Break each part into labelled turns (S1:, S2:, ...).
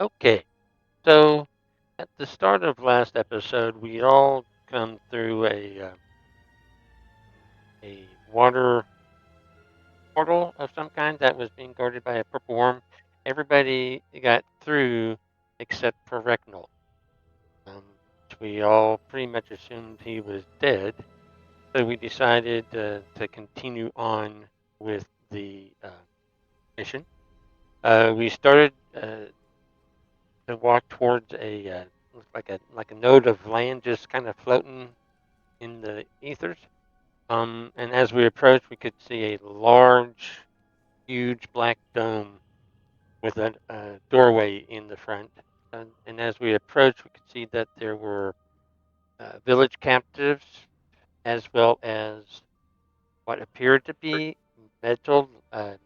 S1: Okay, so at the start of last episode, we all come through a water portal of some kind that was being guarded by a purple worm. Everybody got through except for Recknell. We all pretty much assumed he was dead, so we decided to continue on with the mission. We started to walk towards a node of land just kind of floating in the ethers. And as we approached, we could see a large, huge black dome with a doorway in the front. And as we approached, we could see that there were village captives as well as what appeared to be metal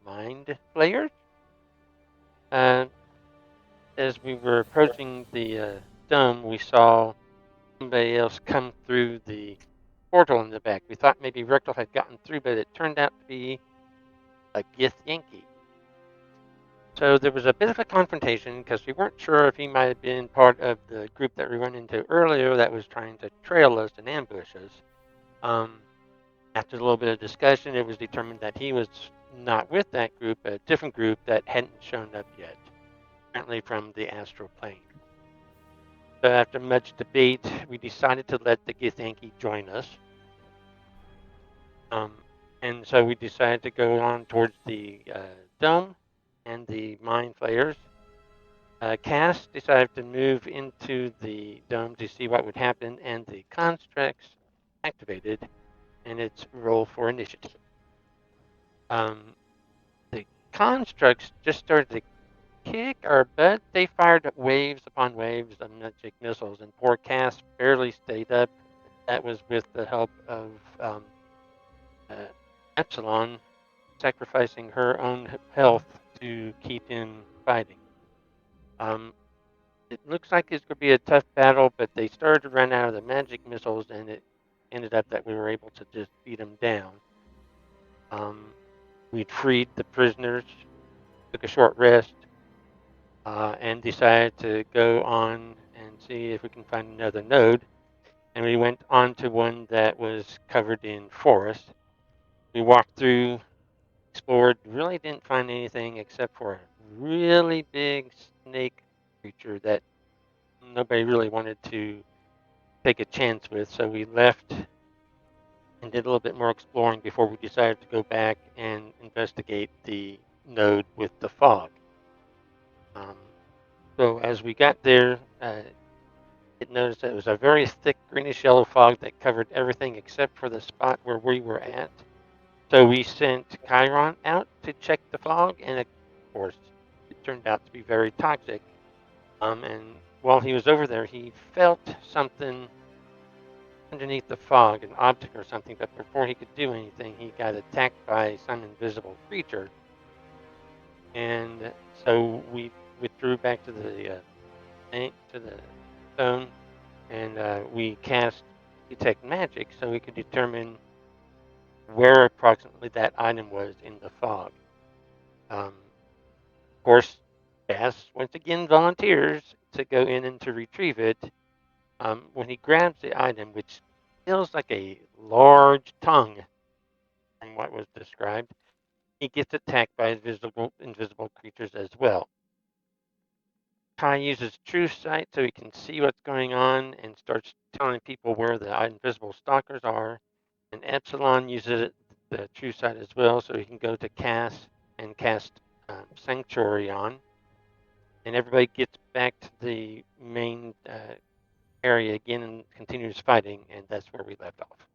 S1: mind flayers. Uh, as we were approaching the dome, we saw somebody else come through the portal in the back. We thought maybe Rectal had gotten through, but it turned out to be a Gith Yankee. So there was a bit of a confrontation because we weren't sure if he might have been part of the group that we run into earlier that was trying to trail us and ambush us. Um, After a little bit of discussion, it was determined that he was not with that group, a different group that hadn't shown up yet, apparently from the astral plane. So after much debate, we decided to let the Githyanki join us. Um, and so we decided to go on towards the dome and the mind flayers. Cass decided to move into the dome to see what would happen, and the constructs activated, and it's roll for initiative. Um, the constructs just started to kick our butt. They fired waves upon waves of magic missiles, and poor Cass barely stayed up. That was with the help of uh, Epsilon sacrificing her own health to keep him fighting. Um, it looks like it's going to be a tough battle, but they started to run out of the magic missiles, and it ended up that we were able to just beat them down. Um, we'd freed the prisoners, took a short rest, and decided to go on and see if we can find another node. And we went on to one that was covered in forest. We walked through, explored, really didn't find anything except for a really big snake creature that nobody really wanted to take a chance with. So we left and did a little bit more exploring before we decided to go back and investigate the node with the fog. Um, so as we got there, it noticed that it was a very thick greenish yellow fog that covered everything except for the spot where we were at. So we sent Chiron out to check the fog, and of course, it turned out to be very toxic. And while he was over there, he felt something underneath the fog, an object or something, but before he could do anything, he got attacked by some invisible creature. And so we withdrew back to the to the stone, and we cast detect magic so we could determine where approximately that item was in the fog. Of course, Bass once again volunteers to go in and to retrieve it. When he grabs the item, which feels like a large tongue from what was described, he gets attacked by invisible creatures as well. Kai uses true sight so he can see what's going on and starts telling people where the invisible stalkers are. And Epsilon uses the true sight as well so he can go to Cass and cast Sanctuary on. And everybody gets back to the main area again and continues fighting, and that's where we left off.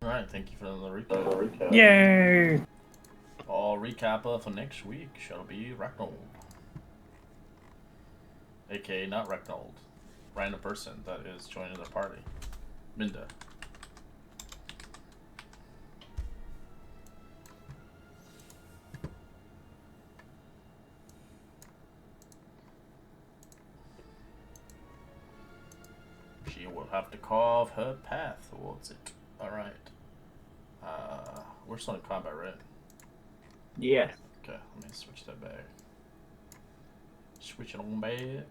S2: All right, thank you for the recap.
S3: Yay!
S2: All recap for next week shall be Recknold, aka not Recknold, random person that is joining the party. Minda. She will have to carve her path towards it. All right. We're still in combat, right?
S3: Yeah.
S2: Okay, let me switch that back. Switch it on back.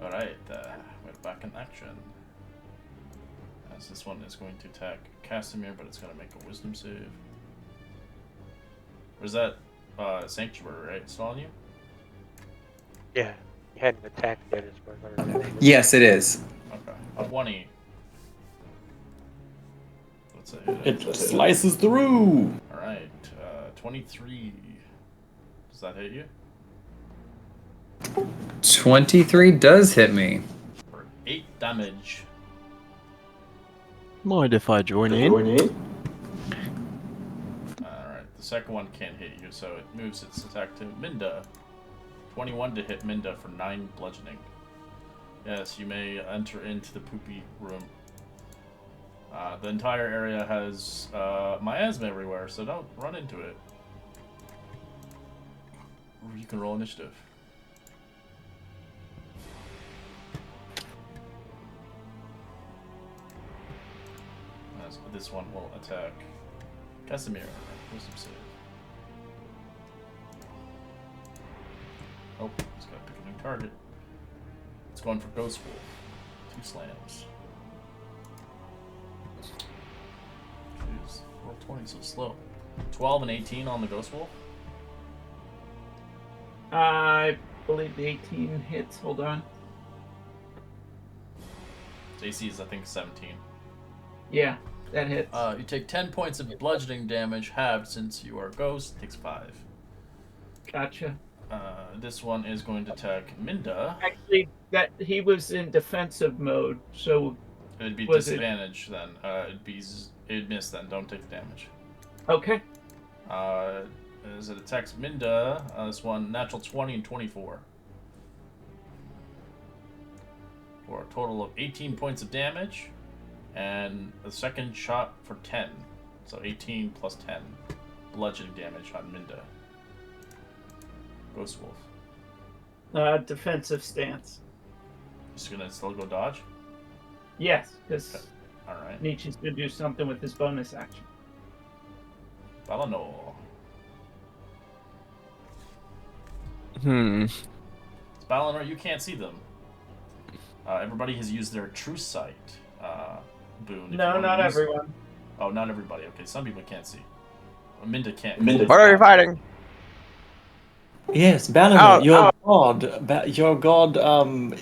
S2: Alright, we're back in action. As this one is going to attack Casimir, but it's going to make a wisdom save. Or is that Sanctuary, right? Still on you?
S1: Yeah, he hadn't attacked yet as far as I remember.
S3: Yes, it is.
S2: Okay. A 20. Let's say
S3: It slices through.
S2: Alright, 23. Does that hit you?
S3: 23 does hit me.
S2: For 8 damage.
S4: Mind if I join in?
S2: Alright, the second one can't hit you, so it moves its attack to Minda. 21 to hit Minda for 9 bludgeoning. Yes, you may enter into the poopy room. The entire area has miasma everywhere, so don't run into it. You can roll initiative. This one will attack Casimir. Wisdom save. Oh, he's got to pick a new target. It's going for Ghost Wolf. 2 slams. Jeez, roll 20 so slow. 12 and 18 on the Ghost Wolf.
S5: I believe the 18 hits. Hold on.
S2: AC is, I think, 17.
S5: Yeah, that hits.
S2: You take 10 points of bludgeoning damage, halved since you are a ghost. Takes 5.
S5: Gotcha.
S2: This one is going to attack Minda.
S5: Actually, that he was in defensive mode, so
S2: It'd be
S5: Was it-
S2: disadvantage then. It'd miss then. Don't take the damage.
S5: okay.
S2: As it attacks Minda, this one natural 20 and 24. For a total of 18 points of damage, and the second shot for 10. So 18 plus 10 bludgeoning damage on Minda. Ghost Wolf.
S5: Defensive stance.
S2: Just gonna still go dodge?
S5: Yes, because
S2: Okay. Alright.
S5: Nietzsche's gonna do something with his bonus action.
S2: Balanor. Balanor, you can't see them. Everybody has used their true sight boon. If you
S5: No,
S2: wanna
S5: not
S2: use-
S5: everyone.
S2: Oh, not everybody. Okay, some people can't see. Minda can't.
S4: What are we fighting?
S6: Yes, Balanor,
S4: Oh,
S6: your god, Doomathoid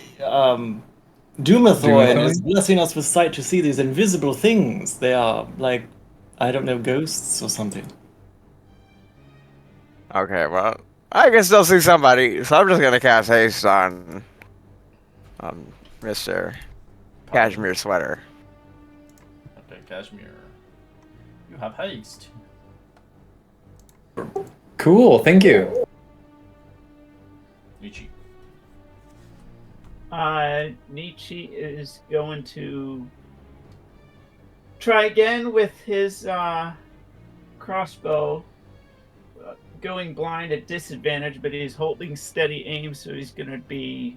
S6: is
S3: Doomathoid?
S6: blessing us with sight to see these invisible things. They are like, I don't know, ghosts or something.
S4: Okay, well, I can still see somebody, so I'm just gonna cast haste on Mr. Cashmere Sweater.
S2: Okay, Kashmir. You have haste.
S3: Cool, thank you.
S2: Nietzsche.
S5: Nietzsche is going to try again with his crossbow, going blind at disadvantage, but he's holding steady aim, so he's going to be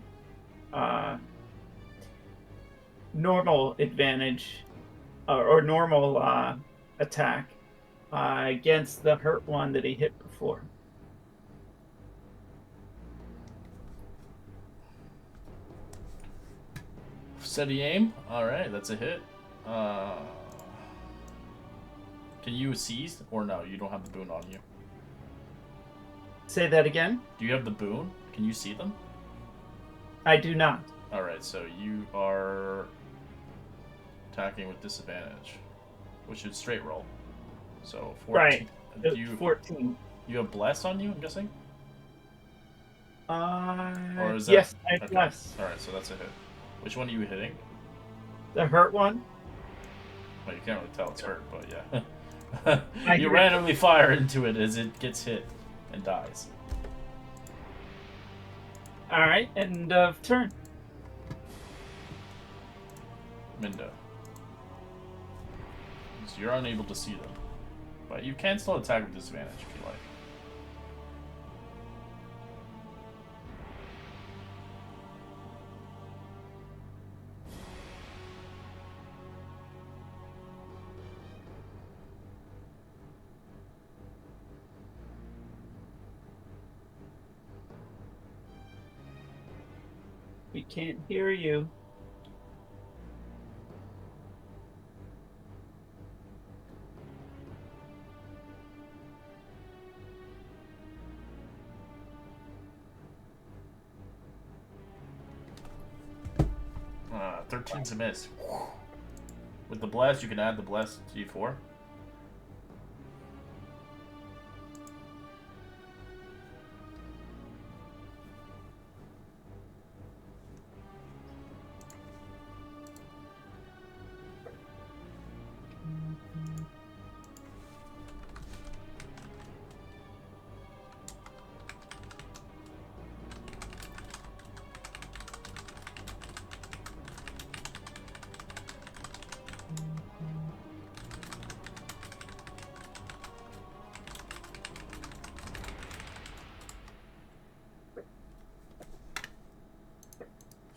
S5: normal advantage or normal attack against the hurt one that he hit before.
S2: Steady aim. Alright, that's a hit. Can you seize? Or no, you don't have the boon on you.
S5: Say that again?
S2: Do you have the boon? Can you see them?
S5: I do not.
S2: Alright, so you are attacking with disadvantage, which is straight roll. So 14.
S5: Right.
S2: Do you,
S5: 14.
S2: you have bless on you, I'm guessing? Or is that...
S5: Yes, I have
S2: okay.
S5: bless.
S2: Alright, so that's a hit. Which one are you hitting?
S5: The hurt one?
S2: Well, you can't really tell it's hurt, but yeah.
S5: I
S2: You
S5: hear-
S2: randomly fire into it as it gets hit and dies.
S5: All right, end of turn.
S2: Minda. So you're unable to see them. But you can still attack with disadvantage if you like.
S5: We can't hear you.
S2: Uh, 13's a miss. With the blast, you can add the blast to D4.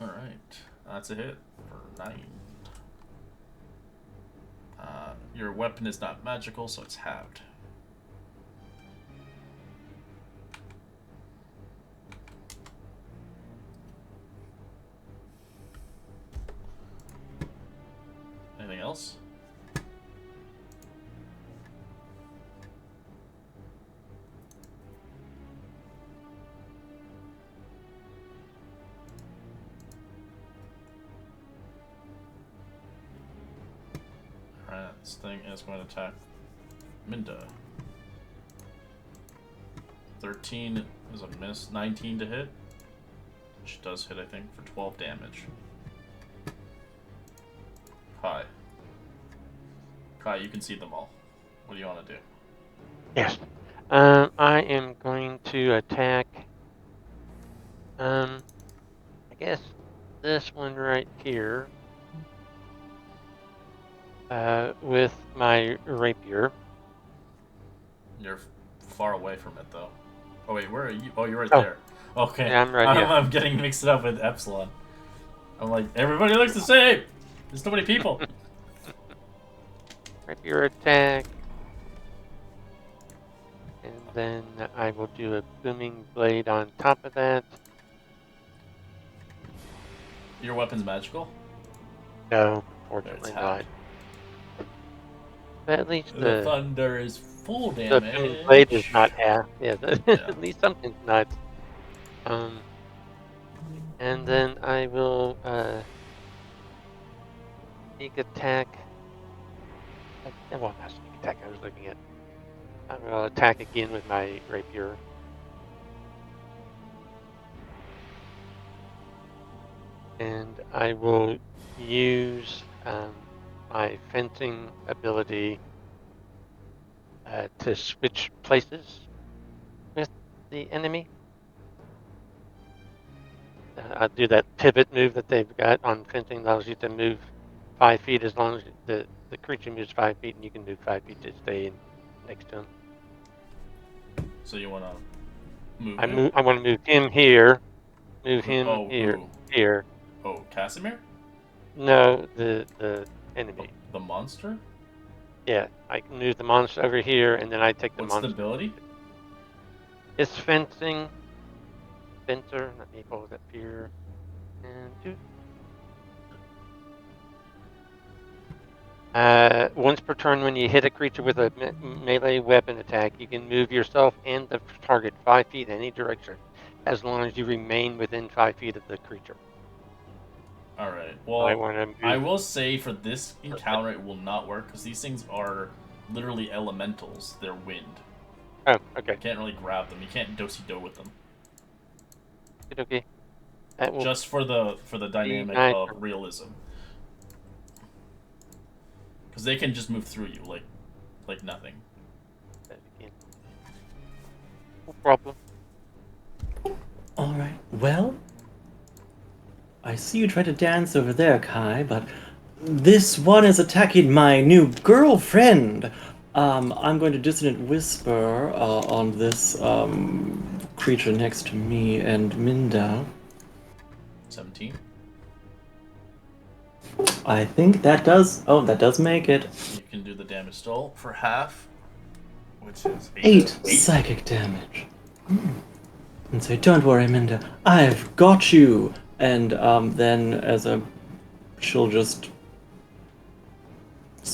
S2: Alright, that's a hit for 9. Your weapon is not magical, so it's halved. Anything else? Alright, this thing is going to attack Minda. 13 is a miss. 19 to hit. Which does hit, I think, for 12 damage. Kai. Kai, you can see them all. What do you want to do?
S1: Yes. I am going to attack. I guess this one right here. With my rapier.
S2: You're far away from it, though. Oh, wait, where are you? Oh, you're right
S1: Oh.
S2: there. Okay.
S1: Yeah, I'm right here.
S2: I'm getting mixed up with Epsilon. I'm like, everybody looks the same! There's too many people.
S1: Rapier attack. And then I will do a booming blade on top of that.
S2: Your weapon's magical?
S1: No,
S2: It's
S1: unfortunately
S2: halved.
S1: not. But at least
S2: The
S1: the
S2: thunder is full
S1: booming
S2: damage.
S1: blade is not half. Yeah,
S2: Yeah.
S1: at least something's not. And then I will sneak attack. Well, not sneak attack. I was looking at. I will attack again with my rapier. And I will use my fencing ability to switch places with the enemy. I'll do that pivot move that they've got on fencing. Allows you to move 5 feet as long as the creature moves 5 feet, and you can move 5 feet to stay next to him.
S2: So you want to move
S1: I
S2: him?
S1: want to move him here. Move him
S2: Oh,
S1: here.
S2: who?
S1: Here.
S2: Oh, Casimir?
S1: No, the enemy.
S2: The monster?
S1: Yeah, I can move the monster over here, and then I take the
S2: What's the
S1: monster.
S2: ability?
S1: It's fencing. Fencer. Let me pull it up here. And do. Once per turn, when you hit a creature with a melee weapon attack, you can move yourself and the target 5 feet in any direction, as long as you remain within 5 feet of the creature.
S2: Alright,
S1: I
S2: well,
S1: want to move.
S2: I will say for this encounter it will not work, because these things are literally elementals. They're wind.
S1: Oh, okay.
S2: You can't really grab them. You can't do-si-do with them.
S1: Okay. That will
S2: Just for the dynamic
S1: nice.
S2: of realism. Because they can just move through you like nothing.
S1: That again. No problem.
S6: All right. Well, I see you try to dance over there, Kai, but this one is attacking my new girlfriend. I'm going to dissonant whisper on this creature next to me and Minda.
S2: 17.
S6: I think that does. Oh, that does make it.
S2: You can do the damage still for half, which is
S6: 8 psychic damage. And say, don't worry, Minda, I've got you. And then she'll just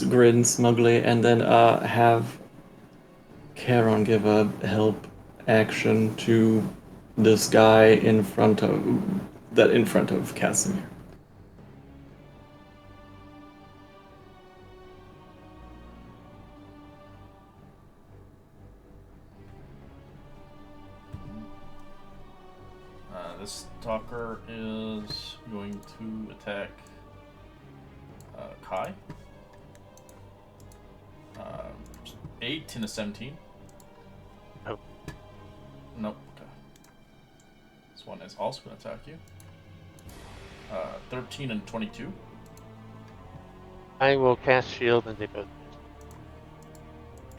S6: grin smugly and then have Charon give a help action to this guy in front of Casimir.
S2: This stalker is going to attack Kai. 8 and a 17.
S1: Nope.
S2: Nope. Okay. This one is also going to attack you. 13 and 22.
S1: I will cast shield and they both miss.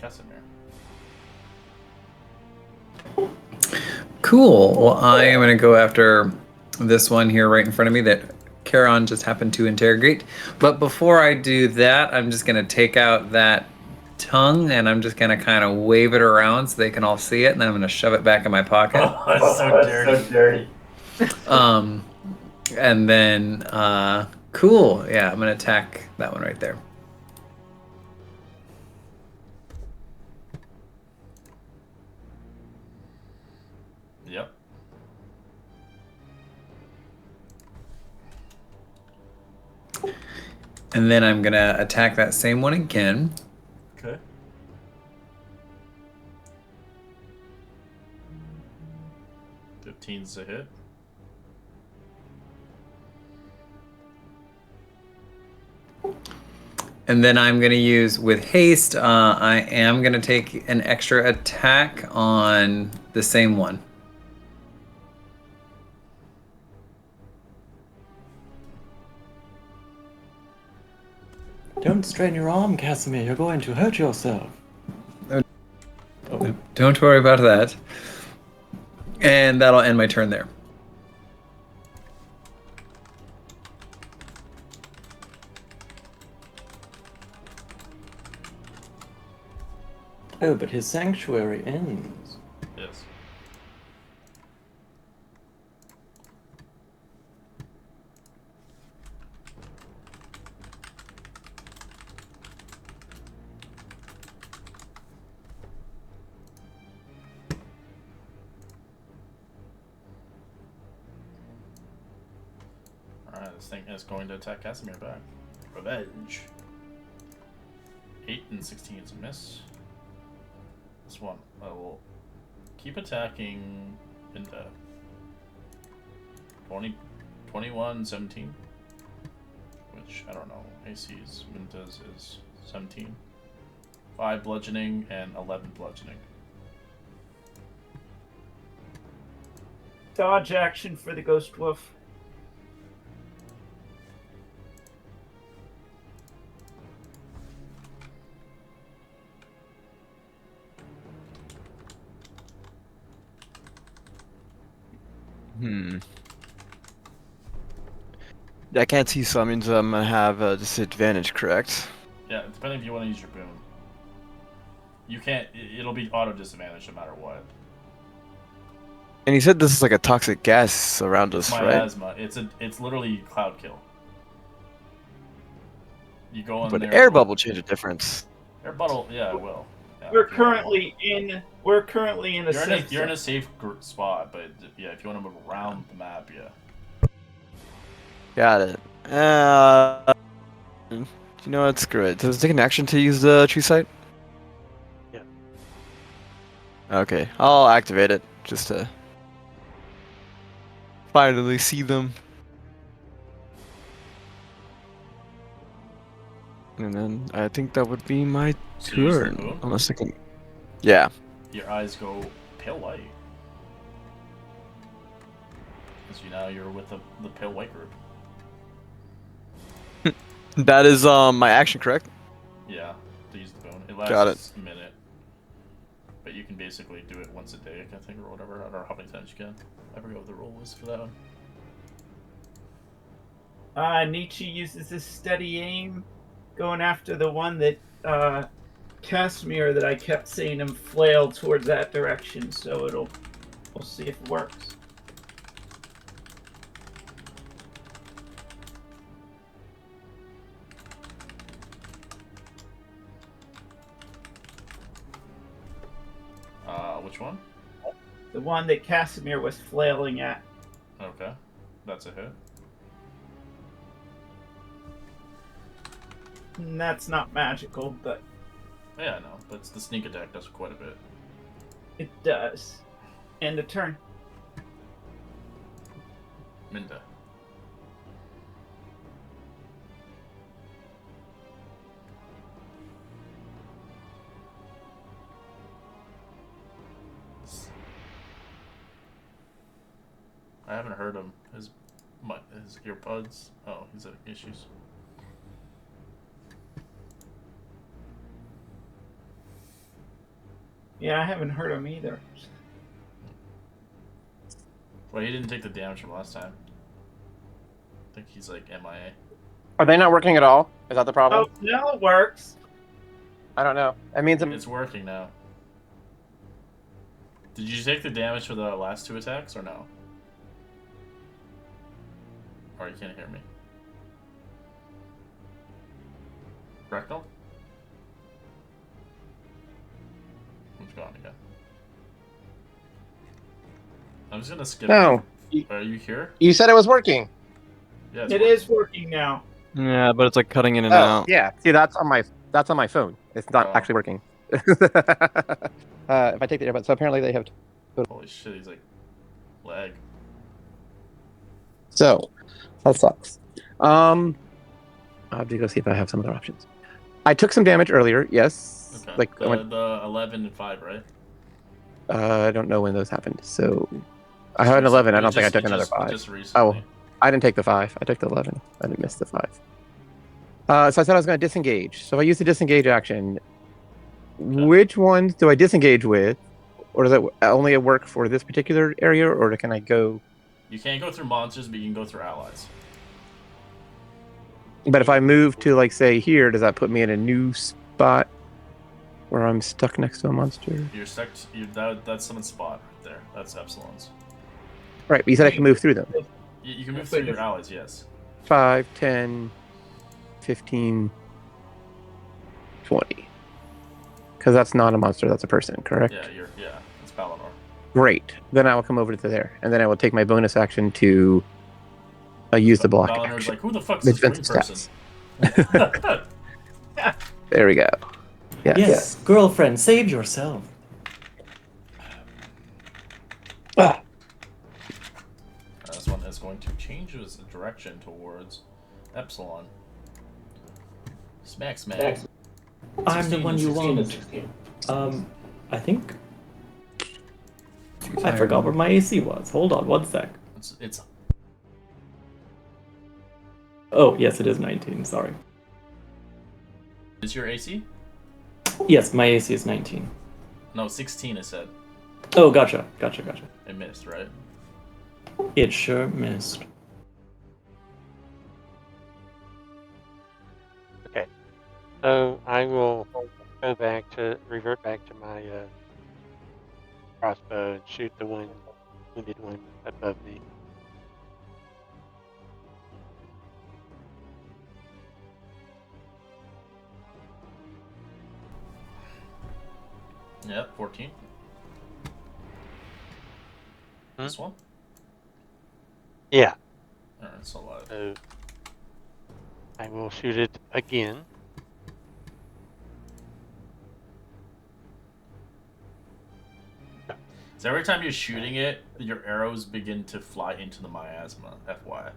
S2: Casimir.
S3: Cool. Well, I am going to go after this one here right in front of me that Charon just happened to interrogate. But before I do that, I'm just going to take out that tongue and I'm just going to kind of wave it around so they can all see it, and then I'm going to shove it back in my pocket.
S2: Oh, that's so dirty.
S3: And then, cool. Yeah, I'm going to attack that one right there.
S2: Yep.
S3: And then I'm going to attack that same one again.
S2: Okay. Fifteen's a hit.
S3: And then I'm going to use, with haste, I am going to take an extra attack on the same one.
S6: Don't strain your arm, Casimir. You're going to hurt yourself.
S3: Oh, don't worry about that. And that'll end my turn there.
S6: Oh, but his sanctuary ends.
S2: Yes. Alright, this thing is going to attack Casimir back. Revenge. 8 and 16 is a miss. This one, I will keep attacking into 20, 21, 17. Which, I don't know, AC's Minta's is 17. 5 bludgeoning and 11 bludgeoning.
S5: Dodge action for the Ghost Wolf.
S4: I can't see summons. I'm gonna have a disadvantage, correct?
S2: Yeah, depending if you want to use your boon. You can't, it'll be auto disadvantage no matter what.
S4: And you said this is like a toxic gas around us, right?
S2: Miasma, it's literally cloud kill. You go in
S4: But
S2: there.
S4: air bubble change a difference.
S2: Air bubble, yeah, it will. Yeah,
S5: We're
S2: if you wanna
S5: currently in a
S2: you're in a safe spot, but yeah, if you want to move around the map, yeah.
S4: Got it. You know what? Screw it. Does it take an action to use the tree sight?
S1: Yeah.
S4: Okay, I'll activate it just to finally see them.
S7: And then I think that would be my
S2: So you use the
S7: turn.
S2: boon?
S7: Unless I can.
S4: Yeah.
S2: Your eyes go pale white. Because you're with the pale white group.
S4: That is my action, correct?
S2: Yeah, to use the boon. It
S4: Got
S2: lasts a minute. But you can basically do it once a day, I think, or whatever. I don't know how many times you can. I forget what the rule was for that one.
S5: Nietzsche uses his steady aim, going after the one that Casimir that I kept seeing him flail towards that direction. So we'll see if it works.
S2: Which one?
S5: The one that Casimir was flailing at.
S2: Okay, that's a hit.
S5: And that's not magical, but
S2: Yeah, I know, but the sneak attack does quite a bit.
S5: it does. End of turn.
S2: Minda. I haven't heard him. His earbuds. Oh, he's having issues.
S5: Yeah, I haven't heard him either.
S2: Well, he didn't take the damage from last time. I think he's like MIA.
S8: Are they not working at all? Is that the problem?
S5: Oh, no, it works.
S8: I don't know. It means
S2: It's working now. Did you take the damage for the last two attacks or no? Or you can't hear me. Rectal? Who's gone again? I'm just gonna skip.
S8: No.
S2: Are you here?
S8: You said it was working.
S2: Yeah,
S5: It is working now.
S7: Yeah, but it's like cutting in and
S8: Oh,
S7: out.
S8: yeah. See, that's on my phone. It's not
S2: Oh.
S8: actually working. If I take the earbuds, so apparently they have.
S2: Holy shit, he's like lag.
S8: So that sucks. I have to go see if I have some other options. I took some damage earlier. Yes.
S2: Okay.
S8: Like
S2: the 11 and 5, right?
S8: I don't know when those happened. So I have an 11. I don't think I took another 5.
S2: Just recently.
S8: Oh, I didn't take the 5. I took the 11. I didn't miss the 5. So I said I was going to disengage. So if I use the disengage action, which ones do I disengage with? Or does it only work for this particular area, or can I go?
S2: You can't go through monsters, but you can go through allies.
S8: But if I move to, like, say here, does that put me in a new spot where I'm stuck next to a monster?
S2: You're stuck. That's someone's spot right there. That's Epsilon's.
S8: Right, but you said I can move through them.
S2: You can move through your allies, yes.
S8: 5, 10, 15, 20. Because that's not a monster, that's a person, correct?
S2: Yeah, it's Balinor.
S8: Great. Then I will come over to there, and then I will take my bonus action to use the block
S2: Balinor's
S8: action.
S2: like, who the fuck's this green
S8: Defensive
S2: person?
S8: There we go. Yeah.
S6: Yes, girlfriend, save yourself.
S8: Ah.
S2: This one is going to change its direction towards Epsilon. Smack.
S6: I'm the
S2: 16
S6: one
S2: and
S6: you
S2: 16.
S6: want. I think I forgot where my AC was. Hold on, one sec.
S2: It's
S6: Oh, yes, it is 19. Sorry.
S2: Is your AC?
S6: Yes, my AC is 19.
S2: No, 16 I said.
S6: Oh, gotcha.
S2: It missed, right?
S6: It sure missed.
S1: Okay. So I will revert back to my crossbow and shoot the wounded one above me.
S2: Yep, 14. This one?
S1: Yeah.
S2: Alright, it's alive.
S1: So I will shoot it again.
S2: So every time you're shooting it, your arrows begin to fly into the miasma, FYI.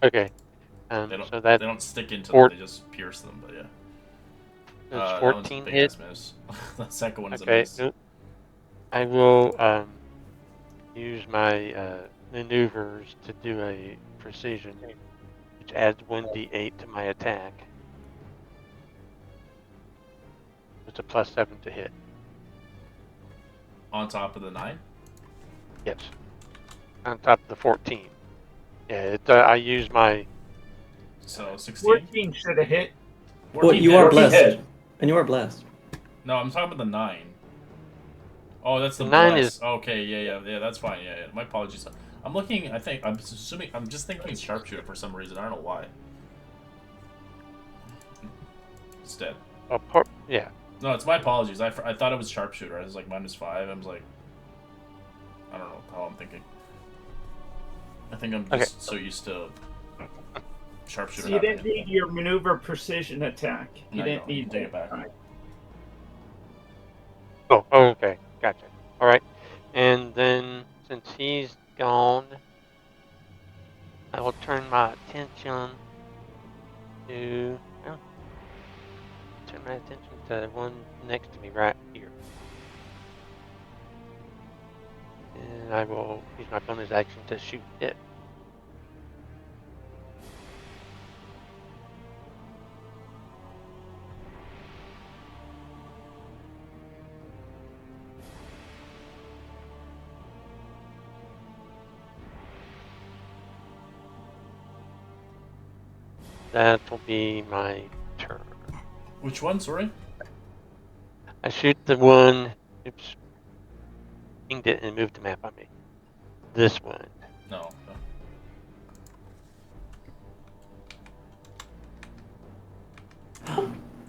S1: Okay. So that
S2: They don't stick into
S1: four-
S2: them. They just pierce them. But yeah.
S1: that's
S2: That one's a
S1: 14
S2: big
S1: hit.
S2: ass miss. The second one's a
S1: Okay.
S2: miss.
S1: I will use my maneuvers to do a precision, which adds 1d8 to my attack. It's a +7 to hit.
S2: On top of the 9?
S1: Yes. On top of the 14. Yeah, I use my.
S2: So 16?
S5: 14 should have hit.
S6: Well, you are blessed. And you are blessed.
S2: No, I'm talking about the 9. Oh, that's the
S1: 9
S2: bless.
S1: is.
S2: Okay, yeah, that's fine. Yeah. My apologies. I'm looking, I'm just thinking sharpshooter for some reason. I don't know why. It's dead.
S1: Yeah.
S2: No, it's my apologies. I thought it was sharpshooter. I was like -5. I was like, I don't know how I'm thinking. I think I'm just so used to sharpshooter.
S5: So you didn't need your maneuver precision attack. You didn't need
S2: to take it back.
S1: Oh, okay. Gotcha. All right. And then, since he's gone, I will turn my attention to. Well, turn my attention to the one next to me right here. And I will use my bonus action to shoot it. That will be my turn.
S2: Which one, sorry?
S1: I shoot the one. Oops. Pinged it and moved the map on me. This one.
S2: No.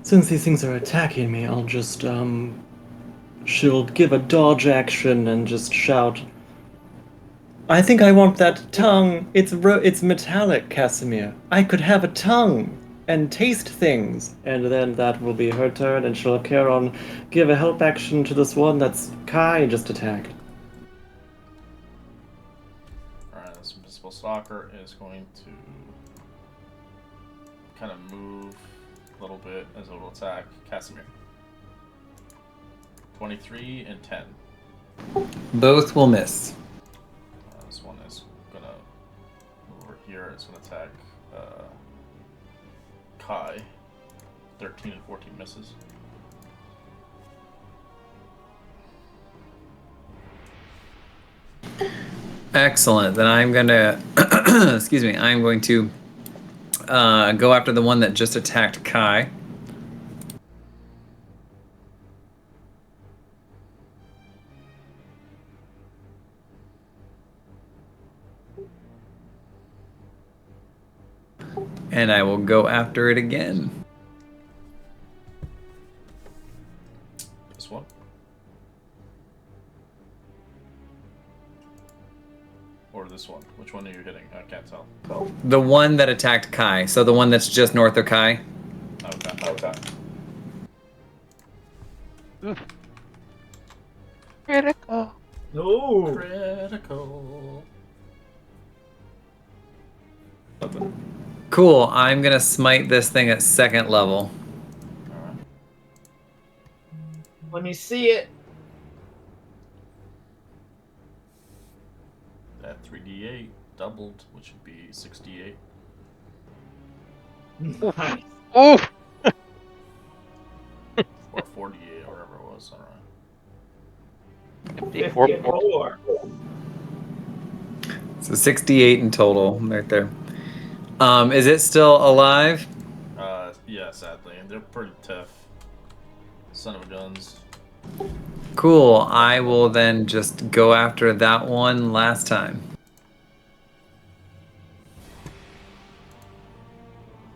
S6: Since these things are attacking me, I'll just, she'll give a dodge action and just shout, I think I want that tongue. It's metallic, Casimir. I could have a tongue and taste things. And then that will be her turn, and she'll carry on, give a help action to this one that's Kai just attacked.
S2: Alright, this Invisible Stalker is going to kind of move a little bit as it will attack Casimir. 23 and 10.
S3: Both will miss.
S2: This one is gonna move over here. It's gonna attack Kai. 13 and 14 misses.
S3: Excellent. Then I'm gonna, excuse me, I'm going to go after the one that just attacked Kai. And I will go after it again.
S2: This one? Or this one? Which one are you hitting? I can't tell.
S3: The one that attacked Kai. So the one that's just north of Kai.
S2: Okay.
S1: Critical.
S5: No.
S2: Critical.
S3: Cool. I'm gonna smite this thing at 2nd level.
S2: Alright.
S5: Let me see it.
S2: That 3d8 doubled, which would be 68.
S5: Nice.
S1: Oh!
S2: Or 48, or whatever it was. Alright.
S5: 54.
S3: So 68 in total, right there. Is it still alive?
S2: Yeah, sadly. They're pretty tough. Son of a guns.
S3: Cool. I will then just go after that one last time.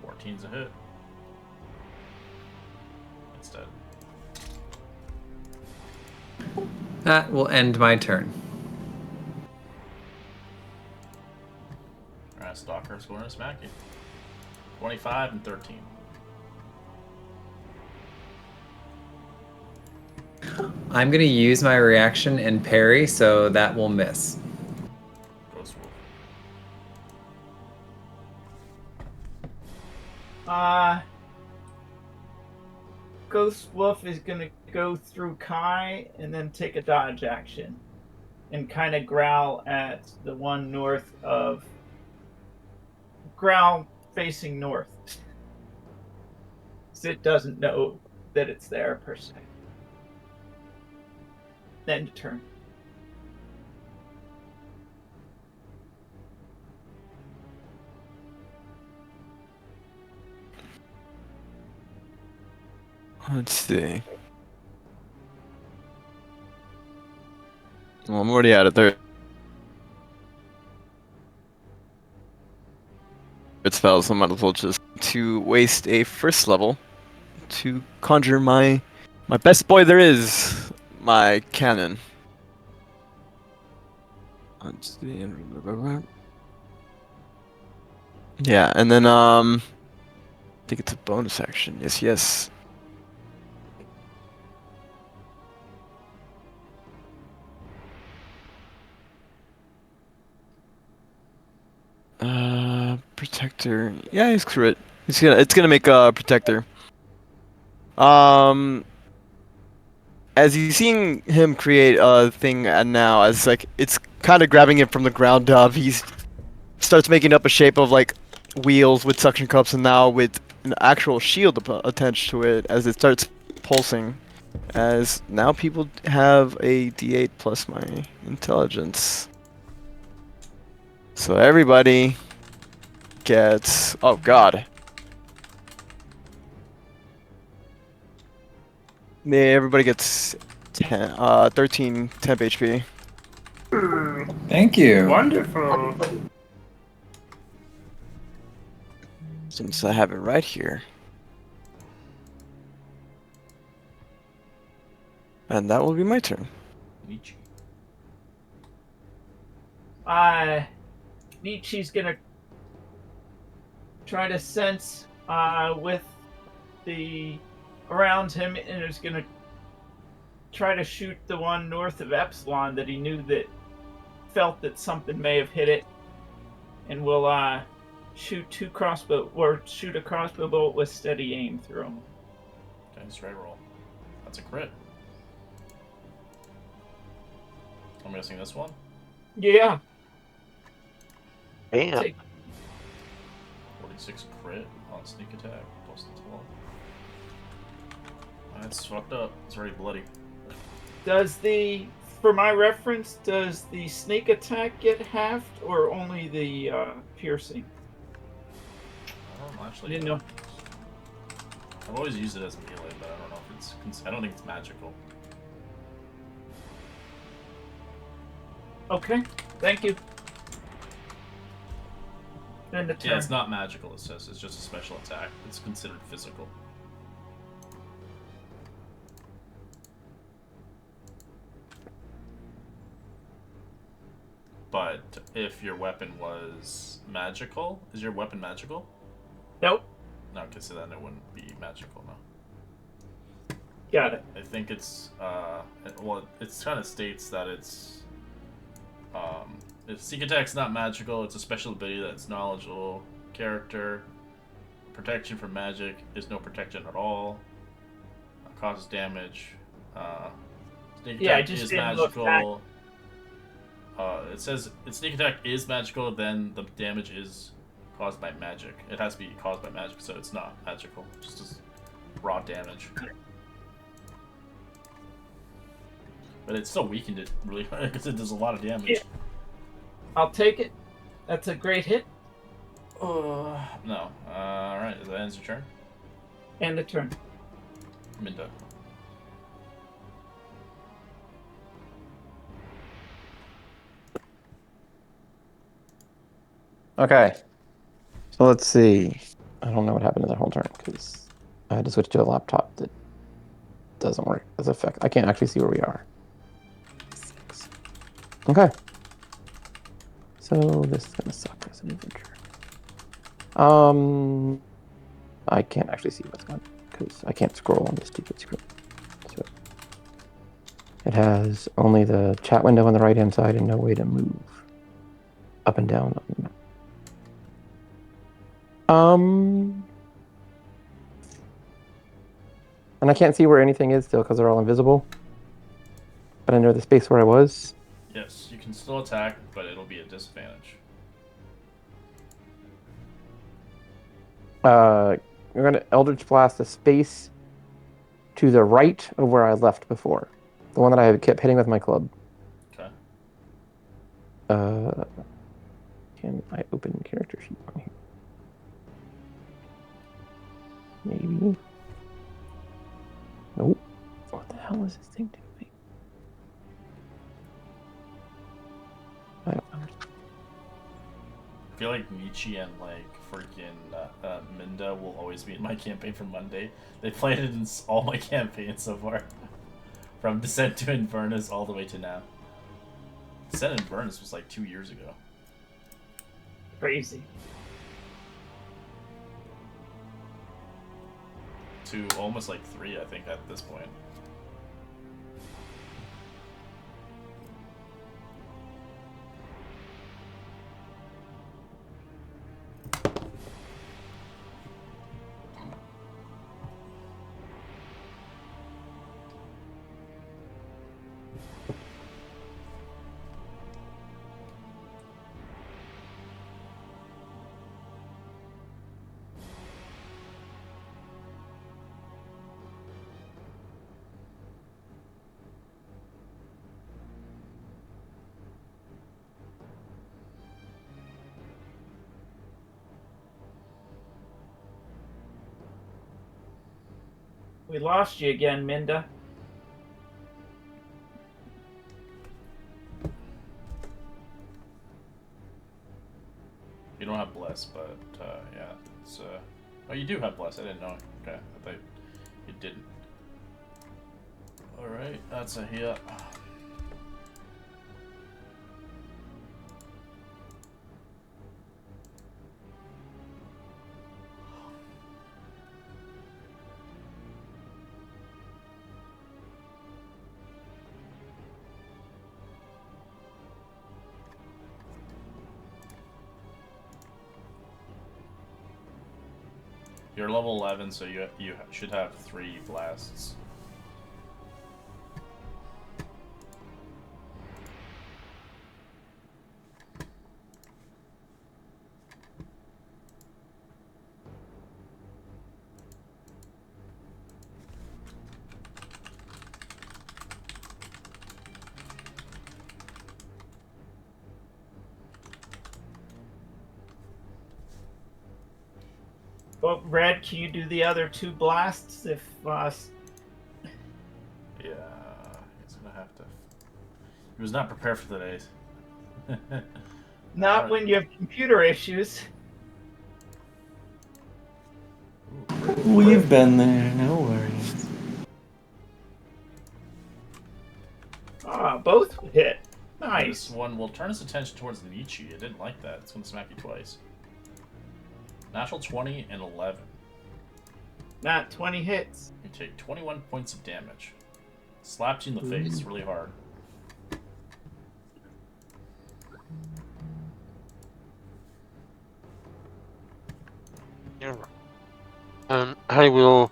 S2: 14's a hit. It's dead.
S3: That will end my turn.
S2: Alright, Stalker's going to smack you. 25 and 13.
S3: I'm going to use my reaction and parry, so that will miss.
S2: Ghost Wolf.
S5: Ghost Wolf is gonna go through Kai and then take a dodge action, and kind of growl at the one north of. Growl facing north. So it doesn't know that it's there per se. Then turn.
S7: Let's see. Well, I'm already at it. There. It spells, so I might as well just to waste a first level to conjure my best boy there is, my cannon. Let's see. Yeah, and then I think it's a bonus action. Yes, yes. Protector. Yeah, he's screw it. It's gonna make a protector. As you're seeing him create a thing now, as like it's kind of grabbing it from the ground up, he starts making up a shape of like wheels with suction cups, and now with an actual shield attached to it as it starts pulsing. As now people have a D8 plus my intelligence. So everybody gets, oh god. Yeah, everybody gets 13 temp HP.
S3: Thank you.
S5: Wonderful.
S7: Since I have it right here. And that will be my turn.
S2: Nietzsche.
S5: Nietzsche's gonna try to sense with the around him, and is gonna try to shoot the one north of Epsilon that he knew that felt that something may have hit it, and will shoot a crossbow bolt with steady aim through him.
S2: Okay, straight roll. That's a crit. I'm guessing this one.
S5: Yeah.
S1: Damn.
S2: 46 crit on sneak attack plus the 12. That's fucked up. It's already bloody.
S5: For my reference, does the sneak attack get halved or only the piercing?
S2: I don't actually
S5: I didn't know.
S2: I've always used it as melee, but I don't know if it's. I don't think it's magical.
S5: Okay, thank you. And the turn.
S2: Yeah, it's not magical, it says. It's just a special attack. It's considered physical. But if your weapon was magical, is your weapon magical?
S5: Nope.
S2: No, okay, so then it wouldn't be magical, no.
S5: Got it.
S2: I think it's, well, it kind of states that it's, if Sneak Attack's not magical, it's a special ability that's knowledgeable, character, protection from magic, is no protection at all, causes damage, Sneak Attack is magical. It says if Sneak Attack is magical, then the damage is caused by magic. It has to be caused by magic, so it's not magical, just as raw damage. But it still weakened it really because it does a lot of damage.
S5: Yeah. I'll take it. That's a great hit.
S2: No. Alright, that ends your turn.
S5: And a turn.
S2: Minda.
S8: Okay. So let's see. I don't know what happened to that whole turn because I had to switch to a laptop that doesn't work as effect. I can't actually see where we are. 6. Okay. So this is gonna suck as an adventure. I can't actually see what's going because I can't scroll on this stupid screen. So it has only the chat window on the right hand side and no way to move up and down on the map. And I can't see where anything is still because they're all invisible. But I know the space where I was.
S2: Yes, you can still attack, but it'll be a disadvantage.
S8: I'm gonna Eldritch Blast a space to the right of where I left before. The one that I kept hitting with my club.
S2: Okay.
S8: Can I open character sheet on here? Maybe. Nope. What the hell is this thing doing? I don't understand.
S2: I feel like Nietzsche and like freaking Minda will always be in my campaign from Monday. They played it in all my campaigns so far, from Descent to Inverness all the way to now. Descent to Inverness was like 2 years ago.
S5: Crazy.
S2: To almost like 3, I think, at this point.
S5: We lost you again, Minda.
S2: You don't have Bless, but yeah, it's oh, you do have Bless. I didn't know. Okay, I thought you didn't. All right, that's a hit. You're level 11, so you should have 3 blasts.
S5: Well, Red, can you do the other 2 blasts if
S2: Yeah, he's gonna have to. He was not prepared for today.
S5: not when you have computer issues?
S6: We've been there, no worries.
S5: Ah, both hit.
S2: This
S5: Nice.
S2: one will turn his attention towards Nietzsche. I didn't like that. It's gonna smack you twice. Natural 20 and 11.
S5: Not 20 hits.
S2: You take 21 points of damage. Slapped you in the face really hard.
S1: Yeah. I will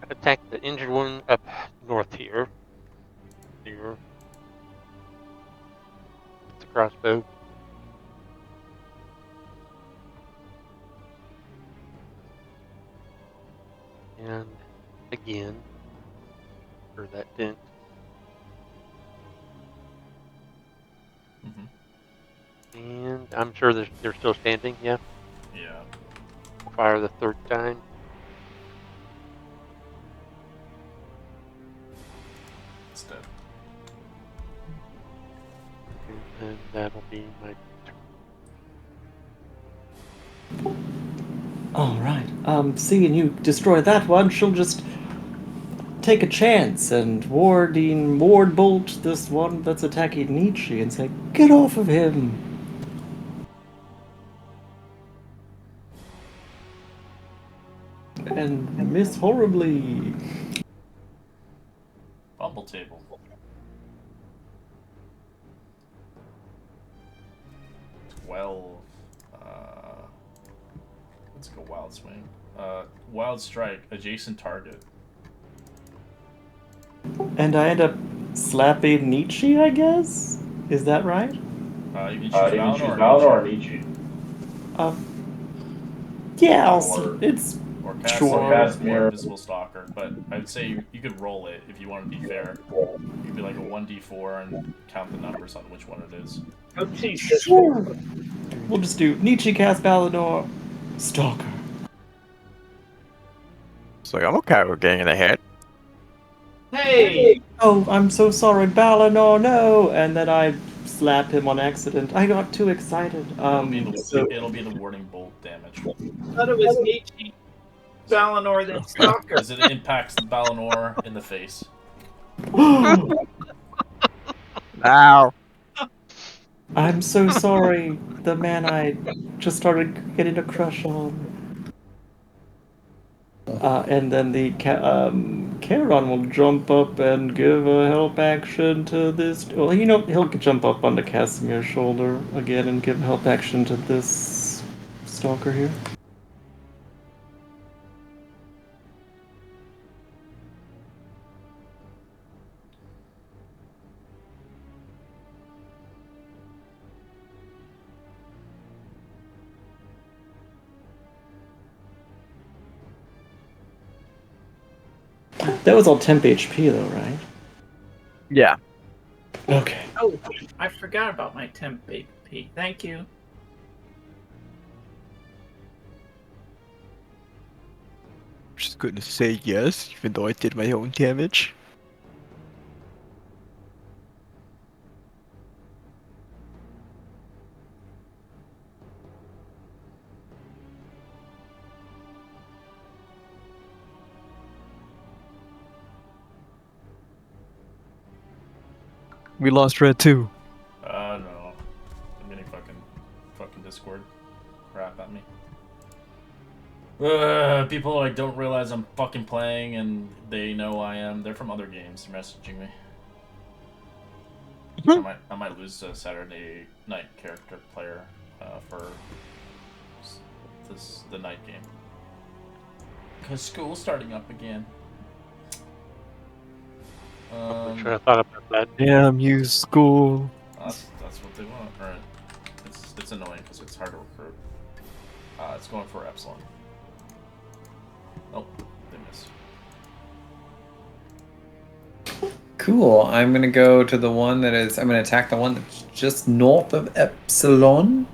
S1: attack the injured one up north here. Here. It's a crossbow. And again, for that dent. And I'm sure they're still standing, yeah?
S2: Yeah.
S1: Fire the 3rd time.
S2: It's dead.
S1: And that'll be my
S6: Alright, seeing you destroy that one, she'll just take a chance and ward bolt this one that's attacking Nietzsche and say, "Get off of him!" And miss horribly.
S2: Bumble table. 12. Let's go wild swing. Wild strike, adjacent target.
S6: And I end up slapping Nietzsche, I guess? Is that right?
S2: You can choose Valinor or Nietzsche.
S6: Yeah,
S2: Or-
S6: it's
S2: Or
S6: Sure.
S2: Casimir or Invisible Stalker, but I would say you could roll it if you want to be fair. You could be like a 1d4 and count the numbers on which one it is.
S5: Oh, Jesus.
S6: sure. We'll just do Nietzsche, cast Balinor, Stalker.
S4: It's like, I'm okay with getting a hit.
S5: Hey!
S6: Oh, I'm so sorry, Balinor, no! And then I slap him on accident. I got too excited.
S2: It'll be the warding bolt damage.
S5: I thought it was Nietzsche, Valinor, then Stalker.
S2: Because it impacts the Balinor in the face.
S4: Ow.
S6: I'm so sorry, the man I just started getting a crush on. And then the Charon will jump up and give a help action to this. Well, he'll jump up onto Casimir's shoulder again and give help action to this stalker here. That was all temp HP though, right?
S4: Yeah.
S6: Okay.
S5: Oh, I forgot about my temp AP. Thank you.
S4: Just gonna say yes, even though I did my own damage. We lost red too.
S2: No. I'm getting fucking Discord crap at me. People like don't realize I'm fucking playing and they know I am. They're from other games. They're messaging me. I might lose a Saturday night character player for the night game. Cause school's starting up again.
S1: I'm sure I thought about that.
S4: Damn you, school.
S2: That's what they want. Alright. It's annoying because it's hard to recruit. It's going for Epsilon. Oh, they miss.
S3: Cool. I'm gonna go to the one that is. I'm gonna attack the one that's just north of Epsilon.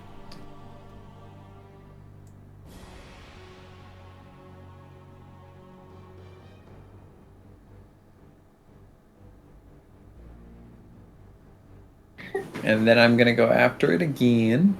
S3: And then I'm gonna go after it again.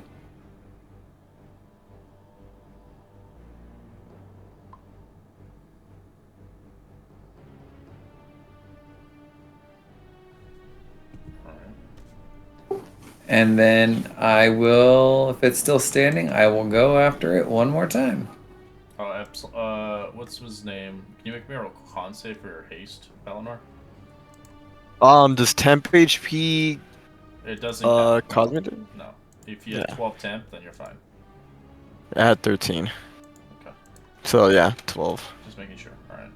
S3: And then I will, if it's still standing, I will go after it one more time.
S2: What's his name? Can you make me a con save for your haste, Valinor?
S4: Does temp HP
S2: It doesn't.
S4: cognitive?
S2: No. If you had 12 temp, then you're fine.
S4: I had 13.
S2: Okay.
S4: So yeah, 12.
S2: Just making sure. Alright.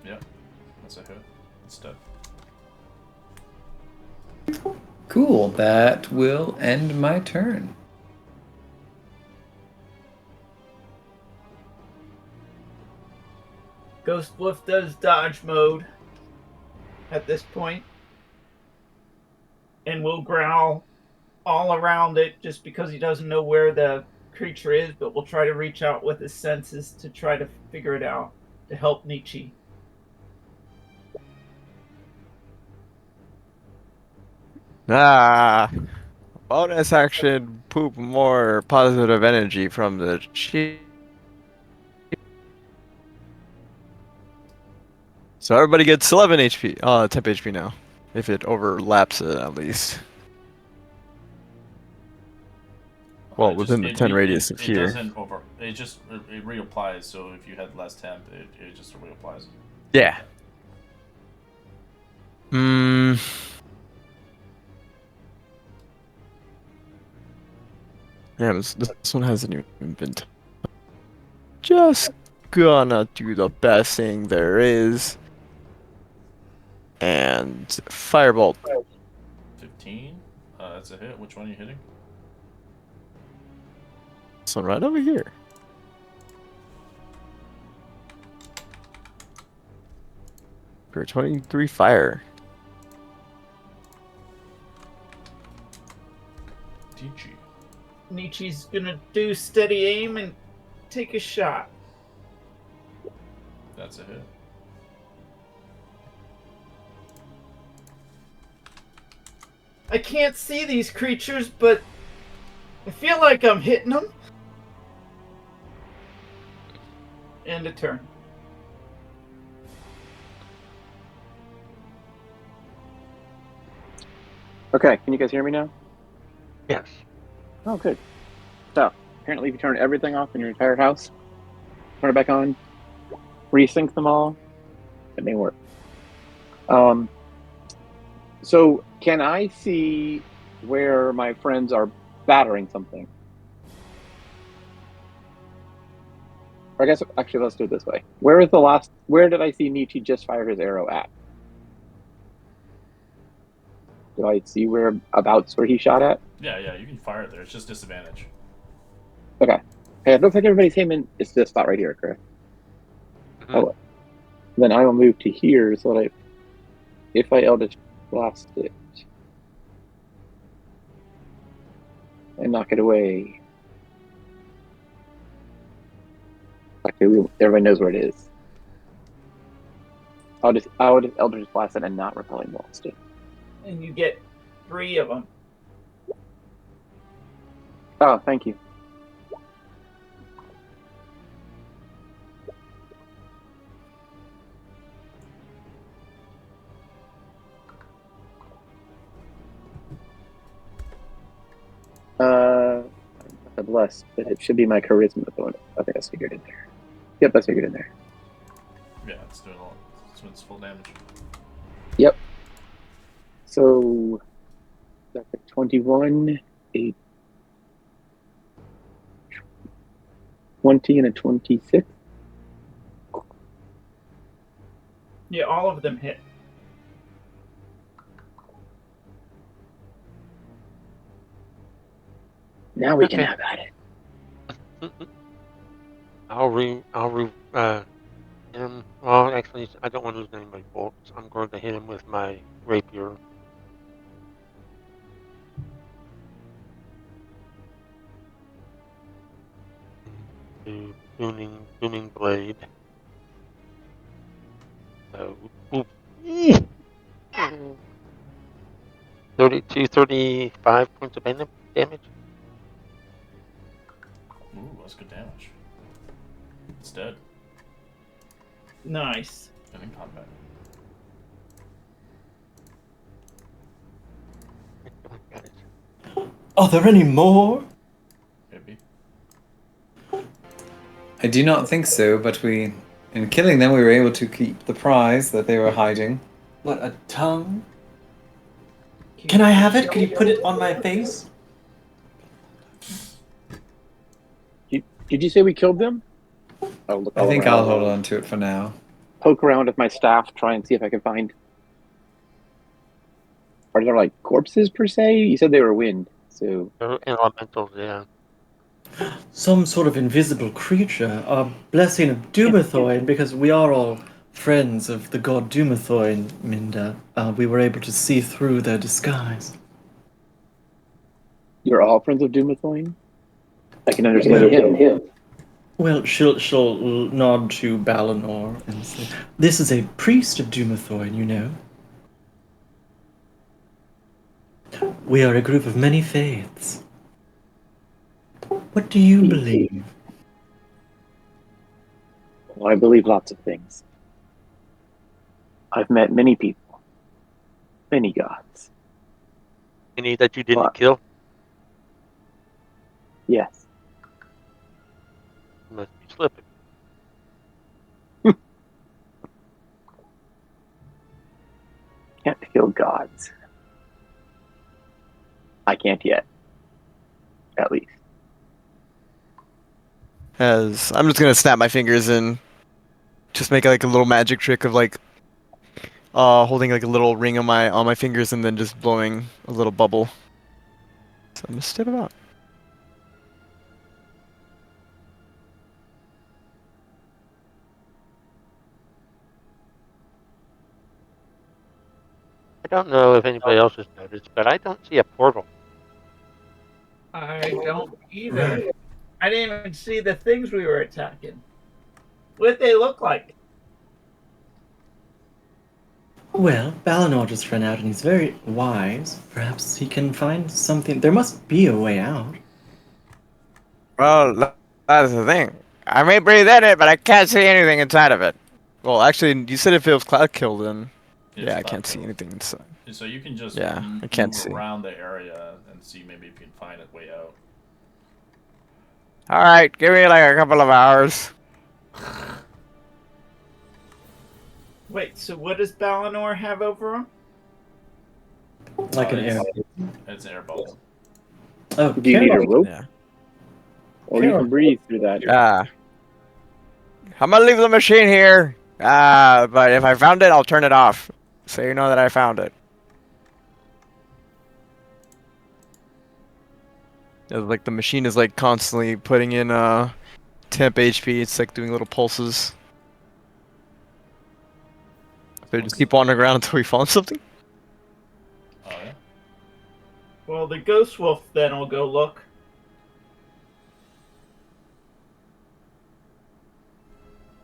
S2: Yep. That's a hit. It's dead.
S3: Cool. That will end my turn.
S5: Ghost Wolf does dodge mode at this point, and will growl all around it just because he doesn't know where the creature is, but will try to reach out with his senses to try to figure it out to help Nietzsche.
S4: Ah. Bonus action, poop more positive energy from the chi. So everybody gets 11 HP. 10 HP now. If it overlaps it, at least. Well, within the 10 radius of here.
S2: It doesn't over. It just it reapplies. So if you had less temp, it just reapplies.
S4: Yeah. Hmm.
S7: Yeah, this one hasn't even been. Just gonna do the best thing there is. And Firebolt.
S2: 15. That's a hit. Which one are you hitting?
S7: This one right over here. For 23 fire.
S2: DG.
S5: Nietzsche's gonna do steady aim and take a shot.
S2: That's a hit.
S5: I can't see these creatures, but I feel like I'm hitting them. End of turn.
S8: Okay, can you guys hear me now?
S1: Yes.
S8: Oh, good. So, apparently if you turn everything off in your entire house, turn it back on, resync them all, it may work. So, can I see where my friends are battering something? Or I guess, actually, let's do it this way. Where did I see Nietzsche just fire his arrow at? Do I see whereabouts where he shot at?
S2: Yeah, you can fire it there. It's just disadvantage.
S8: Okay. Okay, it looks like everybody's aiming. It's this spot right here, correct?
S1: Mhm.
S8: Oh, then I will move to here so that if I Eldritch Blast it and knock it away. Actually, everybody knows where it is. I would just Eldritch Blast it and not Repelling Blast it.
S5: And you get 3 of them.
S8: Oh, thank you. Not the bless, but it should be my charisma bonus. I think that's figured in there. Yep, that's figured in there.
S2: Yeah, it's doing all. It's full damage.
S8: Yep. So that's a 21, a 20, and a 26.
S5: Yeah, all of them hit.
S8: Now we can
S1: Okay.
S8: have at it.
S1: Hit him. Well, actually, I don't want to lose any of my bolts. I'm going to hit him with my rapier. The booming blade. So, 35 points of damage.
S2: Ooh, that's good damage. It's dead
S5: Nice.
S2: and in combat.
S1: Guys.
S6: Are there any more?
S2: Maybe.
S3: I do not think so, but in killing them, we were able to keep the prize that they were hiding.
S6: What, a tongue? Can I have it? Can you put it on my face?
S8: Did you say we killed them? I'll look
S3: I
S8: all
S3: think
S8: around.
S3: I'll hold on to it for now.
S8: Poke around with my staff, try and see if I can find. Are there like corpses per se? You said they were wind, so
S1: They're elementals, yeah.
S6: Some sort of invisible creature, a blessing of Dumathoin, because we are all friends of the god Dumathoin, Minda. We were able to see through their disguise.
S8: you're all friends of Dumathoin? I can understand him.
S6: Well, she'll nod to Balinor and say, "This is a priest of Dumathoin, you know. We are a group of many faiths. What do you believe?"
S8: Well, I believe lots of things. I've met many people, many gods.
S1: Any that you didn't
S8: What?
S1: kill?
S8: Yes.
S1: You must be slipping.
S8: Can't kill gods. I can't yet. At least.
S7: As I'm just gonna snap my fingers and just make like a little magic trick of like holding like a little ring on my fingers and then just blowing a little bubble. So I'm gonna step it out.
S1: I don't know if anybody else has noticed, but I don't see a portal.
S5: I don't either. I didn't even see the things we were attacking. What they look like?
S6: Well, Balinor just ran out and he's very wise. Perhaps he can find something. There must be a way out.
S7: Well, that's the thing. I may breathe in it, but I can't see anything inside of it. Well, actually, you said if it was cloud killed, then
S2: It's
S7: yeah, I
S2: cloud
S7: can't see
S2: killed.
S7: anything inside.
S2: So you can just
S7: Yeah, I can't
S2: move
S7: see.
S2: around the area and see maybe if you can find a way out.
S7: All right, give me like a couple of hours.
S5: Wait, so what does Balinor have over him?
S6: Like an air.
S2: It's an air bubble.
S6: Oh,
S8: Do you need a
S6: Carol.
S8: rope?
S7: Yeah.
S8: Or you can breathe through that.
S7: I'm gonna leave the machine here. But if I found it, I'll turn it off, so you know that I found it. Like the machine is like constantly putting in temp HP. It's like doing little pulses. So just keep wandering around until we find something.
S2: Oh yeah.
S5: Well, the ghost wolf then will go look.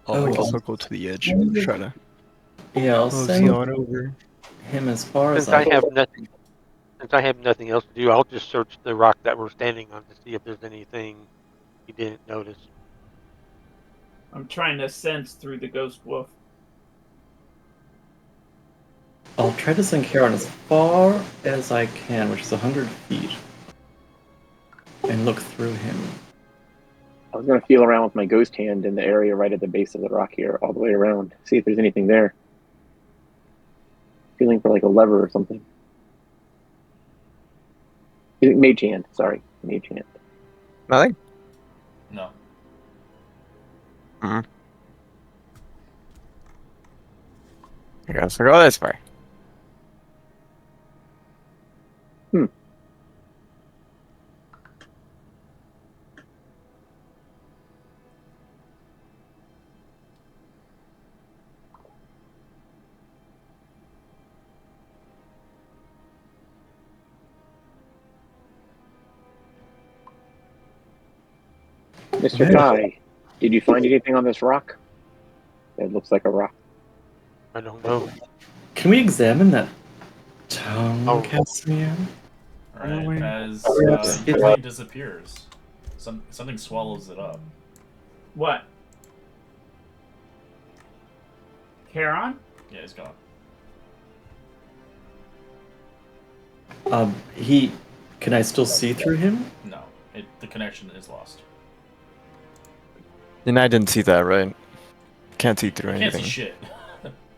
S7: Oh, I
S6: Oh,
S7: guess I'll go to the edge and try to
S6: Yeah, I'll
S7: mosey
S6: send
S7: on over.
S6: him as far as
S1: Since I have nothing, else to do, I'll just search the rock that we're standing on to see if there's anything you didn't notice.
S5: I'm trying to sense through the ghost wolf.
S6: I'll try to send Karen as far as I can, which is 100 feet, and look through him.
S8: I was gonna feel around with my ghost hand in the area right at the base of the rock here, all the way around. See if there's anything there. Feeling for like a lever or something. Mage hand, sorry. Mage hand.
S7: Nothing.
S2: No.
S7: I guess I'll go this way.
S8: Mr. Kai, did you find anything on this rock? It looks like a rock.
S1: I don't know.
S6: Can we examine that tongue,
S1: Oh.
S6: Casimir?
S2: Alright, as
S6: Perhaps
S2: the
S6: it-
S2: plane disappears, something swallows it up.
S5: What? Charon?
S2: Yeah, he's gone.
S6: Can I still see through him?
S2: No, the connection is lost.
S7: And I didn't see that, right? Can't see through
S2: Can't
S7: anything.
S2: see shit.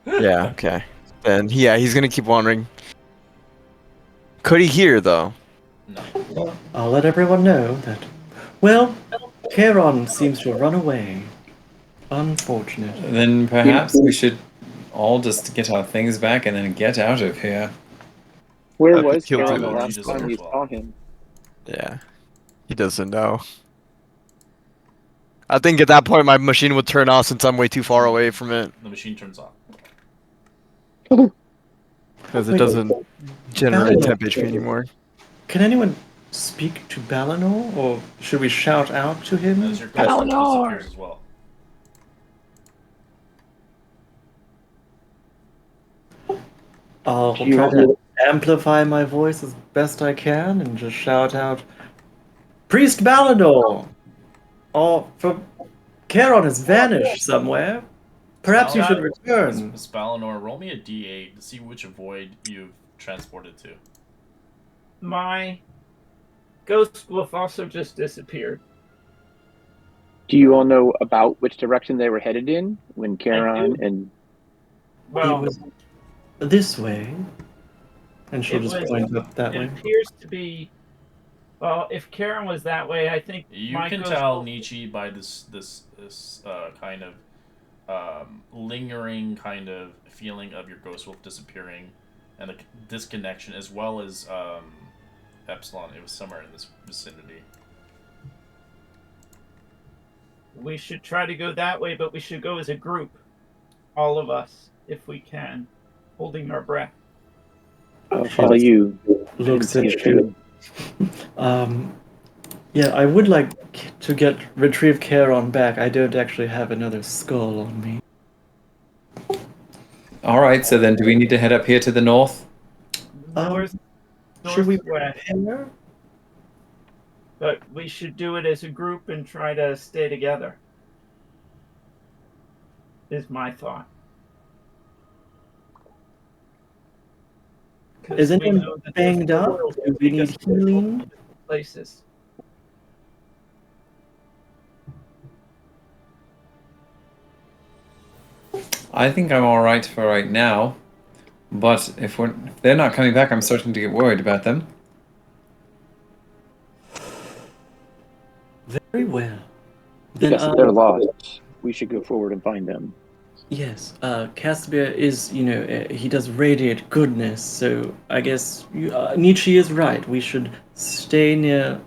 S7: Yeah, okay. Then yeah, he's gonna keep wandering. Could he hear though?
S2: No.
S6: Well, I'll let everyone know that. Well, Charon seems to have run away. Unfortunate.
S3: Then perhaps we should all just get our things back and then get out of here.
S8: Where
S7: I
S8: was
S7: killed
S8: Karen
S7: him.
S8: the last
S2: Jesus
S8: time you
S2: as well.
S8: saw him?
S7: Yeah. He doesn't know. I think at that point my machine would turn off since I'm way too far away from it.
S2: The machine turns off.
S7: Because it
S6: Wait.
S7: doesn't generate
S6: Balinor.
S7: temp HP anymore.
S6: Can anyone speak to Balinor, or should we shout out to him?
S2: As your ghost disappears as well.
S6: I'll
S8: You
S6: try
S8: want
S6: to amplify my voice as best I can and just shout out, Priest Balinor! Or for Charon has vanished somewhere. Perhaps you should return.
S2: Spalinor, roll me a d8 to see which void you've transported to.
S5: My ghost wolf also just disappeared.
S8: Do you all know about which direction they were headed in when Karen
S5: do.
S8: and
S6: It
S5: Well,
S6: was this way. And she'll
S5: It
S6: just
S5: was-
S6: point up that
S5: it
S6: way.
S5: appears to be Well, if Karen was that way, I think
S2: You
S5: my
S2: can
S5: ghost
S2: tell
S5: will-
S2: Nietzsche by this kind of lingering kind of feeling of your ghost wolf disappearing and the disconnection, as well as Epsilon. It was somewhere in this vicinity.
S5: we should try to go that way, but we should go as a group, all of us, if we can, holding our breath.
S9: I'll follow you.
S6: Looks
S9: and see
S6: at
S9: it
S6: you. Yeah, I would like to retrieve Charon back. I don't actually have another skull on me.
S3: All right, so then do we need to head up here to the north?
S5: North,
S6: Should we
S5: northwest,
S6: prepare?
S5: but we should do it as a group and try to stay together. Is my thought. 'Cause
S6: Is
S5: we
S6: anyone
S5: know that
S6: banged
S5: the
S6: up?
S5: world
S6: Do we
S5: will
S6: need
S5: take us to
S6: healing?
S5: places.
S3: I think I'm all right for right now, but if they're not coming back, I'm starting to get worried about them.
S6: Very well. Then,
S9: Yes, if they're lost, we should go forward and find them.
S6: yes, Casimir is, he does radiate goodness, so I guess Nietzsche is right. We should stay near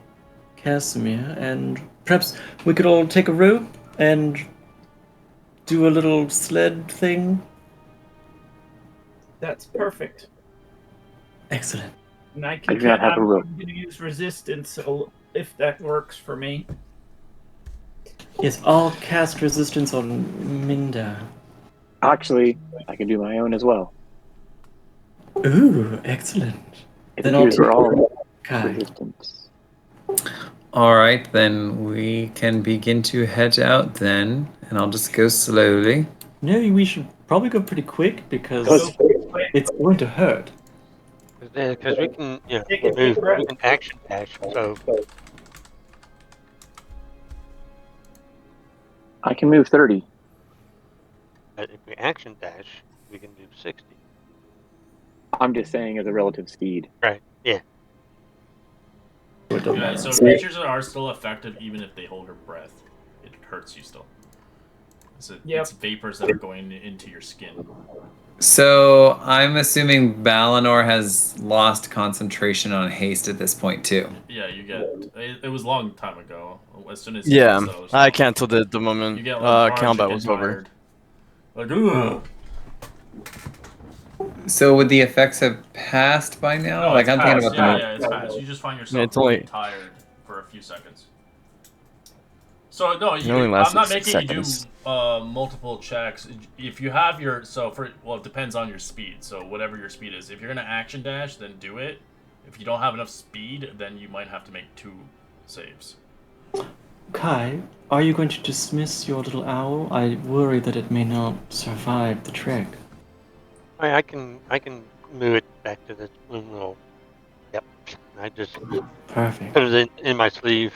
S6: Casimir, and perhaps we could all take a rope and do a little sled thing.
S5: That's perfect.
S6: Excellent.
S5: And I
S9: I
S5: can
S9: do not have a
S5: I'm
S9: rope.
S5: going to use resistance, so if that works for me.
S6: Yes, I'll cast resistance on Minda.
S9: Actually, I can do my own as well.
S6: Ooh, excellent.
S9: It
S6: Then I'll
S9: appears we're
S6: take
S9: all
S6: Kai.
S9: resistance.
S3: All right, then we can begin to head out then, and I'll just go slowly.
S6: No, we should probably go pretty quick because
S5: Go pretty quick.
S6: it's going to hurt.
S1: Because we can,
S5: Take a
S1: move,
S5: deep breath.
S1: we can action dash. So
S9: I can move 30.
S1: if we action dash, we can do 60.
S9: I'm just saying as a relative speed.
S1: Right. Yeah.
S2: Yeah, so creatures are still effective even if they hold their breath. It hurts you still. It's vapors that are going into your skin.
S3: So I'm assuming Balinor has lost concentration on haste at this point too.
S2: Yeah, you get. It was a long time ago. As soon as
S7: Yeah,
S2: so
S7: I canceled it the moment
S2: you get lethargic
S7: combat
S2: and
S7: was over.
S2: tired. Like, ugh.
S3: So would the effects have passed by now?
S2: No,
S3: Like
S2: it's
S3: I'm thinking
S2: fast.
S3: about
S2: Yeah, it's fast. You just find yourself
S7: it's only-
S2: really tired for a few seconds. So no,
S7: It only
S2: I'm
S7: lasts
S2: not
S7: like
S2: making you do
S7: 6
S2: multiple checks. If you have your it depends on your speed. So whatever your speed is, if you're gonna action dash, then do it. If you don't have enough speed, then you might have to make 2 saves.
S6: Kai, are you going to dismiss your little owl? I worry that it may not survive the trek.
S1: I can move it back to this one roll. Yep. I just
S6: Perfect.
S1: put it in my sleeve.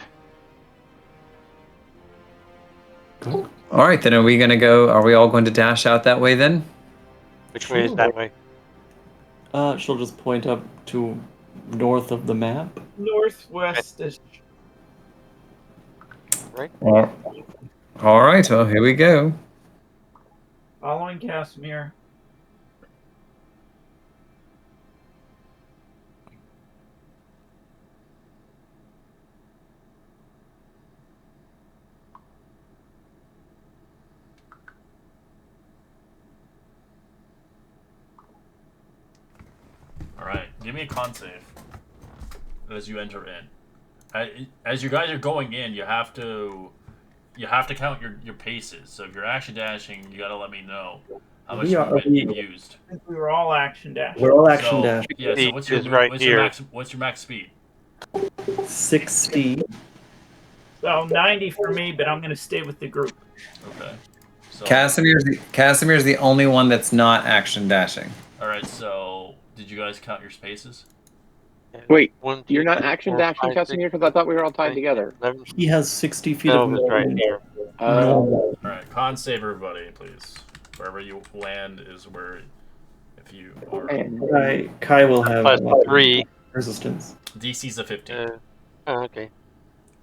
S6: Good.
S3: All right, then are we gonna go? Are we all going to dash out that way then?
S1: Which way is
S6: Sure.
S1: that way?
S6: She'll just point up to north of the map.
S5: Northwest is
S1: Right.
S3: All right. Well, here we go.
S5: following Casimir.
S2: All right, give me a con save as you enter in. As you guys are going in, you have to count your paces. So if you're action dashing, you gotta let me know how much
S6: We are-
S2: movement you've used.
S5: I think we were all action dash.
S6: We're all action
S2: So,
S6: dash.
S2: yeah. So what's your
S1: Is right
S2: what's
S1: here.
S2: your max what's your max speed?
S6: 60.
S5: So 90 for me, but I'm going to stay with the group.
S2: Okay. So
S3: Casimir's the only one that's not action dashing.
S2: all right. So did you guys count your spaces?
S9: Wait,
S1: 1, 2,
S9: you're not
S1: 3,
S9: action
S1: 4,
S9: dashing,
S1: 5, 6,
S9: Casimir, because I thought we were all tied
S1: 9,
S9: together.
S1: 11,
S6: He has 60 feet of
S1: 12 is right
S6: movement.
S1: here.
S6: Normal.
S2: All right. Con save everybody, please. Wherever you land is where. If you are
S9: And
S6: Kai will have
S1: Plus 3.
S6: resistance.
S2: DC's a 15.
S1: Oh, okay.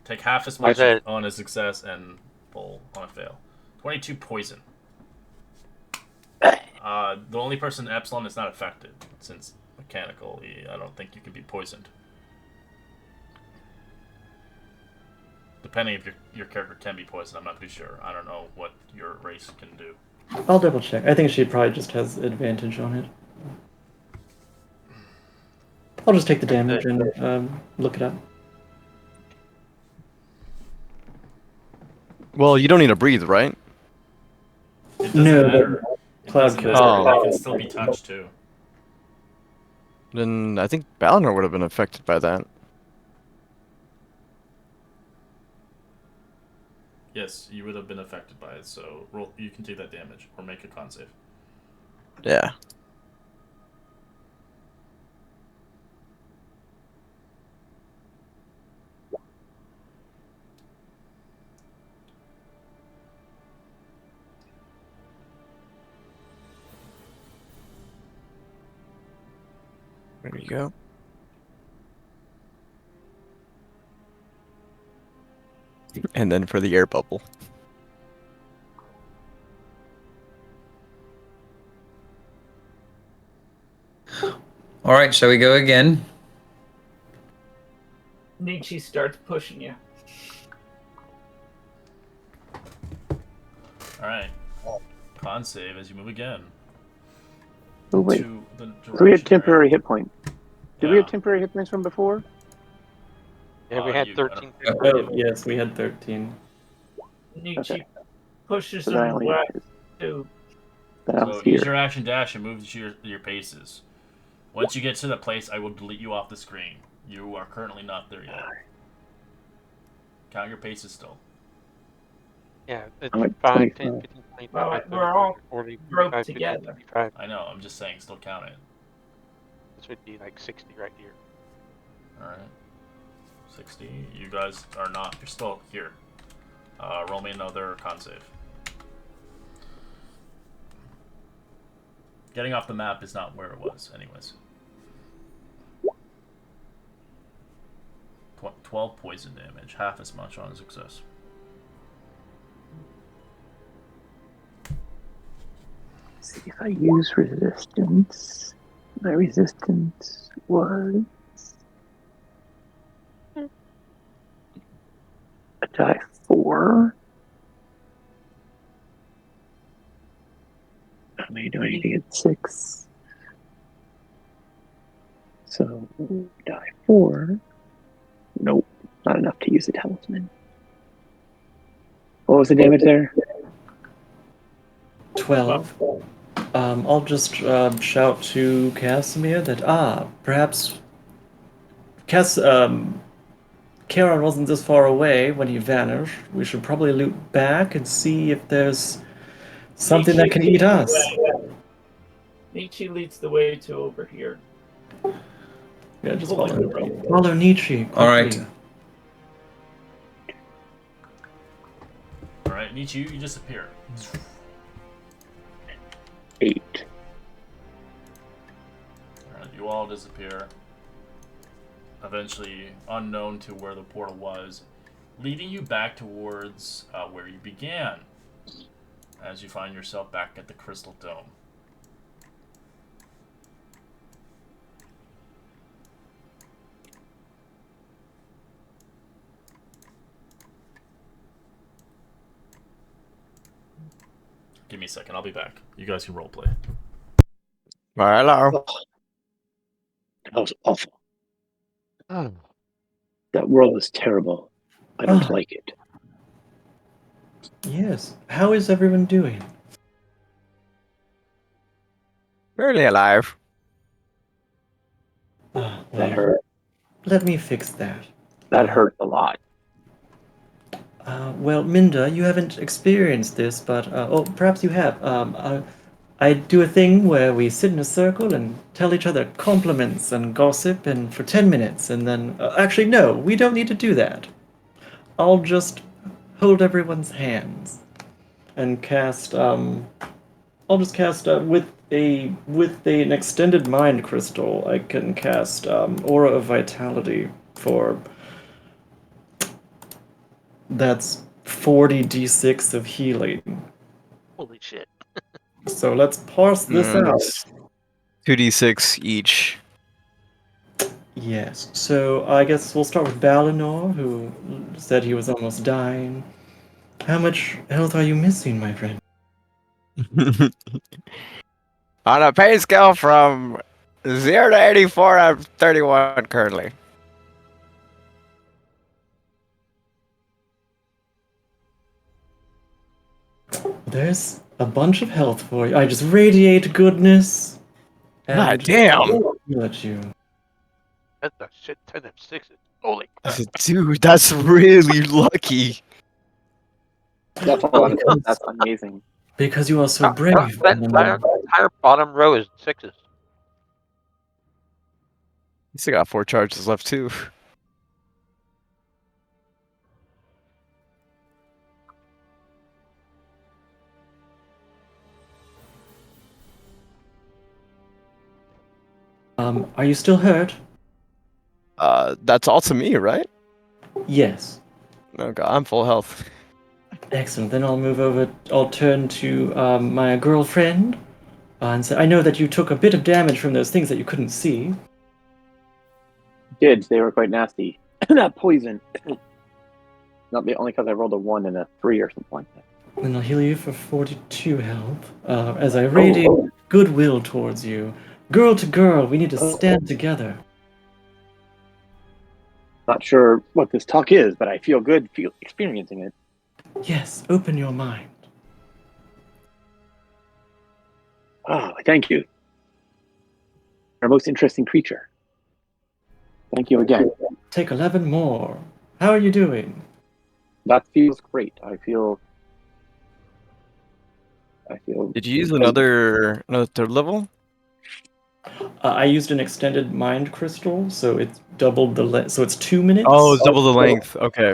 S2: Take half as
S1: What's
S2: much
S1: that?
S2: on a success and full on a fail. 22 poison. The only person Epsilon is not affected, since mechanically, I don't think you can be poisoned. Depending if your character can be poisoned, I'm not too sure. I don't know what your race can do.
S6: I'll double check. I think she probably just has advantage on it. I'll just take the damage and look it up.
S7: Well, you don't need to breathe, right?
S2: It doesn't
S6: No,
S2: matter.
S6: but
S2: It
S6: Cloud
S2: doesn't
S6: kills.
S2: matter.
S7: Oh.
S2: They can still be touched too.
S7: Then I think Balnor would have been affected by that.
S2: Yes, you would have been affected by it, so roll. You can take that damage or make a con save.
S7: Yeah. There you go. And then for the air bubble.
S3: All right, shall we go again?
S5: Nietzsche starts pushing you.
S2: Alright. Con save as you move again.
S9: Oh wait,
S2: To the
S9: so we had
S2: direction
S9: temporary
S2: you're
S9: hit point. Did
S2: in.
S9: we have
S2: Yeah.
S9: temporary hit points from before?
S1: Yeah, we had
S2: I
S1: 13.
S6: Oh, yes, we had 13.
S5: Nietzsche
S9: Okay.
S5: pushes
S9: So then I
S5: him
S9: only
S5: back
S9: have
S5: to
S9: then I was
S2: So
S9: here.
S2: use your action dash and move to your paces. Once you get to the place, I will delete you off the screen. You are currently not there yet. Count your paces still.
S1: Yeah, it's
S9: I'm at
S1: 5, 10,
S9: 25.
S1: 15, 20,
S5: Well,
S1: 25, 30,
S5: we're all
S1: 40,
S5: roped
S1: 45, 50,
S5: together.
S1: 55.
S2: I know, I'm just saying, still count it.
S1: This would be like 60 right here.
S2: Alright. 60. You guys are not, you're still here. Roll me another con save. Getting off the map is not where it was, anyways. 12 poison damage, half as much on a success.
S9: See if I use resistance. My resistance was a die 4. How many do I need to get? 6. So die 4. Nope, not enough to use a talisman. What was the damage there?
S6: 12. I'll just shout to Casimir that, perhaps Charon wasn't this far away when he vanished. We should probably loop back and see if there's something that can eat us.
S5: Nietzsche leads the way to over here.
S6: Yeah, just
S5: Hold on.
S6: follow Nietzsche. Quickly.
S3: All right.
S2: Alright, Nietzsche, you disappear.
S9: 8.
S2: Alright, you all disappear. Eventually, unknown to where the portal was, leading you back towards where you began, as you find yourself back at the Crystal Dome. Give me a second, I'll be back. You guys can roleplay.
S7: Hello.
S9: That was awful.
S1: Oh.
S9: That world was terrible. I don't
S6: Oh.
S9: like it.
S6: Yes. How is everyone doing?
S7: Barely alive.
S6: Well,
S9: That hurt.
S6: let me fix that.
S9: That hurt a lot.
S6: Well, Minda, you haven't experienced this, but perhaps you have. I do a thing where we sit in a circle and tell each other compliments and gossip, and for 10 minutes, and then actually no, we don't need to do that. I'll just hold everyone's hands and cast. I'll just cast with an extended mind crystal. I can cast Aura of Vitality for That's 40 d6 of healing.
S1: Holy shit.
S6: So let's parse this out.
S7: That's 2d6 each.
S6: Yes. So I guess we'll start with Balinor, who said he was almost dying. How much health are you missing, my friend?
S7: On a pay scale from 0 to 84, I'm 31 currently.
S6: There's a bunch of health for you. I just radiate goodness.
S7: God damn!
S6: Heal at you.
S1: That's a shit ton of sixes. Holy
S7: I
S1: crap.
S7: said, dude, that's really lucky.
S9: That's a lot of stuff. That's amazing.
S6: Because you are so brave.
S1: That entire bottom row is sixes.
S7: You still got 4 charges left, too.
S6: Are you still hurt?
S7: That's all to me, right?
S6: Yes.
S7: Oh god, I'm full health.
S6: Excellent. Then I'll move over. I'll turn to my girlfriend and say, I know that you took a bit of damage from those things that you couldn't see.
S9: Did they were quite nasty. That poison. Not the only because I rolled a 1 and a 3 or something like that.
S6: Then I'll heal you for 42 health as I radiate goodwill towards you. Girl to girl, we need to stand together.
S9: Not sure what this talk is, but I feel good experiencing it.
S6: Yes, open your mind.
S9: Oh, thank you. Our most interesting creature. Thank you again.
S6: Take 11 more. How are you doing?
S9: That feels great. I feel.
S7: Did you use another third level?
S6: I used an extended mind crystal, so it's doubled the so it's 2 minutes.
S7: Oh, it's double the length. Okay.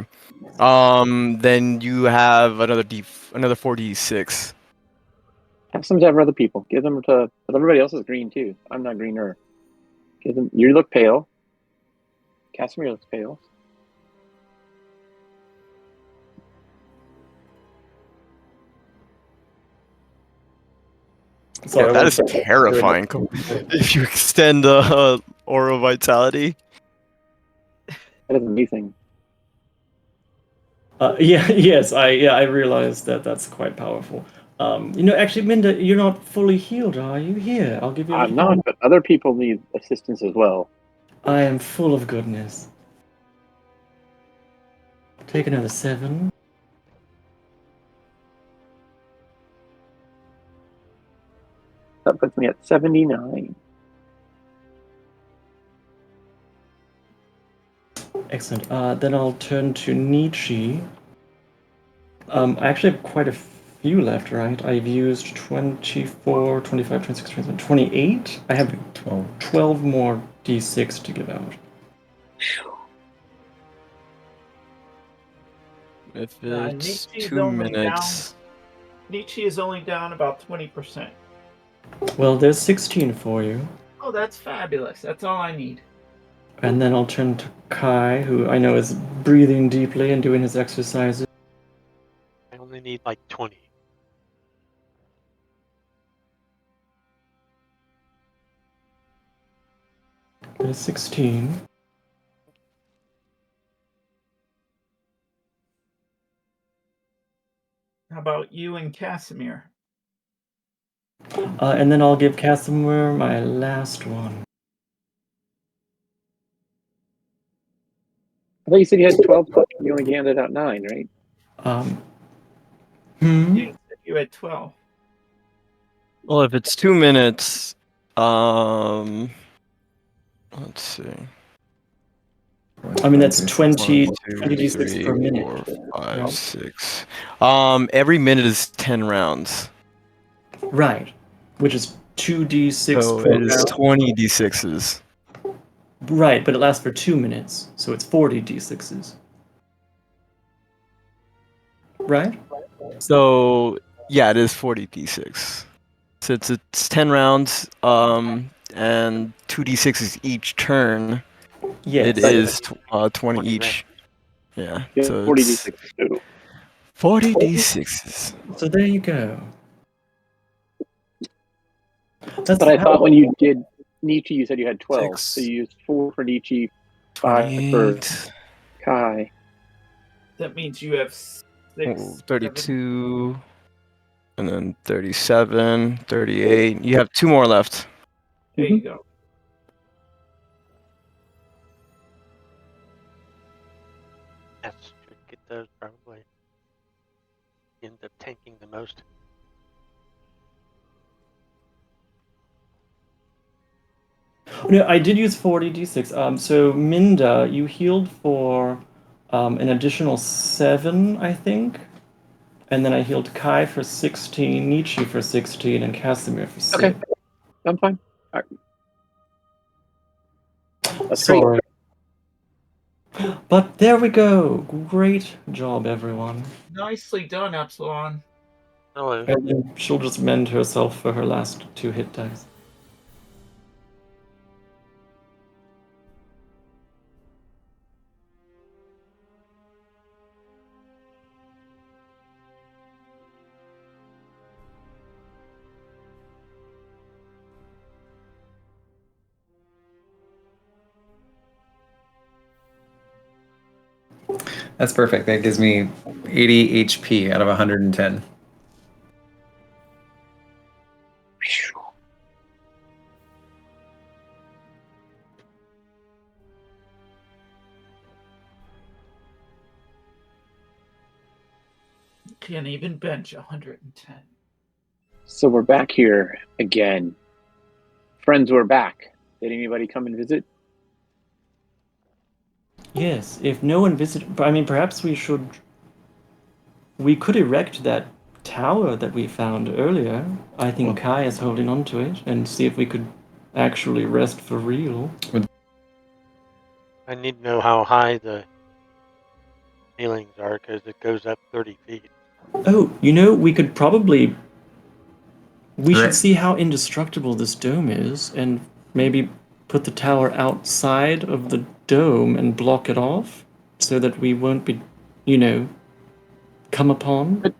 S7: Then you have another 4d6.
S9: Have some to have other people. Give them to. But everybody else is green too. I'm not greener. Give them. You look pale. Casimir looks pale.
S6: So
S7: Yeah, that is terrifying. If you extend aura vitality.
S9: That is amazing.
S6: Yes, I realized that that's quite powerful. Actually, Minda, you're not fully healed, are you? Here, I'll give you.
S9: I'm not, but other people need assistance as well.
S6: I am full of goodness. Take another 7.
S9: That puts me at 79.
S6: Excellent. Then I'll turn to Nietzsche. I actually have quite a few left, right? I've used 24, 25, 26, 27, 28. I have 12 more d6 to give out.
S7: If it's
S5: Nietzsche's
S7: 2
S5: only
S7: minutes.
S5: Nietzsche is only down about 20%.
S6: Well, there's 16 for you.
S5: Oh, that's fabulous. That's all I need.
S6: And then I'll turn to Kai, who I know is breathing deeply and doing his exercises.
S1: I only need like 20.
S6: There's 16.
S5: How about you and Casimir?
S6: And then I'll give Casimir my last one.
S9: I thought you said you had 12 left. You only handed out 9, right?
S5: You said you had 12.
S7: Well, if it's 2 minutes, let's see.
S6: I mean, that's 20,
S7: 1, 2,
S6: 26
S7: 3,
S6: per minute.
S7: 4, 5,
S6: No.
S7: 6. Every minute is 10 rounds.
S6: Right. Which is 2d6
S7: So
S6: per
S7: it is
S6: round.
S7: 20 d6s.
S6: Right, but it lasts for 2 minutes, so it's 40 d6s. Right?
S7: So yeah, it is 40 d6. Since it's 10 rounds, and 2 d6s each turn,
S6: Yes.
S7: it is 20
S1: 20
S7: each. Yeah.
S9: Yeah,
S7: So
S9: 40
S7: it's
S9: d6 total.
S7: 40 d6s.
S6: So there you go. That's
S9: But I
S6: how-
S9: thought when you did Nietzsche, you said you had 12.
S7: Six.
S9: So you used 4 for Nietzsche, 5 for
S7: 28.
S9: Kai.
S5: That means you have
S7: Oh,
S5: 6,
S7: 32. And then 37, 38. You have 2 more left.
S5: There you go.
S1: Yes, should get those probably. End up tanking the most.
S6: No, I did use 40d6. So Minda, you healed for an additional 7, I think. And then I healed Kai for 16, Nietzsche for 16, and Casimir for 6.
S9: Okay. I'm fine. All right. That's great.
S6: Sorry. But there we go. Great job, everyone.
S5: Nicely done, Epsilon.
S1: Hello.
S6: And then she'll just mend herself for her last 2 hit dice.
S3: That's perfect. That gives me 80 HP out of 110.
S5: Can't even bench 110.
S9: So we're back here again. Friends, we're back. Did anybody come and visit?
S6: Yes, if no one visited, I mean, perhaps we should. We could erect that tower that we found earlier. I think Kai is holding on to it, and see if we could actually rest for real.
S1: I need to know how high the ceilings are because it goes up 30 feet.
S6: Oh, we could probably. We should
S3: Right.
S6: see how indestructible this dome is, and maybe put the tower outside of the dome and block it off, so that we won't be, come upon.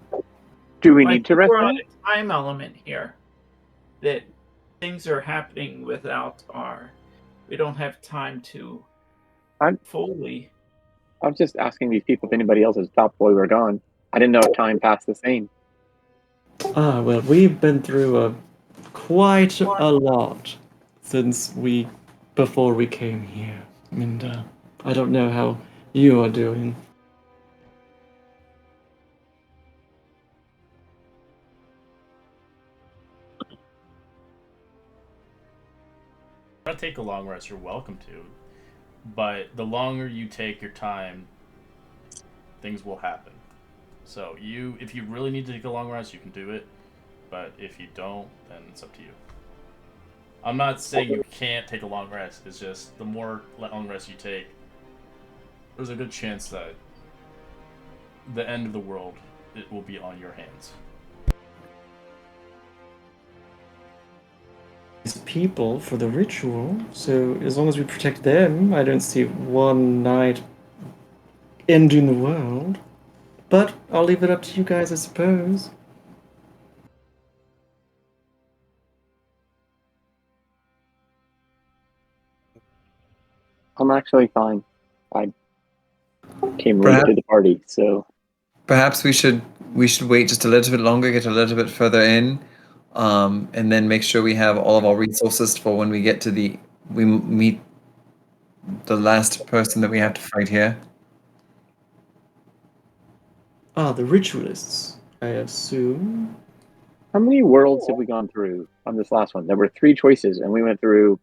S9: Do we
S5: I
S9: need to
S5: think
S9: rest
S5: we're on
S9: now?
S5: a time element here. That things are happening without our. We don't have time to
S9: I'm-
S5: fully.
S9: I was just asking these people if anybody else has stopped while we were gone. I didn't know if time passed the same.
S6: Well, we've been through quite a lot before we came here. And I don't know how you are doing.
S2: Want to take a long rest, you're welcome to. But the longer you take your time, things will happen. So if you really need to take a long rest, you can do it. But if you don't, then it's up to you. I'm not saying you can't take a long rest. It's just the more long rest you take, there's a good chance that the end of the world it will be on your hands.
S6: These people for the ritual, so as long as we protect them, I don't see one night ending the world. But I'll leave it up to you guys, I suppose.
S9: I'm actually fine. I came late
S3: Perhaps,
S9: to the party, so
S3: perhaps we should wait just a little bit longer, get a little bit further in, and then make sure we have all of our resources for when we get to we meet the last person that we have to fight here.
S6: The ritualists, I assume.
S9: how many worlds have we gone through on this last one? There were 3 choices, and we went through.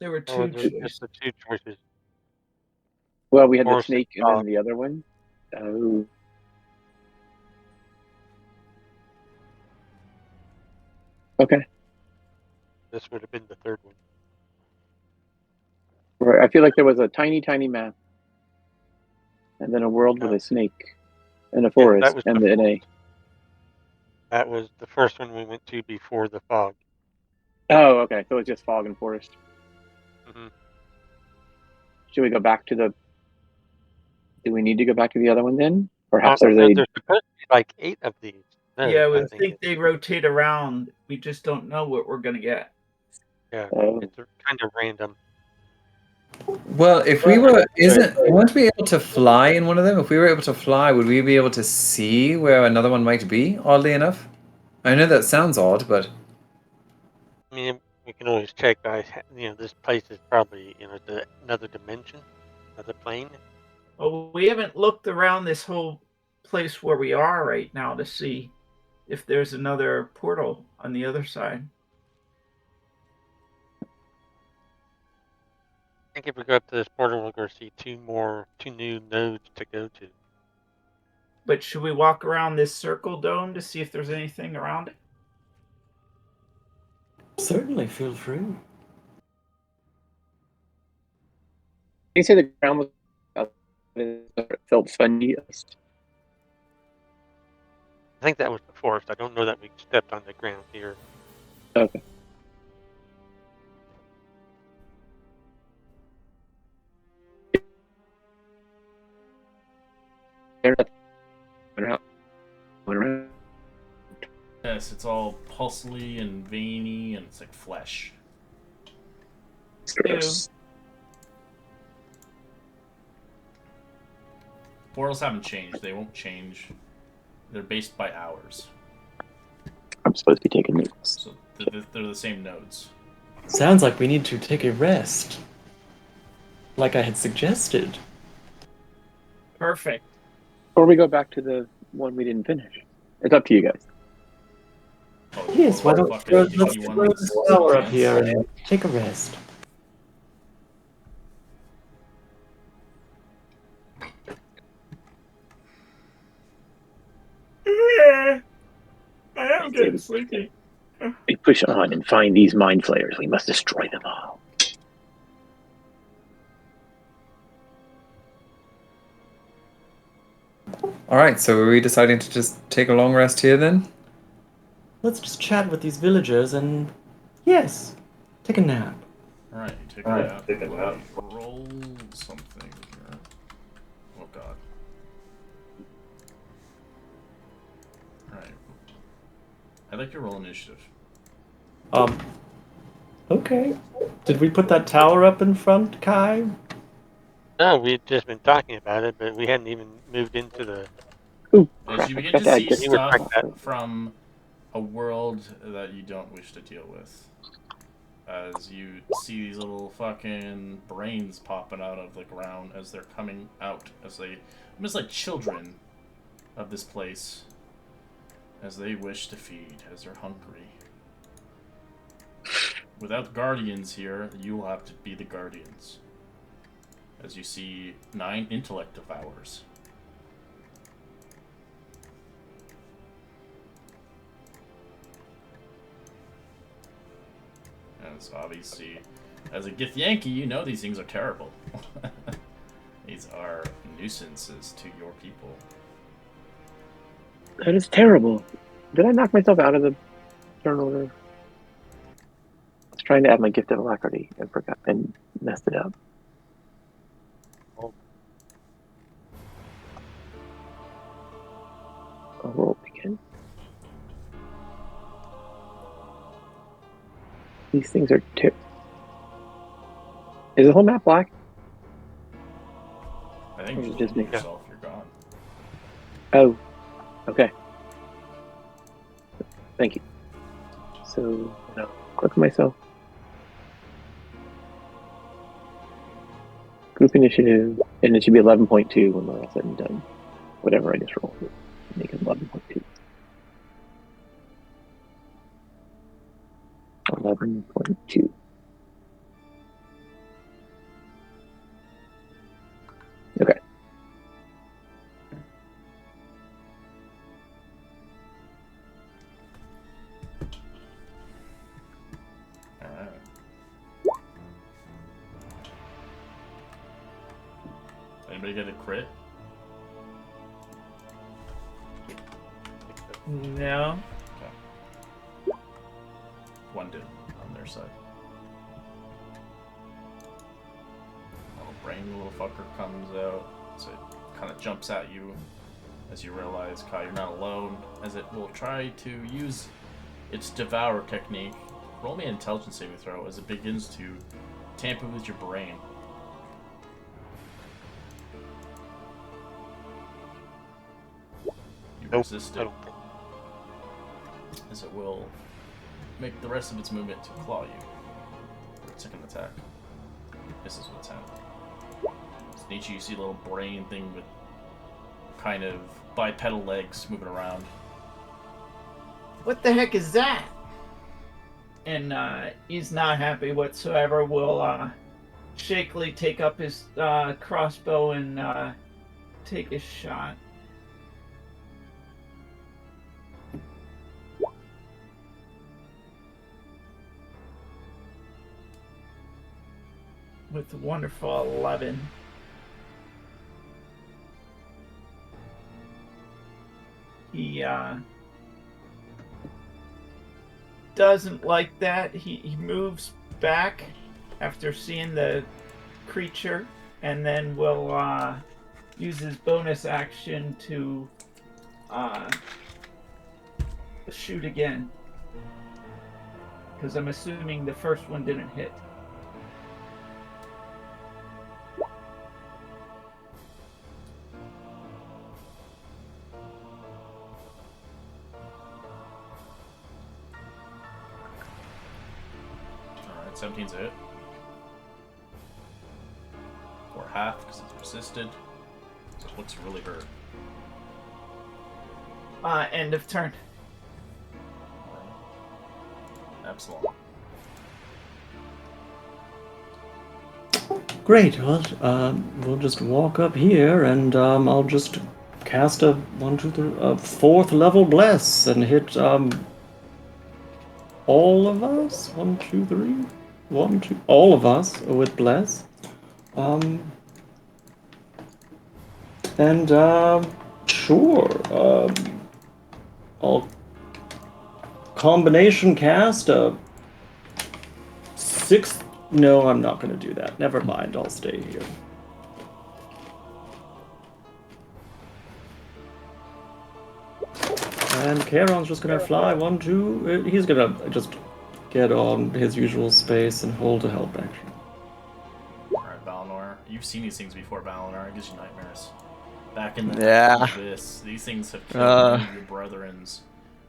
S5: There were
S1: Oh,
S5: 2
S1: there's
S5: choices.
S1: just the 2 choices.
S9: Well, we had the
S1: Forest
S9: snake
S1: and
S9: and then
S1: fog.
S9: the other one. Oh. Okay.
S1: This would have been the 3rd one.
S9: I feel like there was a tiny, tiny map, and then a world with a snake, and a
S1: Yeah,
S9: forest,
S1: that was
S9: and then a.
S1: That was the first one we went to before the fog.
S9: Oh, okay. So it's just fog and forest.
S1: Hmm.
S9: Should we go back to the Do we need to go back to the other one then? Perhaps
S1: There's
S9: there's a.
S1: supposed to be like 8 of these.
S5: Yeah,
S1: I
S5: we think they rotate around. We just don't know what we're gonna get.
S1: Yeah,
S9: Oh,
S1: it's kind of random.
S3: Well, if we were, weren't we able to fly in one of them? If we were able to fly, would we be able to see where another one might be? Oddly enough, I know that sounds odd, but
S1: I mean, we can always check, guys. This place is probably another dimension, another plane.
S5: Well, we haven't looked around this whole place where we are right now to see if there's another portal on the other side.
S1: I think if we go up to this portal, we're going to see two new nodes to go to.
S5: But should we walk around this circle dome to see if there's anything around it?
S6: Certainly, feel free.
S9: you say the ground was felt spongy?
S1: I think that was the forest. I don't know that we stepped on the ground here.
S9: Okay.
S2: Yes, it's all pulsely and veiny, and it's like flesh.
S9: Gross.
S2: Portals haven't changed. They won't change. They're based by hours.
S9: I'm supposed to be taking notes.
S2: So they're the same nodes.
S6: Sounds like we need to take a rest. Like I had suggested.
S5: Perfect.
S9: Or we go back to the one we didn't finish. It's up to you guys.
S2: Oh,
S6: Yes, why don't
S2: fuck it,
S6: let's
S2: if you
S6: throw
S2: want
S6: this flower up here and take a rest.
S5: I am getting sleepy.
S9: We push on and find these mind flayers. We must destroy them all.
S3: all right. So are we deciding to just take a long rest here then?
S6: Let's just chat with these villagers and, yes, take a nap.
S2: Alright, take a nap. Roll something here. Oh god. Alright. I'd like to roll initiative.
S6: Okay. Did we put that tower up in front, Kai?
S1: No, we'd just been talking about it, but we hadn't even moved into the.
S9: Ooh,
S2: As you begin
S9: I
S2: to
S9: forgot
S2: see
S9: that.
S2: stuff from a world that you don't wish to deal with. As you see these little fucking brains popping out of the ground as they're coming out, as they almost like children of this place, as they wish to feed, as they're hungry. Without guardians here, you will have to be the guardians. As you see 9 intellect devours. And so obviously, as a Gith Yankee, you know these things are terrible. These are nuisances to your people.
S9: That is terrible. Did I knock myself out of the turn order? I was trying to add my gift of alacrity and forgot and messed it up. I'll roll again. These things are Is the whole map black?
S2: I think
S9: Or
S2: you
S9: is it
S2: just
S9: just me?
S2: yourself, you're gone.
S9: Oh, okay. Thank you. So, click myself. Group initiative, and it should be 11.2 when we're all said and done. Whatever I just rolled, make it 11.2. 11.2. Okay.
S2: Alright. Anybody get a crit?
S5: No.
S2: One did on their side. Little brain little fucker comes out. So it kind of jumps at you as you realize, Kai, you're not alone, as it will try to use its devour technique. Roll me an intelligence saving throw as it begins to tamper with your brain. You resist it, as it will make the rest of its movement to claw you. Second attack. This is with 10. Sneechy, you see a little brain thing with kind of bipedal legs moving around.
S5: What the heck is that? And he's not happy whatsoever. Will shakily take up his crossbow and take a shot. With a wonderful 11. He doesn't like that. He moves back after seeing the creature, and then will use his bonus action to shoot again. Because I'm assuming the first one didn't hit.
S2: Alright, 17's a hit. Or half, because it's resisted. So it looks really hurt.
S5: End of turn.
S2: Absalom.
S6: Great. Well, we'll just walk up here, and I'll just cast a 4th level bless and hit all of us. 1, 2, 3. 1, 2. All of us with bless. Sure. I'll combination cast a 6. No, I'm not going to do that. Never mind. I'll stay here. And Charon's just going to fly 1, 2. He's going to just get on his usual space and hold a help action.
S2: Alright, Valinor. You've seen these things before, Valinor. It gives you nightmares. Back in the abyss, these things have killed many of your brethrens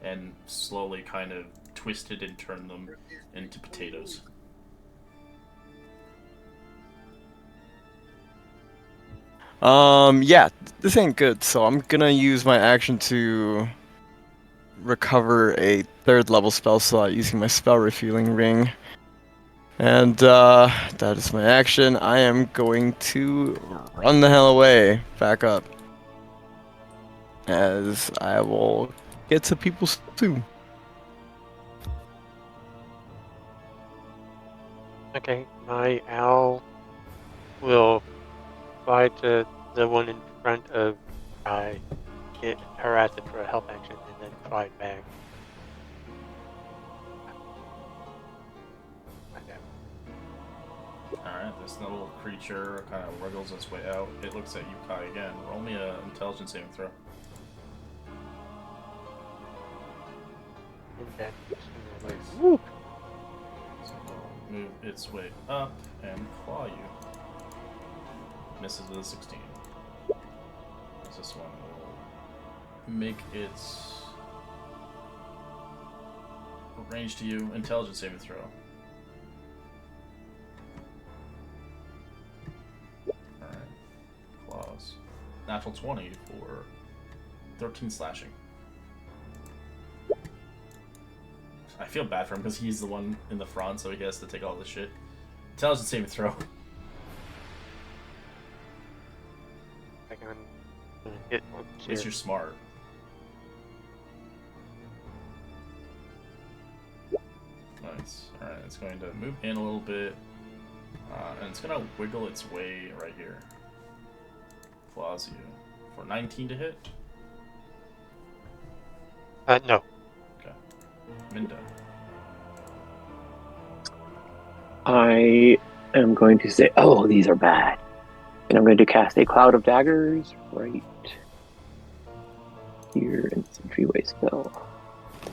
S2: and slowly kind of twisted and turned them into potatoes.
S7: Yeah, this ain't good, so I'm gonna use my action to recover a 3rd level spell slot using my spell refueling ring. And that is my action. I am going to run the hell away, back up, as I will get to people soon.
S1: Okay, my owl will fly to the one in front of harass it for a help action, and then fly back.
S2: Alright, this little creature kind of wriggles its way out. It looks at you, Kai, again. Roll me an intelligence saving throw.
S1: Woo.
S2: So it'll move its way up and claw you. Misses with a 16. This one will make its range to you. Intelligence saving throw. Alright. Claws. Natural 20 for 13 slashing. I feel bad for him because he's the one in the front, so he has to take all this shit. Intelligence saving throw.
S1: I can hit one.
S2: At least you're smart. Nice. Alright, it's going to move in a little bit. And it's going to wiggle its way right here. Claws you. For 19 to hit?
S1: No.
S2: Okay. Minda.
S9: I am going to say, oh, these are bad. And I'm going to cast a Cloud of Daggers right here in Entryway spell.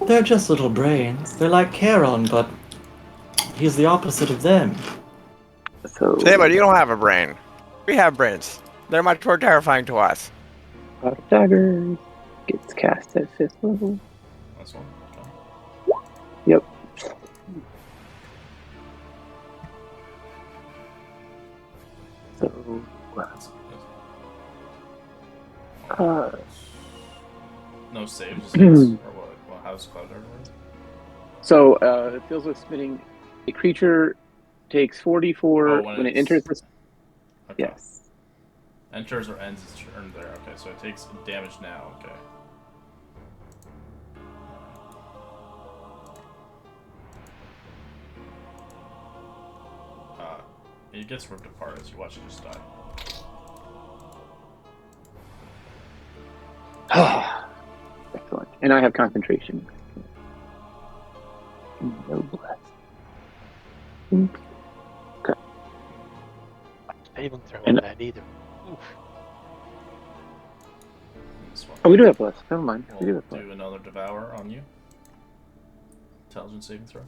S6: They're just little brains. They're like Charon, but he's the opposite of them.
S9: So,
S7: Say, but you don't have a brain. We have brains. They're much more terrifying to us.
S9: Cloud of Daggers gets cast at 5th level.
S2: This one. Okay.
S9: Yep. So,
S2: No saves, just hits, or what? Well, how's Cloud Dart work?
S9: so it fills with spinning. A creature takes 44 when it enters the.
S2: Okay.
S9: Yes.
S2: Enters or ends its turn there. Okay, so it takes damage now. Okay. It gets ripped apart as you watch it just die.
S9: Excellent. And I have concentration. No bless. Okay.
S1: Saving throw
S9: And-
S1: with that either. Oof.
S2: This one.
S9: Oh, we do have bless. Never mind. We do
S2: We'll
S9: have bless.
S2: do another devour on you. Intelligence saving throw.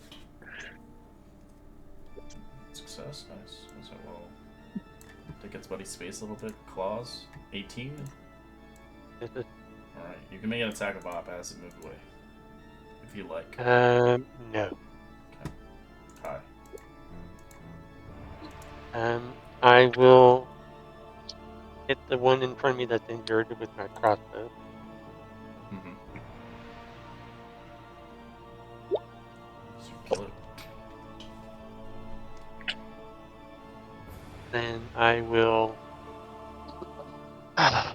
S2: Success, nice. So we'll take its buddy space a little bit. Claws, 18.
S1: Is it?
S2: Alright, you can make an attack of op as it moves away. If you like.
S1: No.
S2: Hi.
S1: I will hit the one in front of me that's injured with my crossbow.
S2: Mm-hmm. So kill it.
S1: Then I will. I'll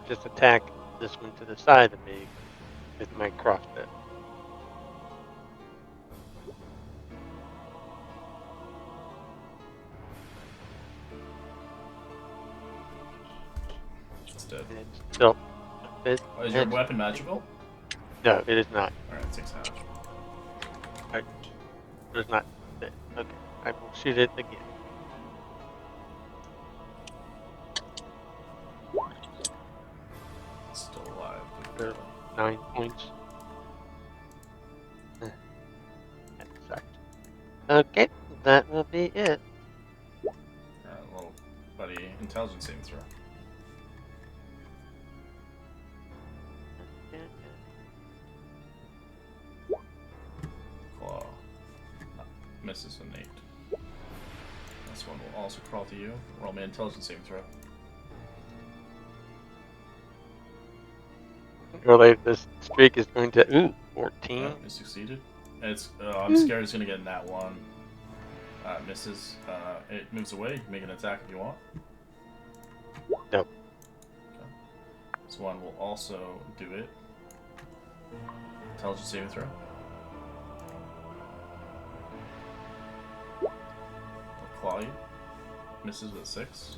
S1: just attack this one to the side of me with my crossbow.
S2: It's dead.
S1: And it's still.
S2: Is your weapon magical?
S1: No, it is not.
S2: Alright, 6 damage.
S1: It is not. Okay, I will shoot it again.
S2: It's still alive.
S1: For 9 points. That sucked. Okay, that will be it.
S2: Alright, little buddy, intelligence saving throw. Claw. Misses an 8. This one will also crawl to you. Roll me an intelligence saving throw.
S1: Earlier, this streak is going to 14.
S2: Yeah, you succeeded. It's I'm scared it's gonna get in that one. Misses. It moves away. You can make an attack if you want.
S1: Nope.
S2: Okay. This one will also do it. Intelligence saving throw. Will claw you. Misses with 6.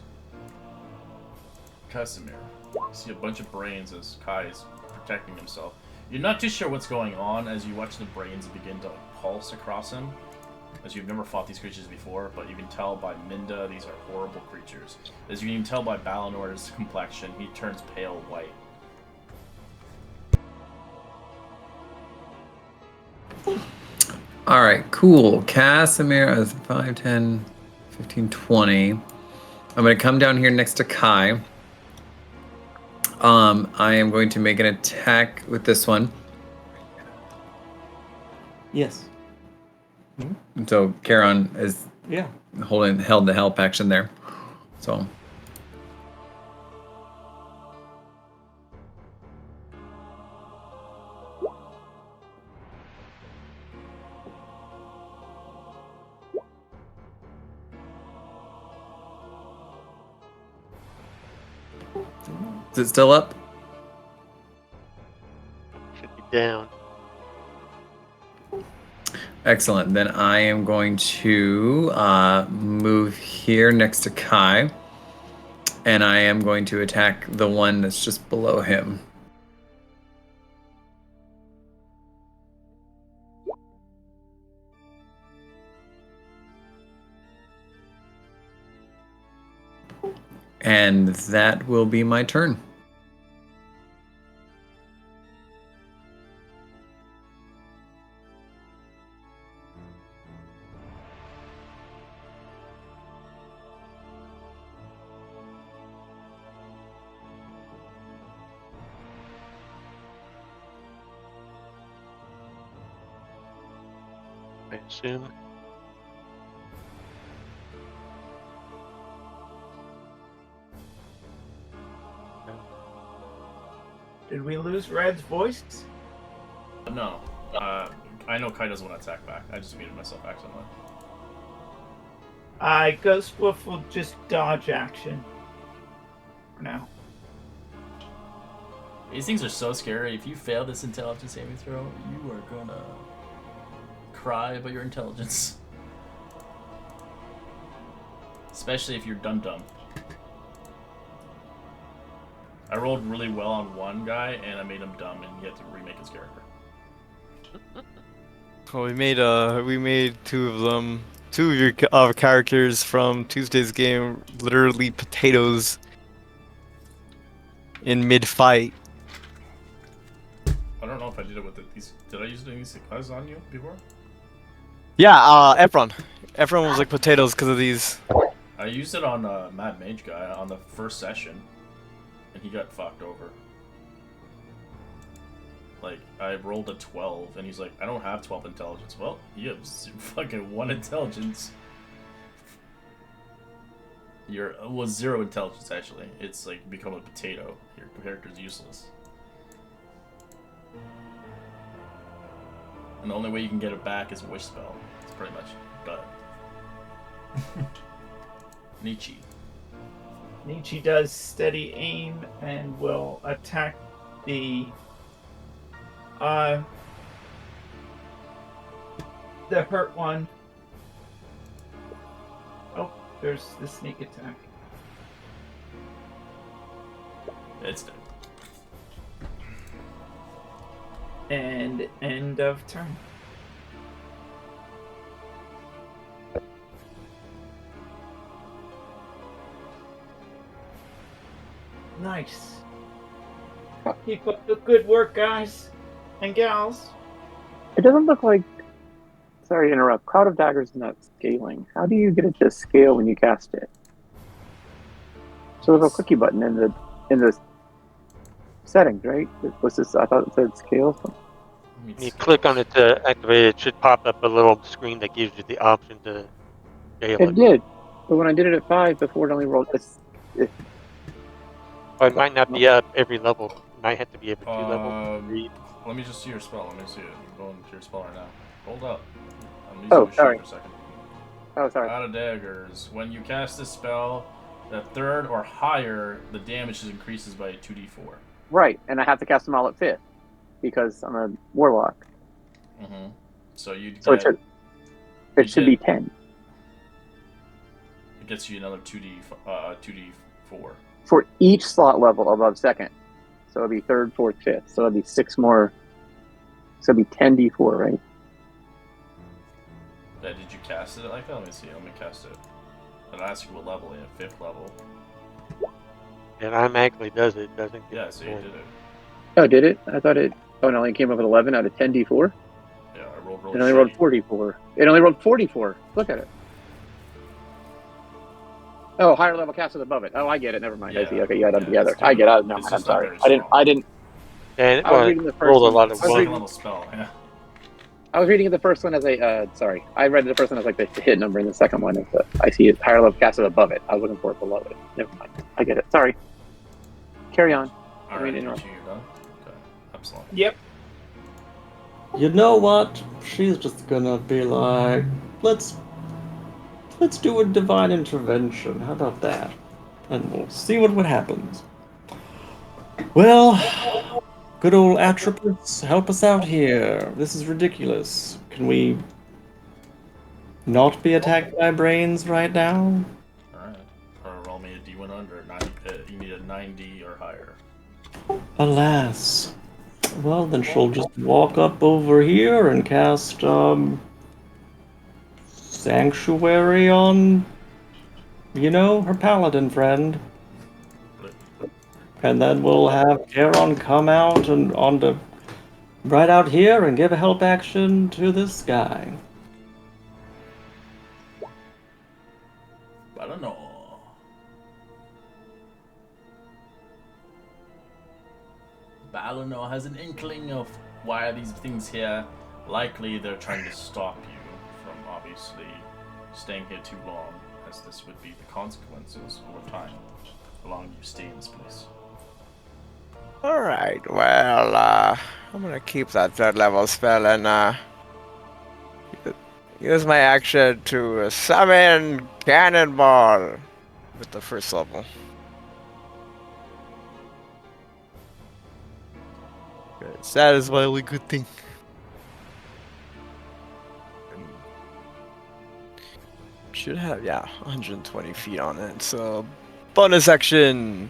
S2: Casimir. You see a bunch of brains as Kai is protecting himself. You're not too sure what's going on as you watch the brains begin to pulse across him. As you've never fought these creatures before, but you can tell by Minda these are horrible creatures. As you can tell by Balinor's complexion, he turns pale white.
S3: All right, cool. Casimir is 5, 10, 15, 20. I'm going to come down here next to Kai. I am going to make an attack with this one.
S6: Yes.
S3: So Charon is
S6: Yeah.
S3: held the help action there. So is it still up?
S1: Should be down.
S3: Excellent. Then I am going to move here next to Kai. And I am going to attack the one that's just below him. And that will be my turn.
S1: I assume.
S5: Did we lose Red's voice?
S2: No. I know Kai doesn't want to attack back. I just muted myself accidentally.
S5: Ghost Wolf will just dodge action. For now.
S2: These things are so scary. If you fail this intelligence saving throw, you are gonna cry about your intelligence. Especially if you're dumb. I rolled really well on one guy, and I made him dumb, and he had to remake his character.
S7: Well, we made two of them. Two of your characters from Tuesday's game literally potatoes in mid-fight.
S2: I don't know if I did it with these. Did I use these guys on you before?
S7: Yeah, Efron. Efron was like potatoes because of these.
S2: I used it on Mad Mage guy on the first session, and he got fucked over. Like, I rolled a 12, and he's like, I don't have 12 intelligence. Well, you have fucking 1 intelligence. Well, 0 intelligence, actually. It's like, you become a potato. Your character's useless. And the only way you can get it back is a wish spell. It's pretty much done. Nietzsche.
S5: Nietzsche does steady aim and will attack the hurt one. Oh, there's the sneak attack.
S2: It's dead.
S5: And end of turn. Nice. Keep up the good work, guys and gals.
S9: It doesn't look like. Sorry to interrupt. Cloud of Daggers is not scaling. How do you get it to scale when you cast it? So there's a clicky button in the settings, right? What's this? I thought it said scale.
S1: When you click on it to activate it, it should pop up a little screen that gives you the option to scale
S9: It did, but when I did it at 5 before, it only rolled this.
S1: Or it might not be up every level. It might have to be every 2 levels.
S2: Let me just see your spell. Let me see it. I'm going to your spell right now. Hold up. I'm
S9: Oh,
S2: using
S9: sorry.
S2: for a second.
S9: Oh, sorry.
S2: Cloud of Daggers. When you cast this spell, the 3rd or higher, the damage increases by 2d4.
S9: Right, and I have to cast them all at 5th because I'm a warlock.
S2: Mm-hmm. So
S9: it should be 10
S2: It gets you another 2d4.
S9: for each slot level above 2nd. So it'll be 3rd, 4th, 5th. So it'll be 6 more. So it'll be 10d4, right?
S2: Yeah, did you cast it like that? Let me see. Let me cast it. I'll ask you what level. Yeah, 5th level.
S1: It automatically does it, doesn't it?
S2: Yeah, so you did it.
S9: Oh, did it? I thought it. Oh, it only came up with 11 out of 10d4.
S2: Yeah, I rolled
S9: It only rolled 44. It only rolled 44. Look at it. Oh, higher level cast is above it. Oh, I get it. Never mind. I see. Okay, you got them together. I get it. No, I'm sorry. I didn't.
S1: And
S9: I was reading the first
S1: rolled a
S9: one.
S1: lot of
S2: level spell. Yeah.
S9: I was reading the first one as a. Sorry, I read the first one as like the hit number, and the second one is the. I see it higher level cast is above it. I was looking for it below it. Never mind. I get it. Sorry. Carry on.
S2: All right, you're done. Okay, excellent.
S5: Yep.
S6: You know what? She's just gonna be like, let's do a divine intervention. How about that? And we'll see what happens. Well, good old Atropus, help us out here. This is ridiculous. Can we not be attacked by brains right now?
S2: Alright. Or roll me a d100. You need a 90 or higher.
S6: Alas. Well, then she'll just walk up over here and cast, Sanctuary on, her paladin friend. and then we'll have Charon come out and on the right out here and give a help action to this guy.
S2: I don't know. Balino has an inkling of why are these things here. Likely they're trying to stop you from obviously staying here too long, as this would be the consequences over time, allowing you to stay in this place.
S7: Alright, well, I'm gonna keep that 3rd level spell and use my action to summon Cannonball with the 1st level. Yes, that is my only good thing. Should have, yeah, 120 feet on it, so bonus action!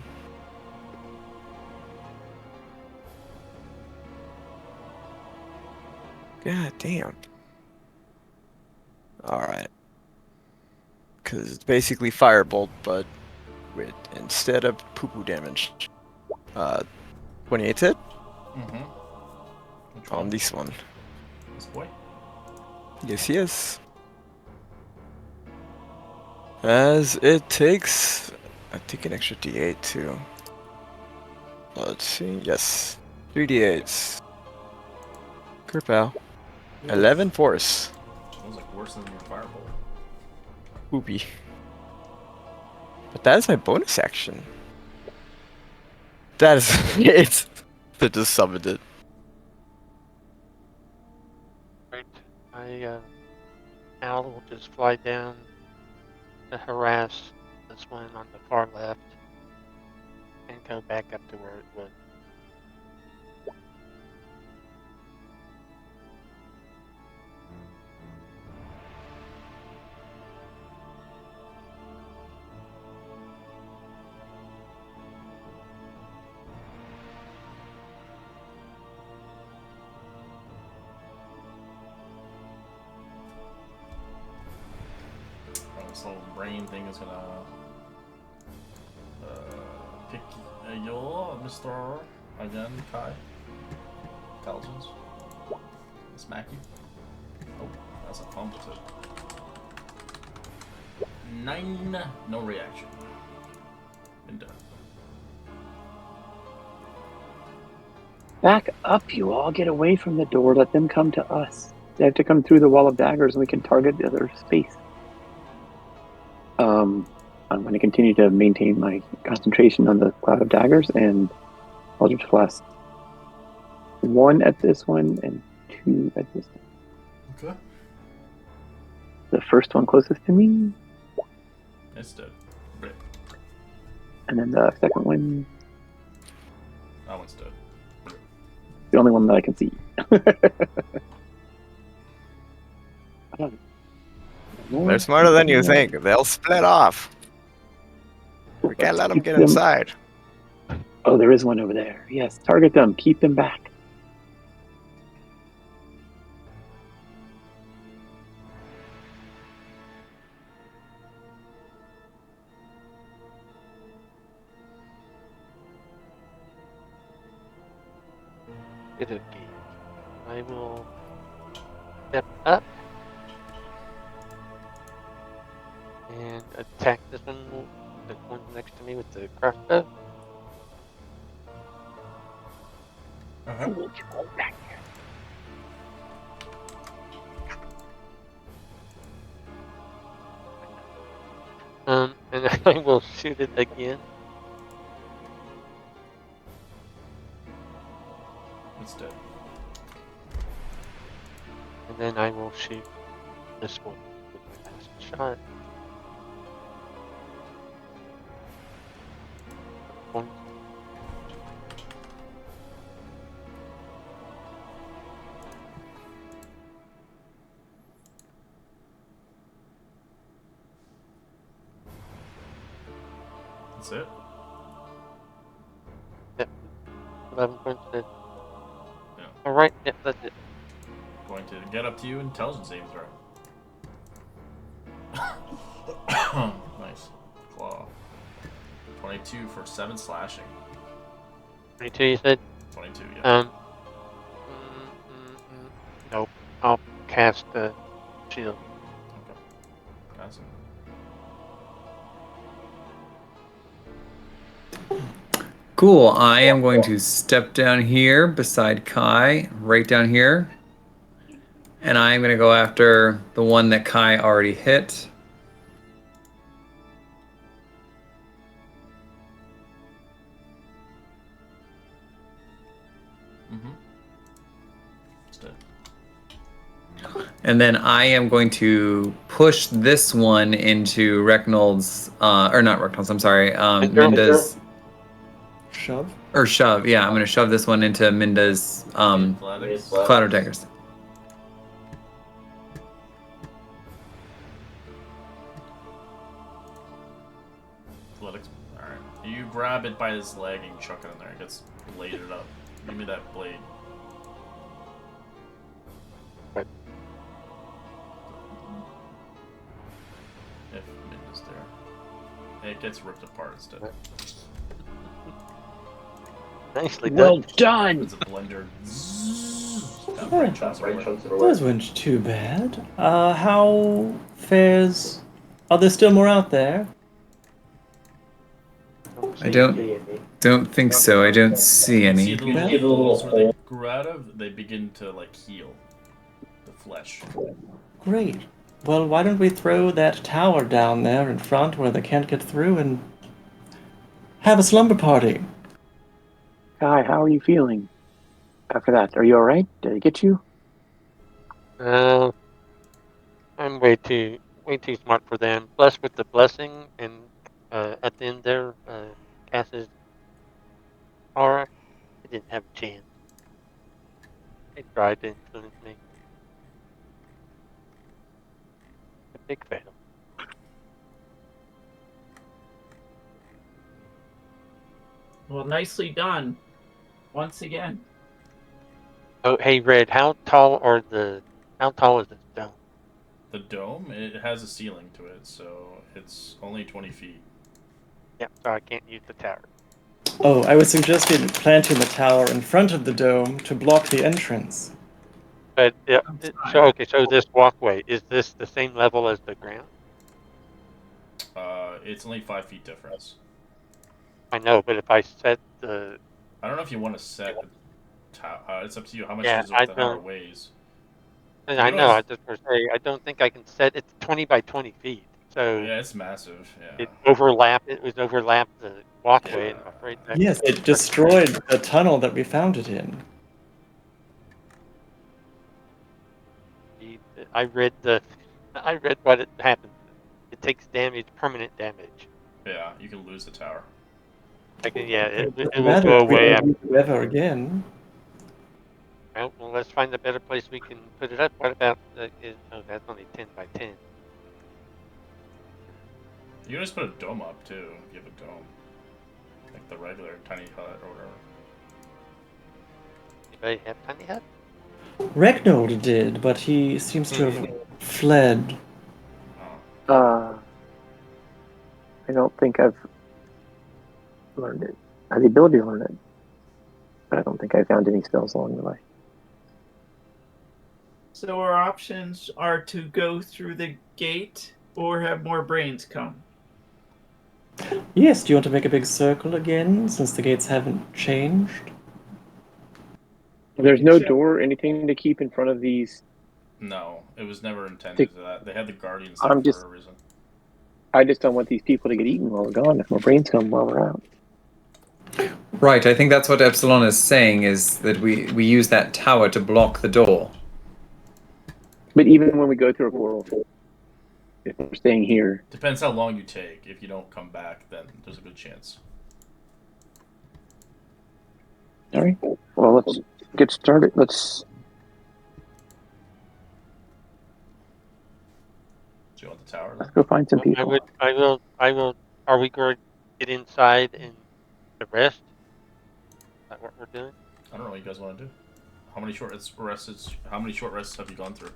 S7: God damn. Alright. Because it's basically Firebolt, but with instead of poo-poo damage. 28 hit?
S2: Mm-hmm. Which
S7: On
S2: one?
S7: this one.
S2: This boy?
S7: Yes. As it takes, I think, an extra d8 too. Let's see. Yes. 3d8s. Kerpow. 11 force.
S2: Sounds like worse than your firebolt.
S7: Poopy. But that is my bonus action. That is it. They just summoned it.
S1: Right. Al will just fly down to harass this one on the far left and go back up to where it was.
S2: This little brain thing is gonna pick your Mr. again, Kai. Intelligence. Smack you. Oh, that's a fumble too. 9, no reaction. And
S9: Back up, you all. Get away from the door. Let them come to us. They have to come through the wall of daggers and we can target the other space. I'm going to continue to maintain my concentration on the cloud of daggers and Eldritch Blast. 1 at this one and 2 at this one.
S2: okay.
S9: The first one closest to me,
S2: It's dead. Rip.
S9: and then the second one,
S2: That one's dead.
S9: the only one that I can see.
S7: They're smarter than you think. They'll split off. We can't let them get inside.
S9: Oh, there is one over there. Yes, target them. Keep them back.
S1: Okay. I will step up and attack this one, the one next to me with the crossbow.
S2: Uh-huh.
S1: And I will shoot it again.
S2: It's dead.
S1: And then I will shoot this one with my last shot. Point.
S2: That's it?
S1: Yep. 11 points dead.
S2: Yeah.
S1: Alright, yep, that's it.
S2: Going to get up to you, intelligence savings throw. Nice. Claw. 22 for 7 slashing.
S1: 22, you said?
S2: 22, yeah.
S1: Nope. I'll cast the shield.
S2: Okay. Awesome.
S3: Cool. I am going to step down here beside Kai, right down here. And I'm going to go after the one that Kai already hit.
S2: Mm-hmm. It's dead.
S3: And then I am going to push this one into Recknold's, or not Recknold's, I'm sorry, Minda's,
S6: Shove.
S3: or shove. Yeah, I'm going to shove this one into Minda's
S2: Athletics.
S3: Cloud of Daggers.
S2: Athletics. Alright. You grab it by his leg and chuck it in there. It gets bladed up. Give me that blade. If Minda's there. It gets ripped apart instead.
S1: Nicely
S9: Well
S1: done.
S9: done.
S2: It's a blender. Got right chunks of wood.
S6: Those weren't too bad. How fares? Are there still more out there?
S3: I don't think so. I don't see
S2: See
S3: any.
S2: the little holes where they grew out of? They begin to like heal the flesh.
S6: Great. Well, why don't we throw that tower down there in front where they can't get through and have a slumber party?
S9: Kai, how are you feeling after that? Are you all right? Did I get you?
S1: I'm way too smart for them. Plus, with the blessing and at the end there, Cass's aura, I didn't have a chance. They tried to influence me. A big fail.
S5: Well, nicely done. Once again.
S1: Oh, hey, Red. How tall is this dome?
S2: The dome, it has a ceiling to it, so it's only 20 feet.
S1: Yep. So I can't use the tower.
S6: Oh, I was suggesting planting the tower in front of the dome to block the entrance.
S1: But so this walkway, is this the same level as the ground?
S2: It's only 5 feet difference.
S1: I know, but if I set the
S2: I don't know if you want to set the tower. It's up to you how much
S1: Yeah,
S2: is
S1: I
S2: the tower
S1: don't.
S2: weighs.
S1: And
S2: You
S1: I
S2: can
S1: know. I
S2: always-
S1: just want to say I don't think I can set. It's 20 by 20 feet, so
S2: Yeah, it's massive. Yeah.
S1: it overlapped. It was overlapped the walkway, and I'm afraid that.
S6: Yes, it destroyed the tunnel that we found it in.
S1: I read the. I read what it happens. It takes damage, permanent damage.
S2: Yeah, you can lose the tower.
S1: I can, yeah, it
S6: Doesn't
S1: will
S6: matter
S1: go
S6: if we
S1: away.
S6: don't use it ever again.
S1: Well, let's find a better place we can put it up. What about that's only 10 by 10.
S2: You can just put a dome up too. If you have a dome, like the regular tiny hut or whatever.
S1: Anybody have tiny hut?
S6: Regnold did, but he seems to have fled.
S2: Oh.
S9: I don't think I've learned it. I have the ability to learn it, but I don't think I found any spells along the way.
S5: So our options are to go through the gate or have more brains come.
S6: Yes, do you want to make a big circle again, since the gates haven't changed?
S9: There's no door or anything to keep in front of these.
S2: No, it was never intended to that. They had the guardians
S9: I'm
S2: there
S9: just-
S2: for a reason.
S9: I just don't want these people to get eaten while we're gone. If more brains come while we're out.
S3: Right, I think that's what Epsilon is saying, is that we use that tower to block the door.
S9: But even when we go through a portal, if we're staying here,
S2: Depends how long you take. If you don't come back, then there's a good chance.
S9: all right. Well, let's get started. Let's.
S2: Do you want the tower?
S9: Let's go find some
S1: I
S9: people.
S1: will. Are we going to get inside and the rest? Is that what we're doing?
S2: I don't know what you guys want to do. How many short rests? How many short rests have you gone through?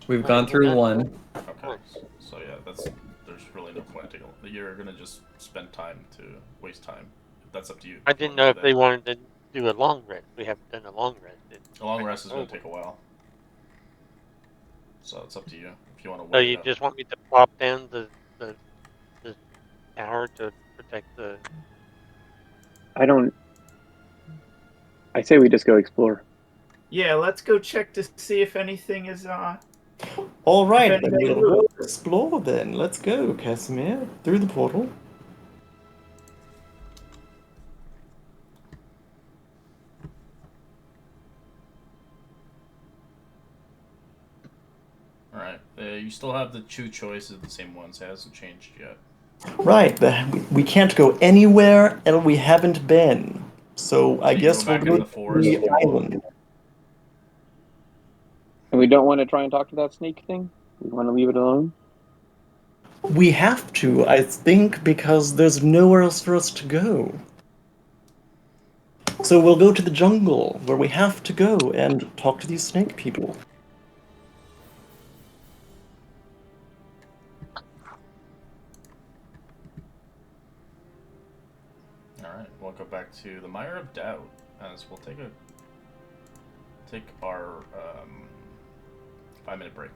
S3: We've gone through one.
S2: Okay, so yeah, there's really no point to go. You're gonna just spend time to waste time that's up to you.
S1: I didn't know if they wanted to do a long rest. We haven't done a long rest.
S2: A long rest is going to take a while. So it's up to you if you want to
S1: So
S2: wait
S1: you
S2: it out.
S1: just want me to plop down the tower to protect the.
S9: I don't. I say we just go explore.
S5: Yeah, let's go check to see if anything is
S6: All right,
S5: If
S6: then
S5: anybody
S6: we'll go explore. Then let's go, Casimir, through the portal.
S2: All right. You still have the two choices, the same ones. It hasn't changed yet.
S6: Right, we can't go anywhere, and we haven't been. So I
S2: you
S6: guess
S2: go
S6: we'll
S2: back
S6: go
S2: in the forest.
S6: to the island.
S9: And we don't want to try and talk to that snake thing. We want to leave it alone.
S6: We have to, I think, because there's nowhere else for us to go. So we'll go to the jungle, where we have to go and talk to these snake people.
S2: All right. We'll go back to the Mire of Doubt, as we'll take our 5-minute break.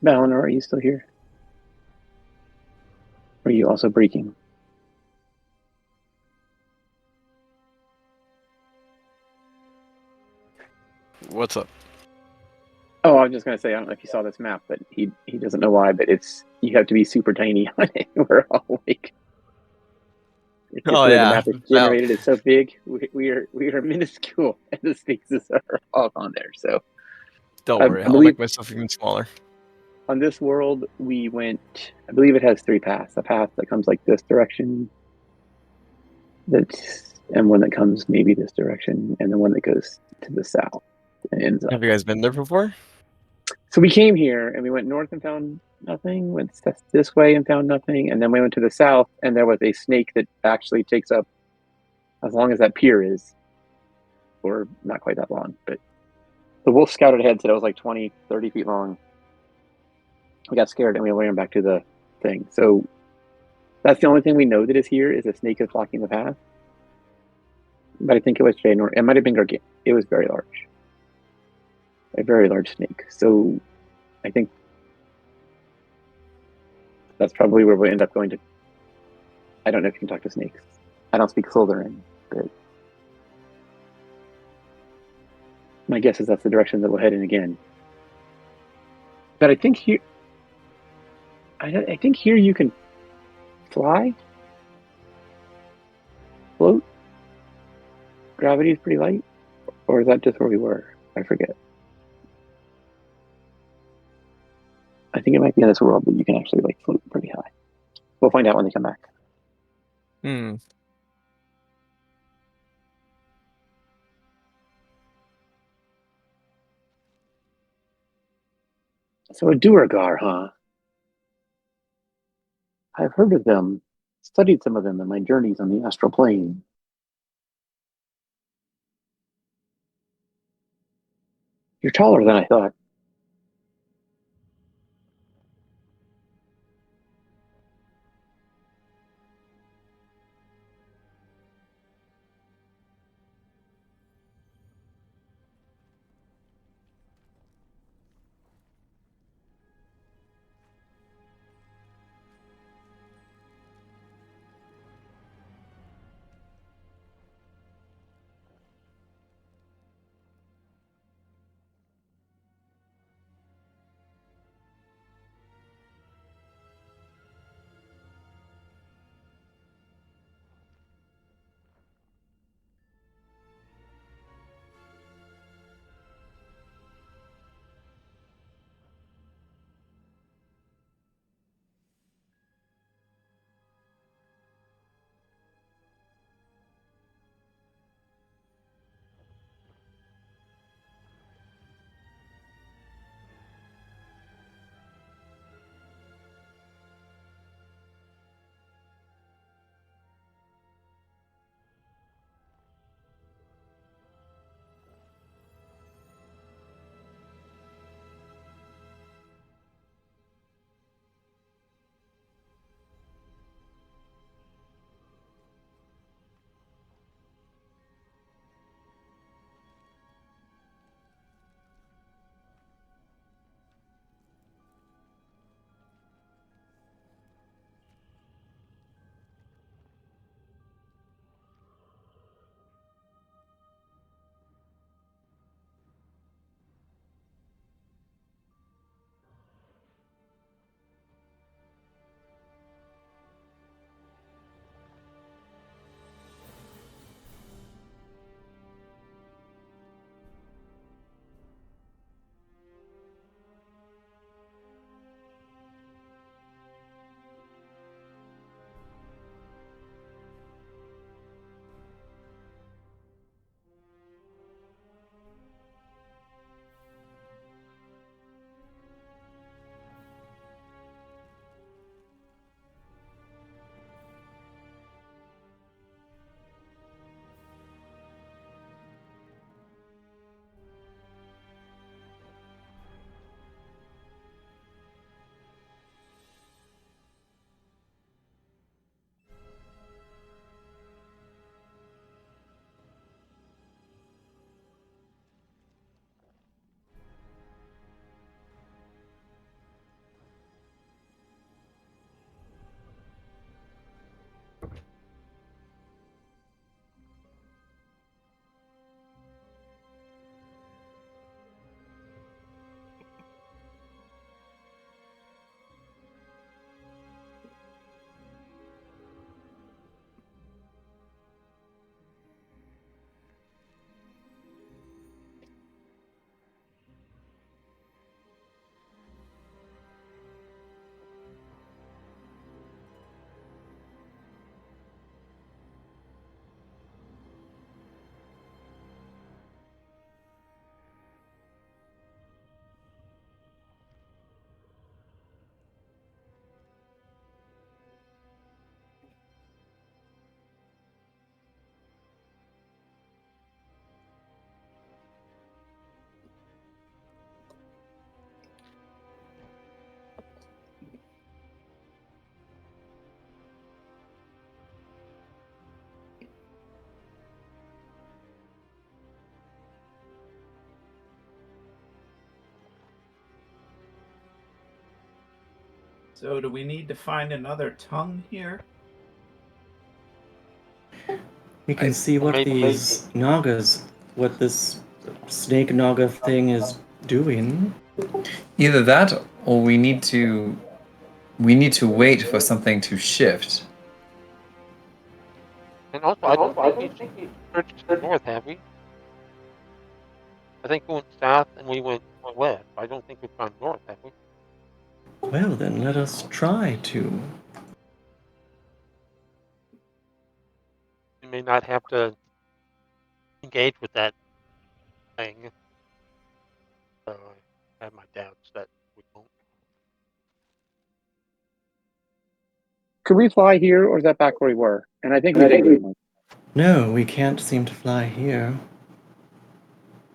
S9: Balnor, are you still here? Are you also breaking?
S7: What's up?
S9: Oh, I was just gonna say I don't know if you saw this map, but he doesn't know why, but it's you have to be super tiny on it. We're all like, it's just
S7: Oh
S9: the way the
S7: yeah,
S9: map is generated. It's so big. We are minuscule, and the spaces are all on there. So
S7: don't
S9: I
S7: worry, I'll
S9: believe
S7: make myself even smaller.
S9: on this world we went. I believe it has 3 paths. A path that comes like this direction, and one that comes maybe this direction, and the one that goes to the south and ends up.
S7: Have you guys been there before?
S9: So we came here and we went north and found nothing, went this way and found nothing, and then we went to the south and there was a snake that actually takes up as long as that pier is, or not quite that long, but the wolf scouted ahead, said it was like 20, 30 feet long. We got scared and we ran back to the thing. So that's the only thing we know that is here is a snake is blocking the path. But I think it was ginormous. It might have been gargantuan. It was very large. A very large snake. So I think that's probably where we'll end up going to. I don't know if you can talk to snakes. I don't speak Slytherin, but my guess is that's the direction that we'll head in again. But I think here, I think here you can fly, float. Gravity is pretty light, or is that just where we were? I forget. I think it might be in this world that you can actually like float pretty high. We'll find out when they come back.
S7: Hmm.
S9: So a Duergar, huh? I've heard of them, studied some of them in my journeys on the astral plane. You're taller than I thought.
S5: So do we need to find another tongue here?
S6: We can see what
S1: maybe-
S6: these Nagas, what this snake Naga thing is doing.
S3: Either that, or we need to wait for something to shift.
S1: And also, I don't think we searched north, have we? I think we went south and we went west. I don't think we've gone north, have we?
S6: Well, then let us try to.
S1: We may not have to engage with that thing. So I have my doubts that we won't.
S9: Could we fly here, or is that back where we were? And I think we did.
S6: No, we can't seem to fly here.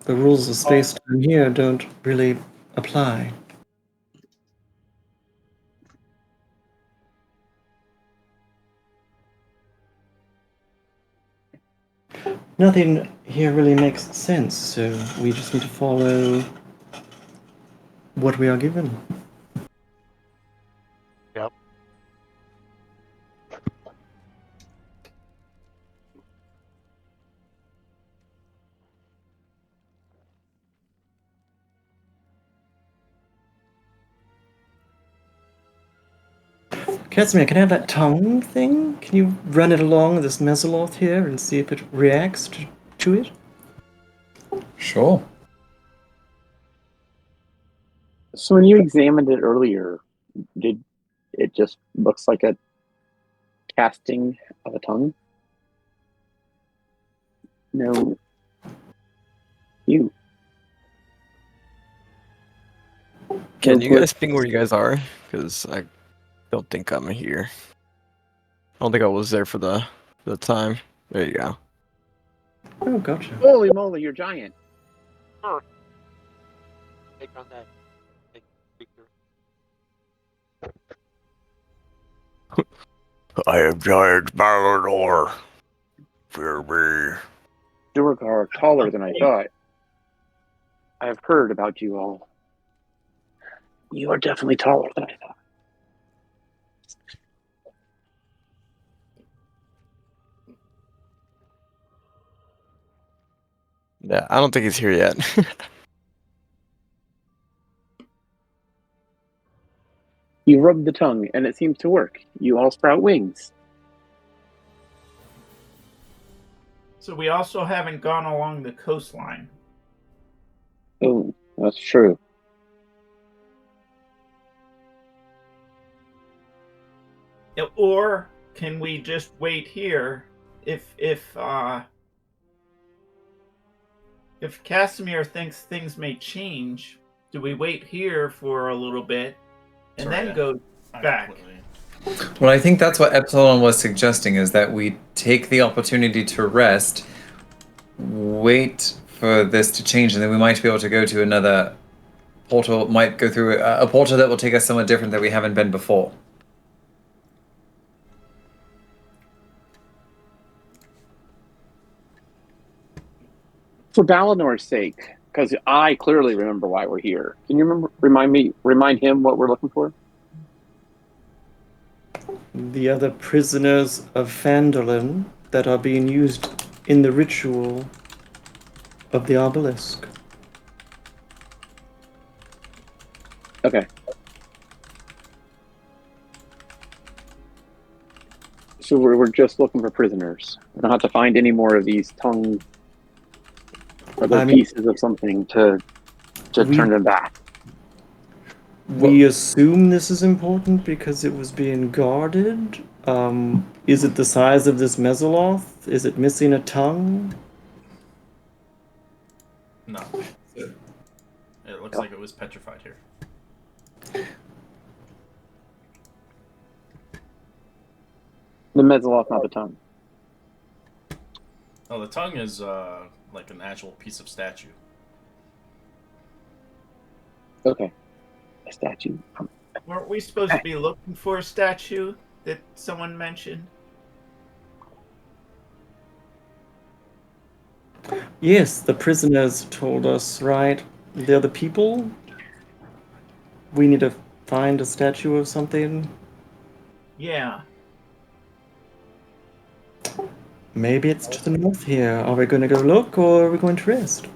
S6: The rules of space-time here don't really apply. Nothing here really makes sense, so we just need to follow what we are given.
S1: Yep.
S6: Casimir, can I have that tongue thing? Can you run it along this Mesoloth here and see if it reacts to it?
S3: Sure.
S9: So when you examined it earlier, did it just looks like a casting of a tongue? No. You.
S7: Can
S9: No
S7: you guys
S9: glitch.
S7: ping where you guys are? Because I don't think I'm here. I don't think I was there for the time. There you go.
S6: Oh, gotcha.
S9: Holy moly, you're giant.
S1: Sure. Take on that big creature.
S7: I am giant Malador. Fear me.
S9: Duergar taller than I thought. I have heard about you all. You are definitely taller than I thought.
S7: Yeah, I don't think he's here yet.
S9: You rub the tongue, and it seems to work. You all sprout wings.
S5: So we also haven't gone along the coastline.
S9: Oh, that's true.
S5: Or can we just wait here if Casimir thinks things may change, do we wait here for a little bit and
S2: Sorry,
S5: then
S2: yeah.
S5: go back?
S2: Completely.
S3: Well, I think that's what Epsilon was suggesting, is that we take the opportunity to rest, wait for this to change, and then we might be able to go to another portal, might go through a portal that will take us somewhere different that we haven't been before.
S9: For Balinor's sake, because I clearly remember why we're here. Can you remind him what we're looking for?
S6: The other prisoners of Phandelver that are being used in the ritual of the Obelisk.
S9: Okay. So we're just looking for prisoners. We don't have to find any more of these tongue other pieces of something to turn them back.
S6: We assume this is important because it was being guarded. Is it the size of this Mesoloth? Is it missing a tongue?
S2: No. It looks like it was petrified here.
S9: The Mezzaloth, not the tongue.
S2: Oh, the tongue is like an actual piece of statue.
S9: Okay. A statue.
S5: Weren't we supposed to be looking for a statue that someone mentioned?
S6: Yes, the prisoners told us, right? The other people? We need to find a statue of something?
S5: Yeah.
S6: Maybe it's to the north here. Are we going to go look, or are we going to rest?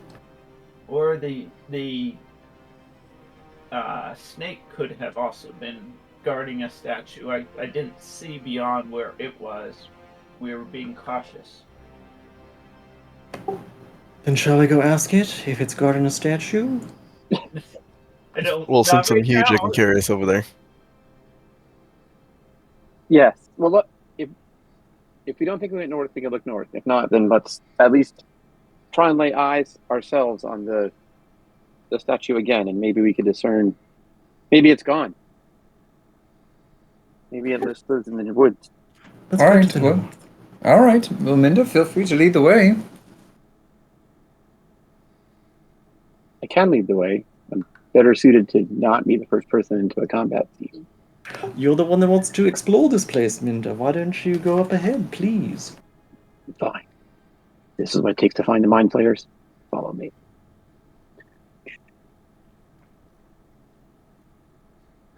S5: Or the snake could have also been guarding a statue. I didn't see beyond where it was. We were being cautious.
S6: Then shall we go ask it if it's guarding a statue?
S5: I don't.
S7: Well,
S5: Not
S7: since I'm
S5: right
S7: huge, I
S5: now.
S7: can carry us over there.
S9: Yes. Well, look, if we don't think we went north, we can look north. If not, then let's at least try and lay eyes ourselves on the statue again, and maybe we could discern. Maybe it's gone. Maybe it just lives in the woods.
S6: Let's
S3: All
S6: go
S3: right,
S6: to the
S3: well,
S6: north.
S3: all right. Well, Minda, feel free to lead the way.
S9: I can lead the way. I'm better suited to not be the first person into a combat scene.
S6: You're the one that wants to explore this place, Minda. Why don't you go up ahead, please?
S9: Fine. This is what it takes to find the mind players. Follow me.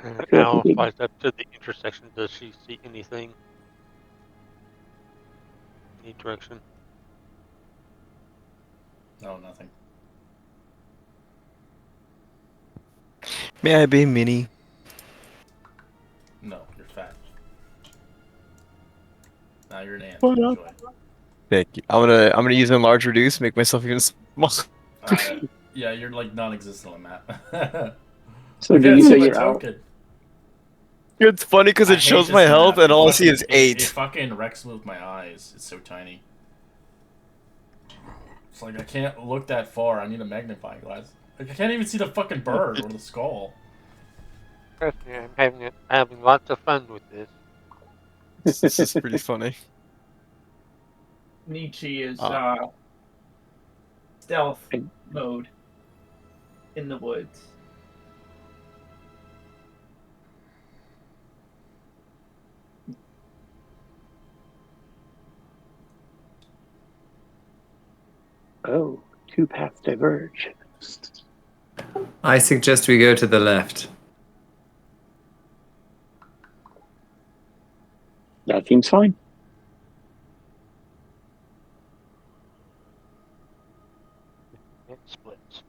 S1: And
S9: feel like
S1: Al
S9: we did.
S1: flies up to the intersection. Does she see anything? Any direction?
S2: No, nothing.
S7: May I be mini?
S2: No, you're fat. Now you're an ant.
S7: What up?
S2: Enjoy.
S7: Thank you. I'm gonna use enlarge reduce, make myself even small.
S2: Yeah, you're like non-existent on that.
S9: So
S2: I
S9: did
S2: can't
S9: you
S2: see
S9: say
S2: my
S9: you're out?
S2: token.
S7: It's funny because
S2: I
S7: it
S2: hate
S7: shows
S2: this
S7: my health
S2: map.
S7: and
S2: It
S7: all I see
S2: fucking-
S7: is
S2: It
S7: 8.
S2: fucking wrecks me with my eyes. It's so tiny. It's like I can't look that far. I need a magnifying glass. Like I can't even see the fucking bird or the skull.
S1: Trust me, I'm having lots of fun with this.
S7: This is pretty funny.
S5: Nietzsche is
S7: Ah.
S5: stealth mode in the woods.
S9: Oh, two paths diverge.
S3: I suggest we go to the left.
S9: That seems fine.
S1: It splits.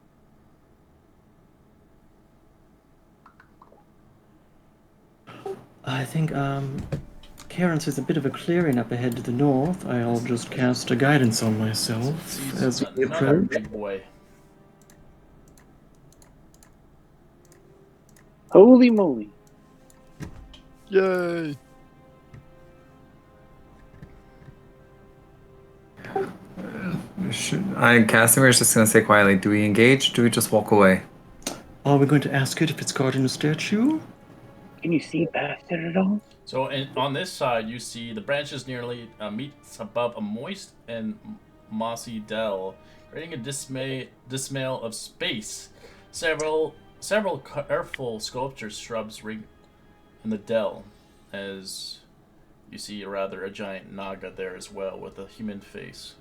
S6: I think, Karen's is a bit of a clearing up ahead to the north. I'll just cast a guidance on myself
S2: Sees
S6: as we
S2: another
S6: approach.
S2: big boy.
S9: Holy moly.
S7: Yay!
S3: Casimir is just going to say quietly, do we engage? Do we just walk away?
S6: Are we going to ask it if it's guarding a statue?
S9: Can you see past it at all?
S2: So on this side, you see the branches nearly meets above a moist and mossy dell, creating a dismal of space. Several careful sculpture shrubs ring in the dell, as you see a giant naga there as well with a human face.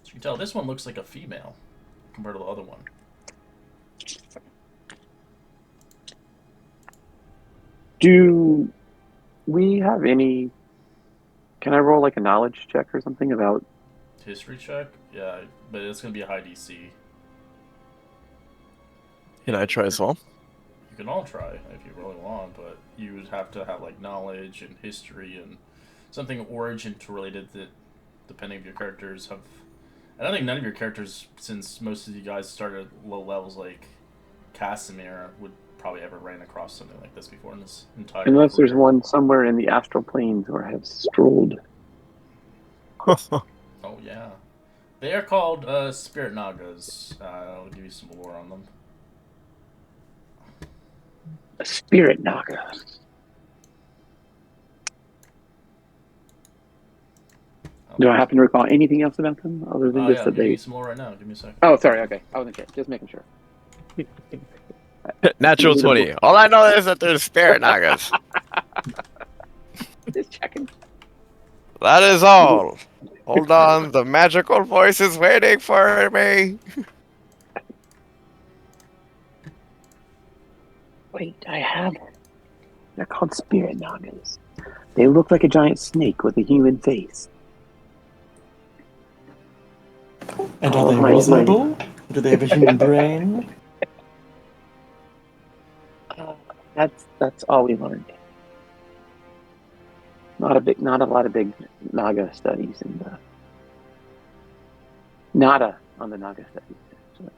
S2: So you can tell this one looks like a female compared to the other one.
S9: Do we have any... Can I roll like a knowledge check or something about...
S2: History check? Yeah, but it's going to be a high DC.
S7: Can I try as well?
S2: You can all try if you really want, but you would have to have like knowledge and history and something origin to related that, depending if your characters have. I don't think none of your characters, since most of you guys started at low levels like Casimir, would probably ever ran across something like this before in this entire.
S9: Unless there's
S2: career.
S9: one somewhere in the astral planes where I have strolled.
S2: Oh yeah, they are called spirit nagas. I'll give you some lore on them.
S9: A spirit naga. Do I happen to recall anything else about them other than
S2: Oh
S9: just
S2: yeah,
S9: that
S2: I'll give
S9: they...
S2: you some lore right now. Give me a second.
S9: Oh, sorry. Okay, I wasn't sure. Just making sure.
S7: Natural 20. All I know is that there's spirit nagas.
S9: Just checking.
S7: That is all. Hold on, the magical voice is waiting for me.
S9: Wait, I have them. They're called spirit nagas. They look like a giant snake with a human face.
S6: And
S9: All
S6: are
S9: of
S6: they
S9: my-
S6: reasonable? Do they have a human brain?
S9: That's all we learned. Not a lot of big naga studies, and nada on the naga studies. Actually.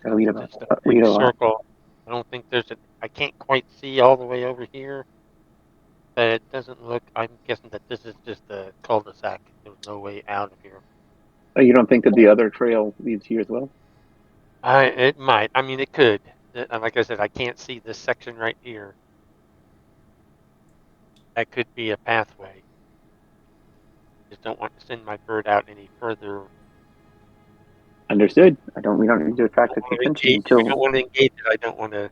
S9: Gotta read about
S1: Just a big
S9: read a lot.
S1: circle. I don't think there's a. I can't quite see all the way over here. But it doesn't look. I'm guessing that this is just a cul-de-sac. There's no way out of here.
S9: Oh, you don't think that the other trail leads here as well?
S1: It might. I mean, it could. Like I said, I can't see this section right here. That could be a pathway. Just don't want to send my bird out any further.
S9: Understood. We don't need to attract its attention
S1: If I don't
S9: until
S1: want to engage it, I don't want to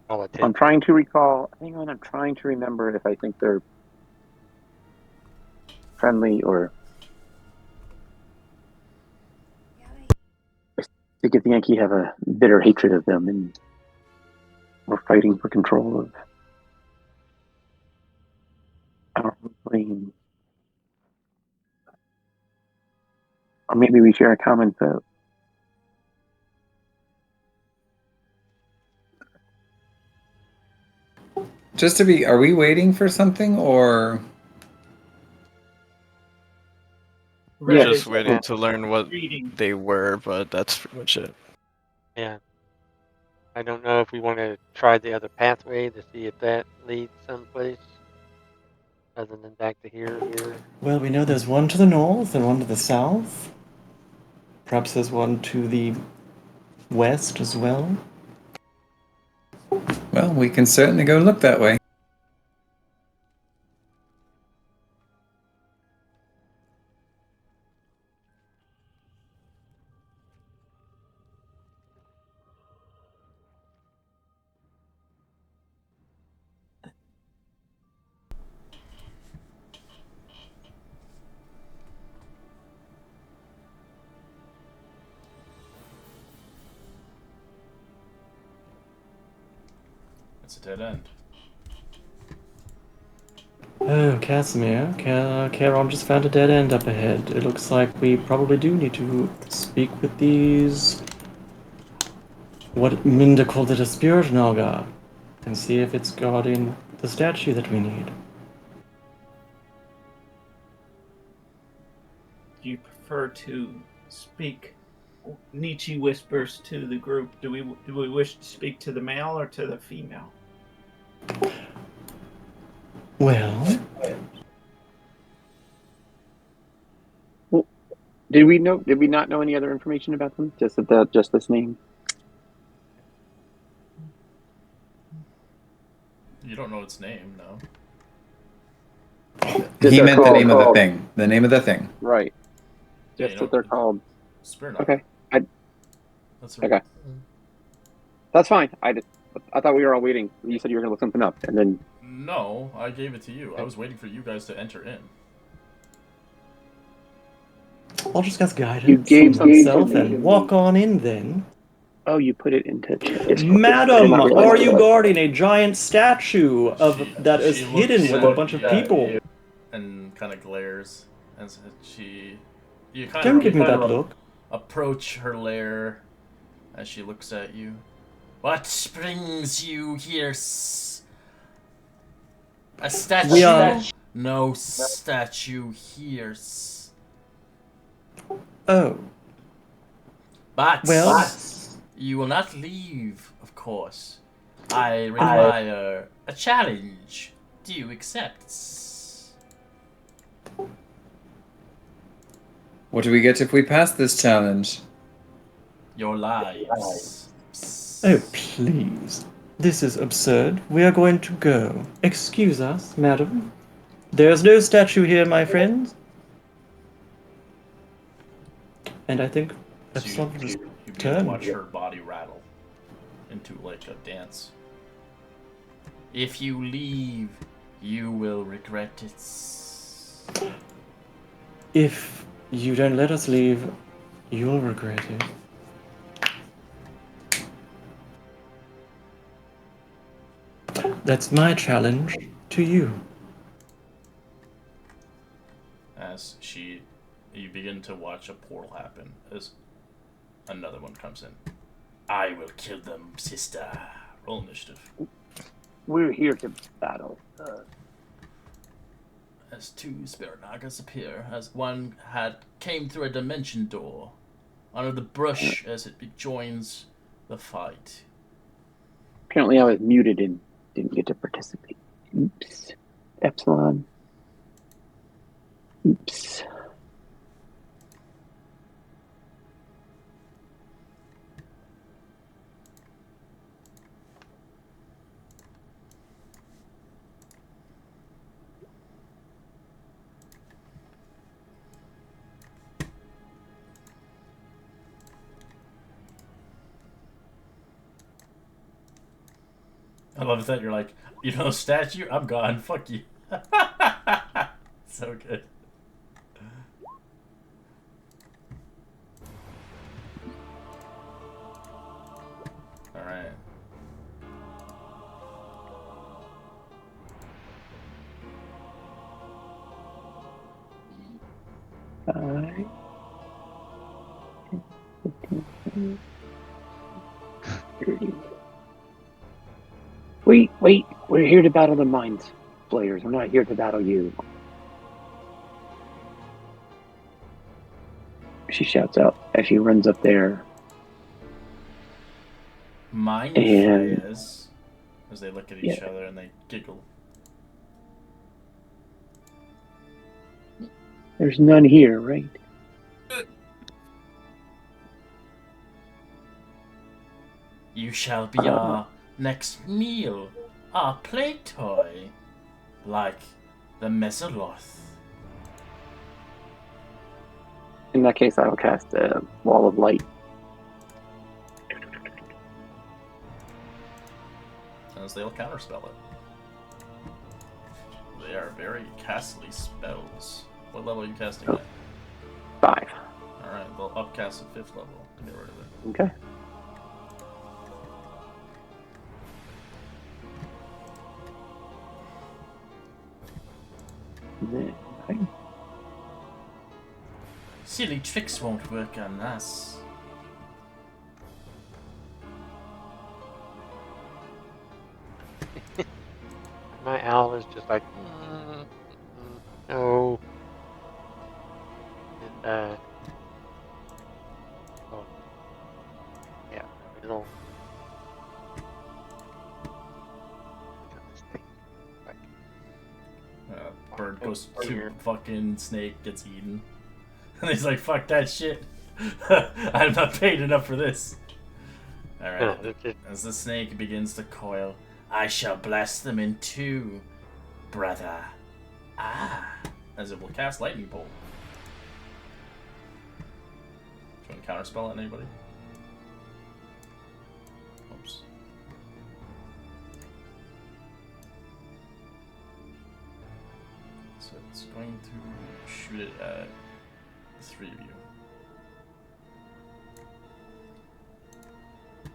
S1: call attention.
S9: I'm trying to recall. Hang on, I'm trying to remember if I think they're friendly or. I think the Yankee have a bitter hatred of them, and we're fighting for control of our plane. Or maybe we share a common foe.
S3: Just to be, are we waiting for something or?
S2: We're
S5: Red
S2: just
S5: is
S2: waiting
S1: to
S2: learn what
S5: reading.
S2: they were, but that's pretty much it.
S1: Yeah. I don't know if we want to try the other pathway to see if that leads someplace other than back to here.
S6: Well, we know there's one to the north and one to the south. Perhaps there's one to the west as well.
S3: Well, we can certainly go look that way.
S2: It's a dead end.
S6: Oh, Casimir. Charon just found a dead end up ahead. It looks like we probably do need to speak with these. What Minda called it, a spirit naga, and see if it's guarding the statue that we need.
S5: Do you prefer to speak? Nietzsche whispers to the group. Do we wish to speak to the male or to the female?
S6: Well,
S9: Did we not know any other information about them? Just this name.
S2: You don't know its name, no.
S3: He meant the name of the thing. The name of the thing.
S9: Right.
S2: Yeah,
S9: Just that they're called.
S2: Spirit.
S9: Okay.
S2: That's
S9: Okay. That's fine. I thought we were all waiting. You said you were going to look something up, and then.
S2: No, I gave it to you. I was waiting for you guys to enter in.
S6: I'll just ask guidance
S9: You gave
S6: from himself
S9: something to me.
S6: and walk on in then.
S9: Oh, you put it into Discord.
S6: Madam,
S9: I did not realize
S6: are you
S9: that.
S6: guarding a giant statue of that is
S2: she
S6: hidden
S2: looks
S6: with a
S2: at
S6: bunch of people?
S2: And kind of glares, and you kind
S6: Don't
S2: of
S6: give me that look.
S2: approach her lair as she looks at you. What brings you here? A statue?
S6: We are.
S2: No statue here.
S6: Oh.
S2: But
S6: Well.
S2: you will not leave, of course. I require a challenge. Do you accept?
S3: What do we get if we pass this challenge?
S2: Your lives.
S6: Oh, please. This is absurd. We are going to go. Excuse us, madam. There's no statue here, my friends. And I think
S2: So
S6: Epsilon was
S2: you begin to
S6: turned.
S2: watch her body rattle into like a dance. If you leave, you will regret it.
S6: If you don't let us leave, you'll regret it. That's my challenge to you.
S2: As you begin to watch a portal happen as another one comes in. I will kill them, sister. Roll initiative.
S9: We're here to battle.
S2: As two spirit nagas appear, as one came through a dimension door, under the brush as it joins the fight.
S9: Apparently, I was muted and didn't get to participate. Oops. Epsilon. Oops.
S2: I love that you're like, you know, statue, I'm gone. Fuck you. So good. Alright.
S9: Five. Wait, we're here to battle the Mind Flayers. We're not here to battle you. She shouts out as she runs up there.
S2: Mind
S9: And-
S2: flayers. As they look at each other and they giggle.
S9: There's none here, right?
S2: You shall be our next meal, our play toy, like the Mesoloth.
S9: In that case, I will cast a Wall of Light.
S2: As they'll counterspell it. They are very castly spells. What level are you casting at?
S9: 5.
S2: Alright, they'll upcast at 5th level to get rid of it.
S9: Okay. Then,
S2: Silly tricks won't work on us.
S1: My owl is just like, no. And, oh, yeah, it'll.
S2: Bird goes to fucking snake, gets eaten. And he's like, fuck that shit. I'm not paid enough for this. Alright. As the snake begins to coil, I shall blast them in two, brother. As it will cast lightning bolt. Do you want to counterspell on anybody? Oops. So it's going to shoot it at the 3 of you.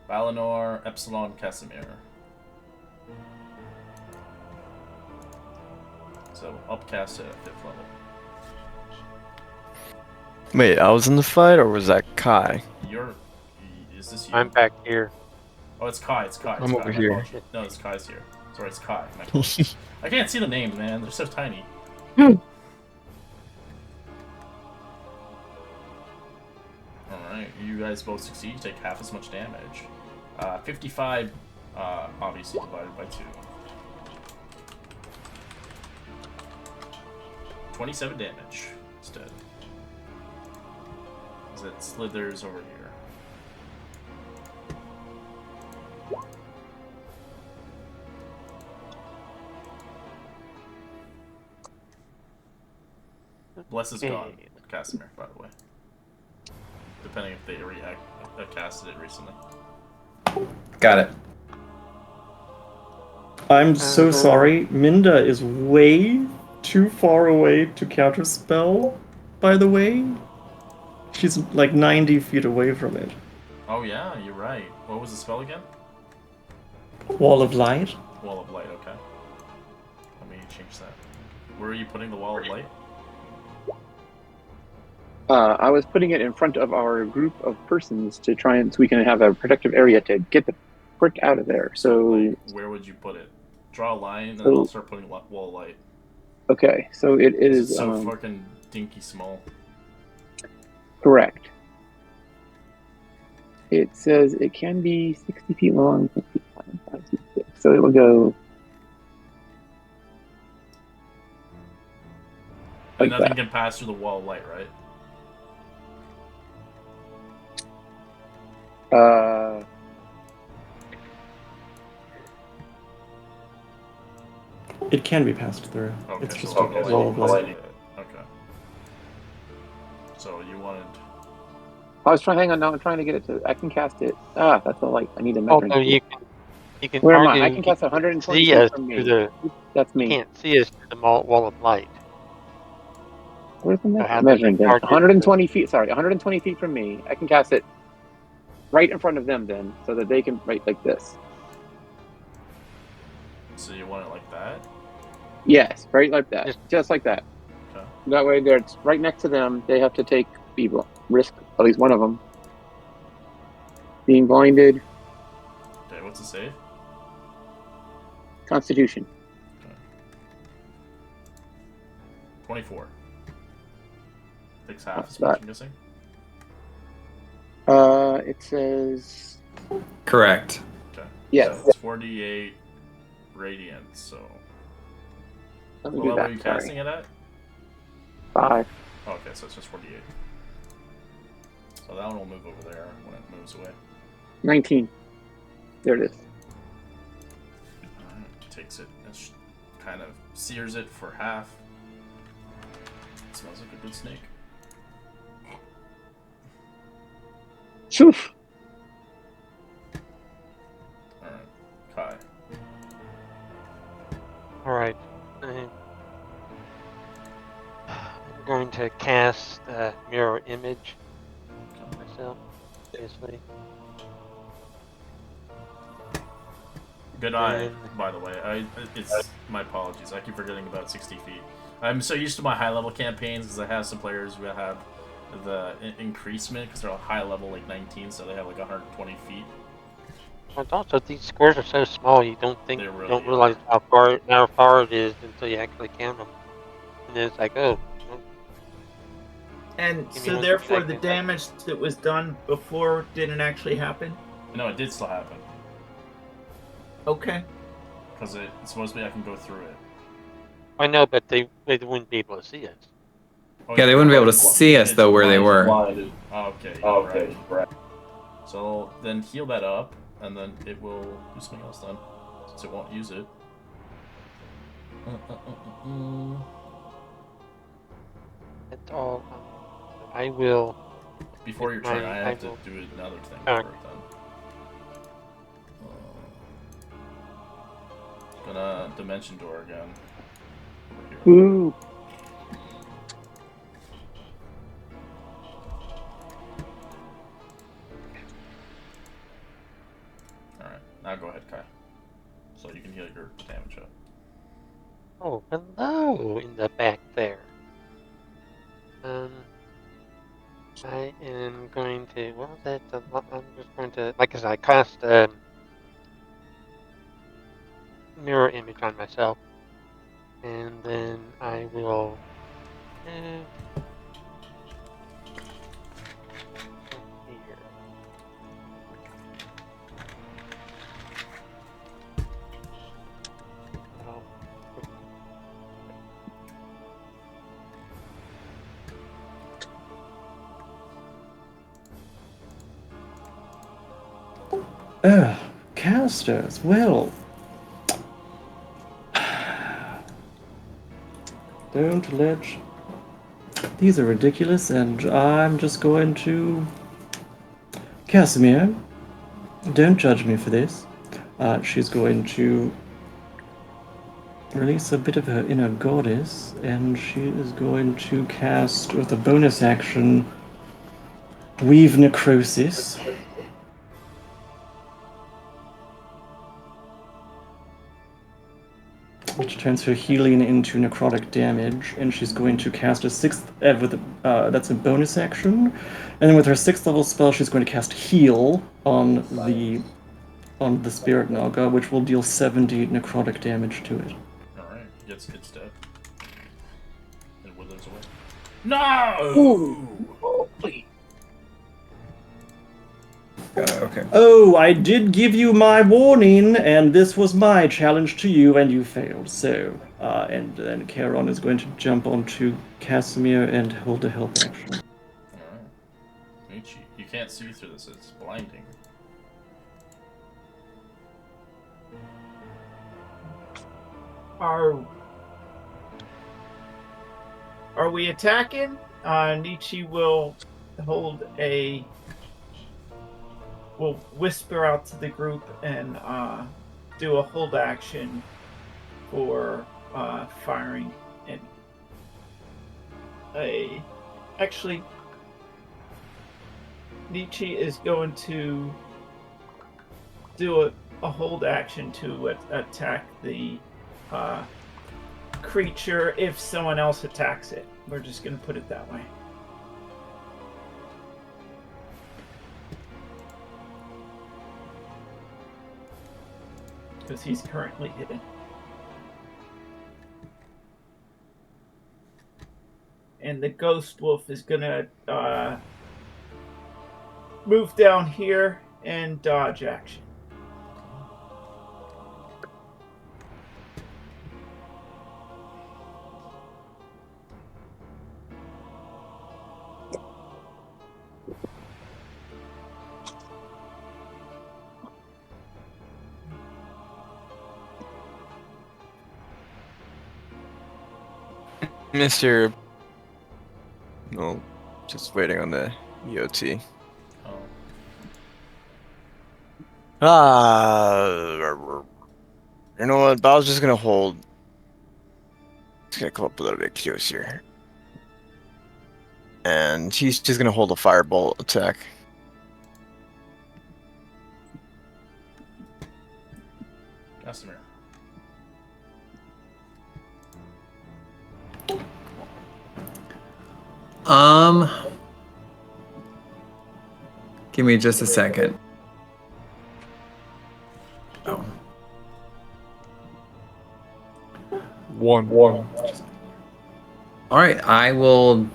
S2: Valinor, Epsilon, Casimir. So upcast it at 5th level.
S7: Wait, I was in the fight, or was that Kai?
S2: Is this you?
S1: I'm back here.
S2: Oh, it's Kai. It's Kai. It's
S7: I'm
S2: Kai.
S7: over here.
S2: No, it's Kai's here. Sorry, it's Kai. I can't see the names, man. They're so tiny. Alright, you guys both succeed. You take half as much damage. 55, obviously, divided by 2. 27 damage instead. As it slithers over here. Bless is gone, Casimir, by the way. depending if they casted it recently.
S3: Got it.
S6: I'm so sorry. Minda is way too far away to counterspell, by the way. She's like 90 feet away from it.
S2: Oh yeah, you're right. What was the spell again?
S6: Wall of Light?
S2: Wall of Light, okay. Let me change that. Where are you putting the Wall of Light?
S9: I was putting it in front of our group of persons to try and so we can have a protective area to get the frick out of there. So,
S2: like, where would you put it? Draw a line, and then I'll start putting Wall of Light.
S9: Okay, so it is
S2: It's so fucking dinky small.
S9: Correct. It says it can be 60 feet long, 50 feet wide, 5 feet thick. So it will go.
S2: And nothing can pass through the Wall of Light, right?
S6: It can be passed through.
S2: Okay,
S6: It's just
S2: so
S6: a Wall of Light.
S2: Okay. So you wanted.
S9: I was trying. Hang on, now I'm trying to get it to. I can cast it. Ah, that's the light. I need a measuring.
S1: Although you can.
S9: Where am
S1: argue
S9: I? I can cast 120
S1: see
S9: feet
S1: us
S9: from me.
S1: through
S9: That's
S1: You
S9: me.
S1: can't see us through the wall of light.
S9: Where's the
S1: how
S9: measuring
S1: they
S9: thing?
S1: target
S9: 120 feet. Sorry, 120 feet from me. I can cast it right in front of them, then, so that they can write like this.
S2: So you want it like that?
S9: Yes, right like that. Just like that.
S2: Okay.
S9: That way, it's right next to them. They have to take risk, at least one of them, being blinded.
S2: Okay, what's the save?
S9: Constitution.
S2: Okay. 24. Takes half as much, I'm guessing?
S9: It says...
S3: Correct.
S2: Okay.
S9: Yes.
S2: So it's 48 radiant, so...
S9: Let me
S2: What
S9: do
S2: level
S9: that,
S2: are you
S9: sorry.
S2: casting it at?
S9: 5.
S2: Oh, okay, so it's just 48. So that one will move over there when it moves away.
S9: 19. There it is.
S2: Alright, takes it and kind of sears it for half. Smells like a good snake.
S9: Shoof!
S2: Alright, Kai.
S1: Alright. I'm going to cast Mirror Image myself, obviously.
S2: Good eye, by the way. It's my apologies. I keep forgetting about 60 feet. I'm so used to my high level campaigns because I have some players who have the increasement because they're high level like 19, so they have like 120 feet.
S1: But also, these squares are so small, you don't realize how far it is until you actually count them, and then it's like, oh.
S5: And so therefore, the damage that was done before didn't actually happen?
S2: No, it did still happen.
S5: Okay.
S2: Because supposedly I can go through it.
S1: I know, but they wouldn't be able to see us.
S2: Oh,
S3: Yeah, they wouldn't be able to see us though where they were.
S2: Oh, okay. Right. So then heal that up, and then it will do something else then, since it won't use it.
S1: That's all. I will.
S2: Before your turn, I have to do another thing for it then. Gonna Dimension Door again.
S9: Ooh.
S2: Alright, now go ahead, Kai. So you can heal your damage up.
S1: Oh, hello in the back there. I am going to. Well, I'm just going to. Like I cast mirror image on myself, and then I will. Here.
S6: Casters, well. Don't ledge. These are ridiculous, and I'm just going to Casimir, don't judge me for this. She's going to release a bit of her inner goddess, and she is going to cast, with a bonus action, Weave Necrosis. Which turns her healing into necrotic damage, and she's going to cast a sixth. That's a bonus action, and then with her 6th level spell, she's going to cast Heal on the Spirit Naga, which will deal 70 necrotic damage to it.
S2: Alright, it's dead. And withers away. No!
S9: Ooh.
S3: Okay.
S6: Oh, I did give you my warning, and this was my challenge to you, and you failed. So, and then Charon is going to jump onto Casimir and hold a help action.
S2: Alright. Michi, you can't see through this, it's blinding.
S5: Are we attacking? Nietzsche will hold a. Will whisper out to the group and do a hold action for firing. And actually, Nietzsche is going to do a hold action to attack the creature if someone else attacks it. We're just going to put it that way. Because he's currently hidden. And the ghost wolf is going to move down here and dodge action.
S7: Mr. No, just waiting on the EOT.
S2: Oh.
S7: You know what? I was just gonna hold. Just gonna come up a little bit closer. And he's just gonna hold a firebolt attack.
S2: Casimir.
S3: Give me just a second. Oh.
S4: One.
S3: All right, I will.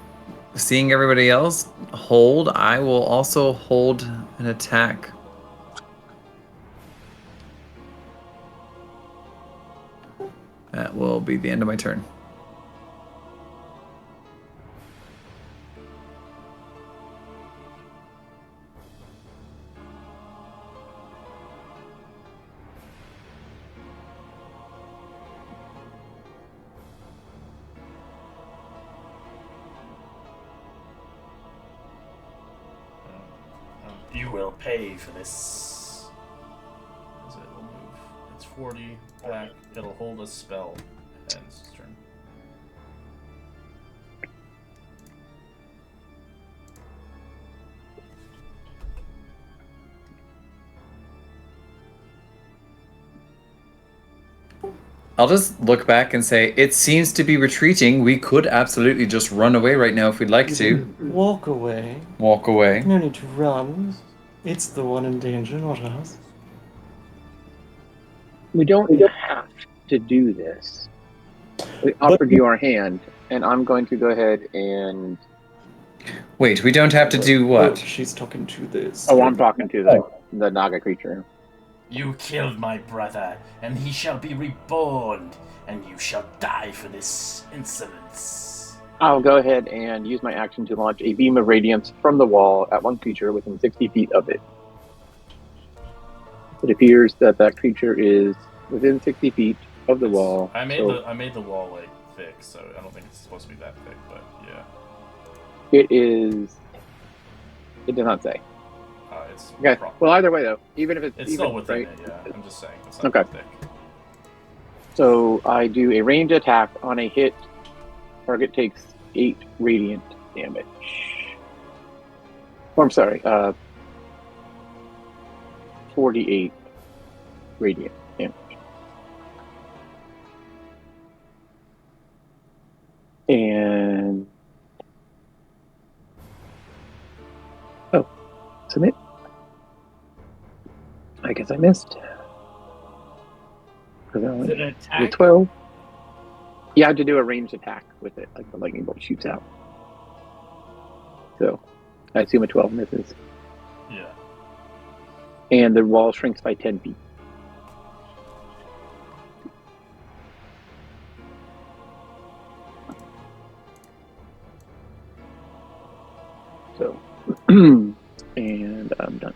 S3: Seeing everybody else hold, I will also hold an attack. That will be the end of my turn.
S10: You will pay for this.
S2: As it'll move. It's 40 back. It'll hold a spell. Ends its turn.
S3: I'll just look back and say, it seems to be retreating. We could absolutely just run away right now if we'd like to.
S6: Walk away.
S3: Walk away.
S6: No need to run. It's the one in danger, not us.
S9: We don't have to do this. We offered you our hand, and I'm going to go ahead and...
S3: Wait, we don't have to do
S6: Oh,
S3: what?
S6: she's talking to this.
S9: Oh, I'm talking to the Naga creature.
S10: You killed my brother, and he shall be reborn, and you shall die for this insolence.
S9: I'll go ahead and use my action to launch a beam of radiance from the wall at one creature within 60 feet of it. It appears that that creature is within 60 feet of the wall.
S2: I made the wall like thick, so I don't think it's supposed to be that thick, but yeah.
S9: It is. It does not say.
S2: It's
S9: Okay. Well, either way though, even if it's
S2: it's
S9: even
S2: still within
S9: right.
S2: it. Yeah, I'm just saying it's not
S9: Okay.
S2: that thick.
S9: So I do a ranged attack on a hit. Target takes 8 radiant damage. Or I'm sorry, 48 radiant damage. And submit. I guess I missed.
S5: Is it an attack?
S9: 12. Yeah, I had to do a ranged attack with it, like the lightning bolt shoots out. So I assume a 12 misses.
S2: Yeah.
S9: And the wall shrinks by 10 feet. So, and I'm done.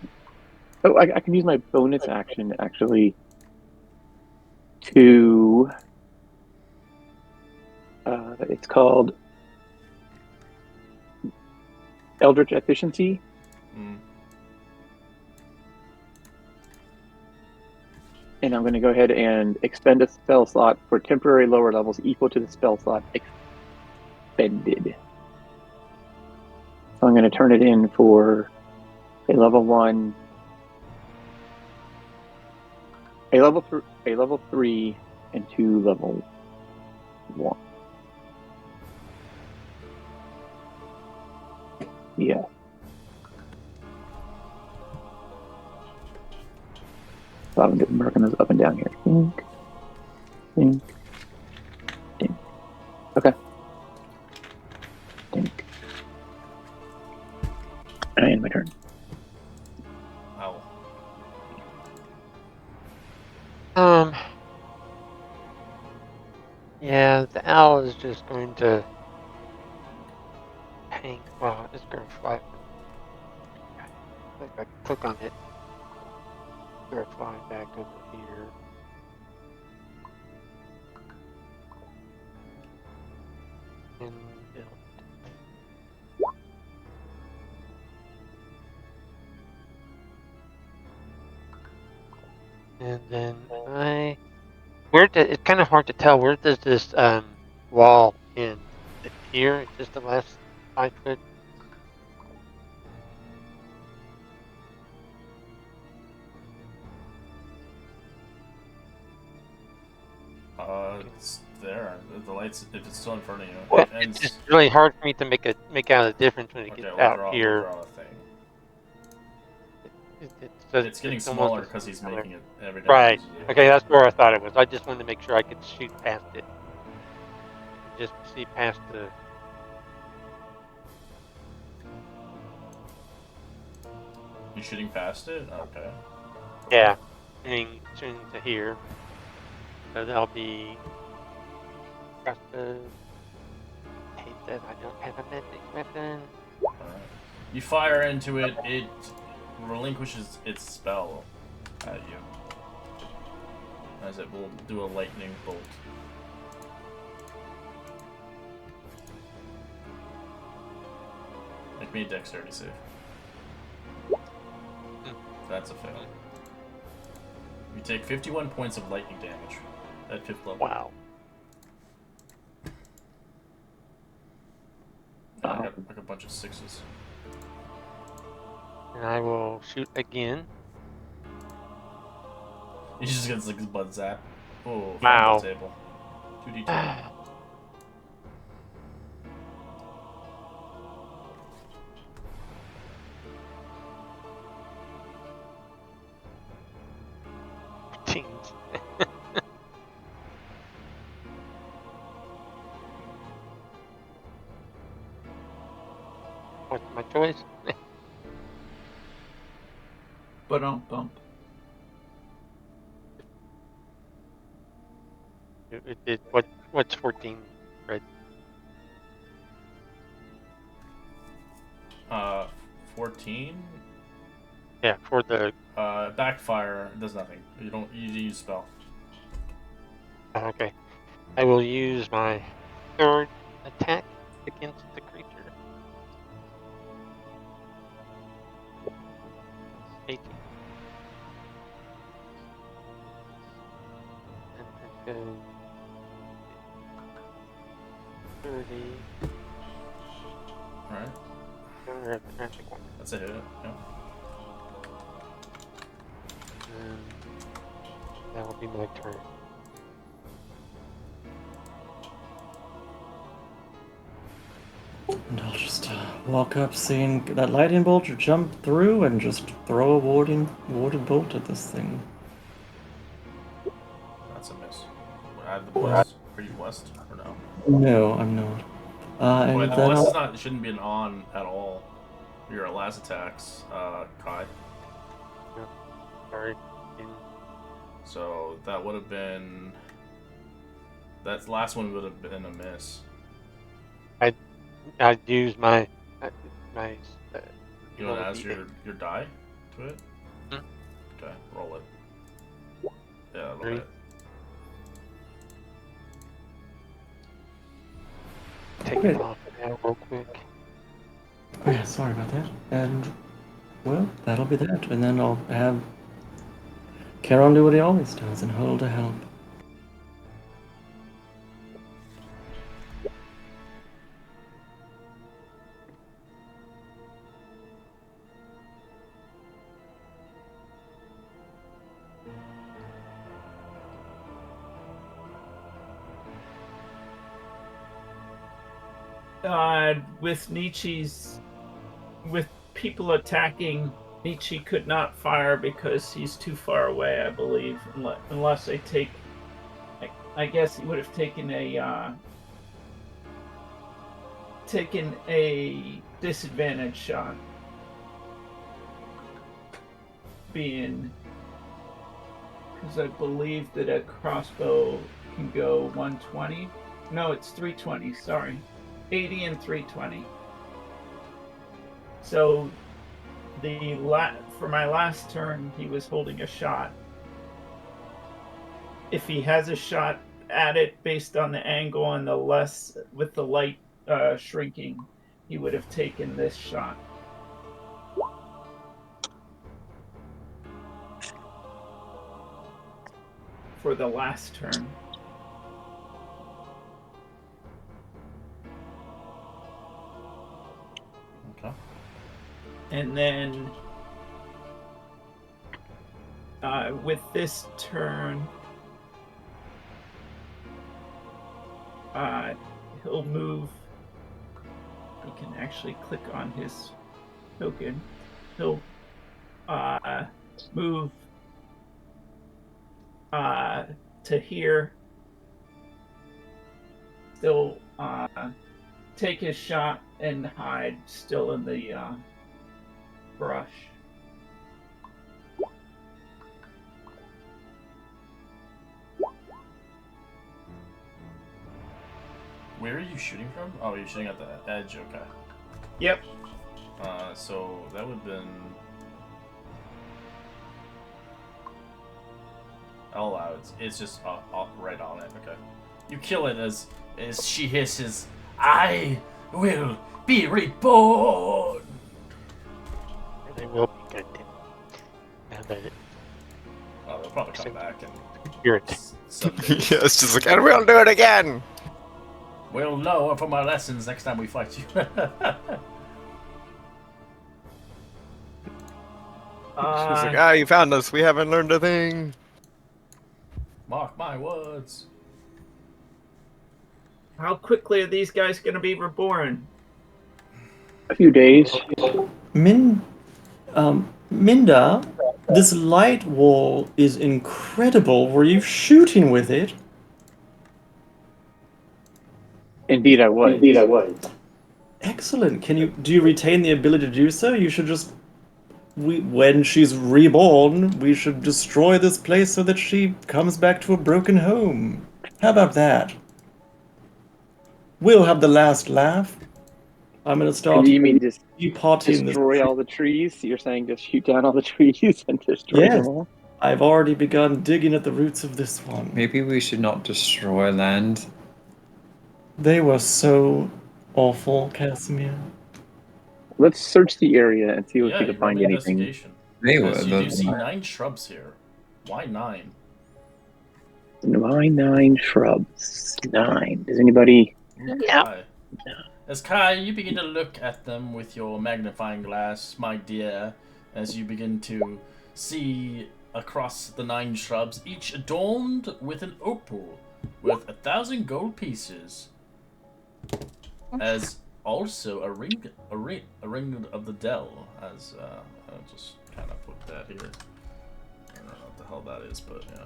S9: Oh, I can use my bonus action actually to. It's called Eldritch Efficiency. And I'm going to go ahead and expend a spell slot for temporary lower levels equal to the spell slot expended. So I'm going to turn it in for a level 1, a level 3, and 2 level 1. Yeah. So I'm just marking those up and down here. Think, think, think. Okay. Think. And my turn.
S2: Ow.
S1: Yeah, the owl is just going to hang. Well, it's going to fly. If I click on it, it's going to fly back over here. And then it's kind of hard to tell, where does this wall end? Here, it's just the last 5 foot.
S2: It's there. The lights, if it's still in front of you.
S1: Well,
S2: It ends...
S1: it's just really hard for me to make out a difference when it
S2: Okay,
S1: gets
S2: we'll
S1: out
S2: draw,
S1: here.
S2: We'll draw a thing.
S1: It's
S2: getting
S1: almost
S2: smaller because he's making it every time.
S1: right. Okay, that's where I thought it was. I just wanted to make sure I could shoot past it. Just see past the.
S2: You shooting past it? Okay.
S1: Yeah, shooting to here. So that'll be. Across the. I hate that I don't have a magic weapon.
S2: Alright. You fire into it, it relinquishes its spell at you. As it will do a lightning bolt. Make me a dexterity save. That's a fail. You take 51 points of lightning damage at 5th level.
S1: Wow.
S2: I got like a bunch of 6s.
S1: And I will shoot again.
S2: He just gets like his butt zapped. Oh,
S1: wow.
S2: Table. 2d20.
S1: Teens. What's my choice?
S5: Bump.
S1: What's 14, Fred?
S2: 14?
S1: Yeah, for the
S2: backfire does nothing. You use spell.
S1: okay. I will use my 3rd attack against the creature. the
S2: Alright.
S1: corner of the traffic one.
S2: That's a hit. Yeah.
S1: That will be my turn.
S6: And I'll just walk up, seeing that lightning bolt, jump through, and just throw a warded bolt at this thing.
S2: That's a miss. Add the west. Are you west or no?
S6: No, I'm not. And
S2: Wait, the
S6: then
S2: west
S6: I'll...
S2: is not. It shouldn't be an on at all. Your last attacks, Kai.
S1: Sorry.
S2: So that would have been. That last one would have been a miss.
S1: I'd use my my.
S2: You want to add your die to it?
S1: Hmm.
S2: Okay, roll it. Yeah, that'll
S1: 3.
S2: hit.
S1: Take it off now real quick.
S6: Oh yeah, sorry about that. And, well, that'll be that. And then I'll have Charon do what he always does and hold to help.
S5: With people attacking, Nietzsche could not fire because he's too far away, I believe, unless they take. I guess he would have taken a disadvantage shot, being because I believe that a crossbow can go 120. No, it's 320. Sorry. 80 and 320. So for my last turn, he was holding a shot. If he has a shot at it based on the angle and with the light shrinking, he would have taken this shot. For the last turn.
S2: Okay.
S5: And then with this turn, he'll move. He can actually click on his token. He'll move to here. Still take his shot and hide still in the brush.
S2: Where are you shooting from? Oh, you're shooting at the edge. Okay.
S5: Yep.
S2: So that would have been. I'll allow it. It's just right on it. Okay. You kill it as she hisses, "I will be reborn."
S1: They will be good. Now that it.
S2: Oh, they'll probably come back and.
S1: You're
S7: Yeah, it's just like, and we'll do it again.
S2: We'll know from our lessons next time we fight you.
S7: She's like, you found us. We haven't learned a thing.
S2: Mark my words.
S5: How quickly are these guys going to be reborn?
S9: A few days.
S6: Minda, this light wall is incredible. Were you shooting with it?
S9: Indeed, I was.
S6: Excellent. Do you retain the ability to do so? You should just when she's reborn, we should destroy this place so that she comes back to a broken home. How about that? We'll have the last laugh. I'm gonna start.
S9: You mean just
S6: potting
S9: destroy all the trees? You're saying just shoot down all the trees and destroy them all?
S6: I've already begun digging at the roots of this one.
S3: Maybe we should not destroy land.
S6: They were so awful, Casimir.
S9: Let's search the area and see if we can
S2: you
S9: find
S2: roll
S9: anything.
S2: investigation.
S3: They were.
S2: Because you do see 9 shrubs here. Why 9?
S9: Why 9 shrubs? 9. Does anybody?
S2: Why? As Kai, you begin to look at them with your magnifying glass, my dear, as you begin to see across the 9 shrubs, each adorned with an opal worth 1,000 gold pieces, as also a ring of the Dell. As I'll just kind of put that here. I don't know what the hell that is, but yeah.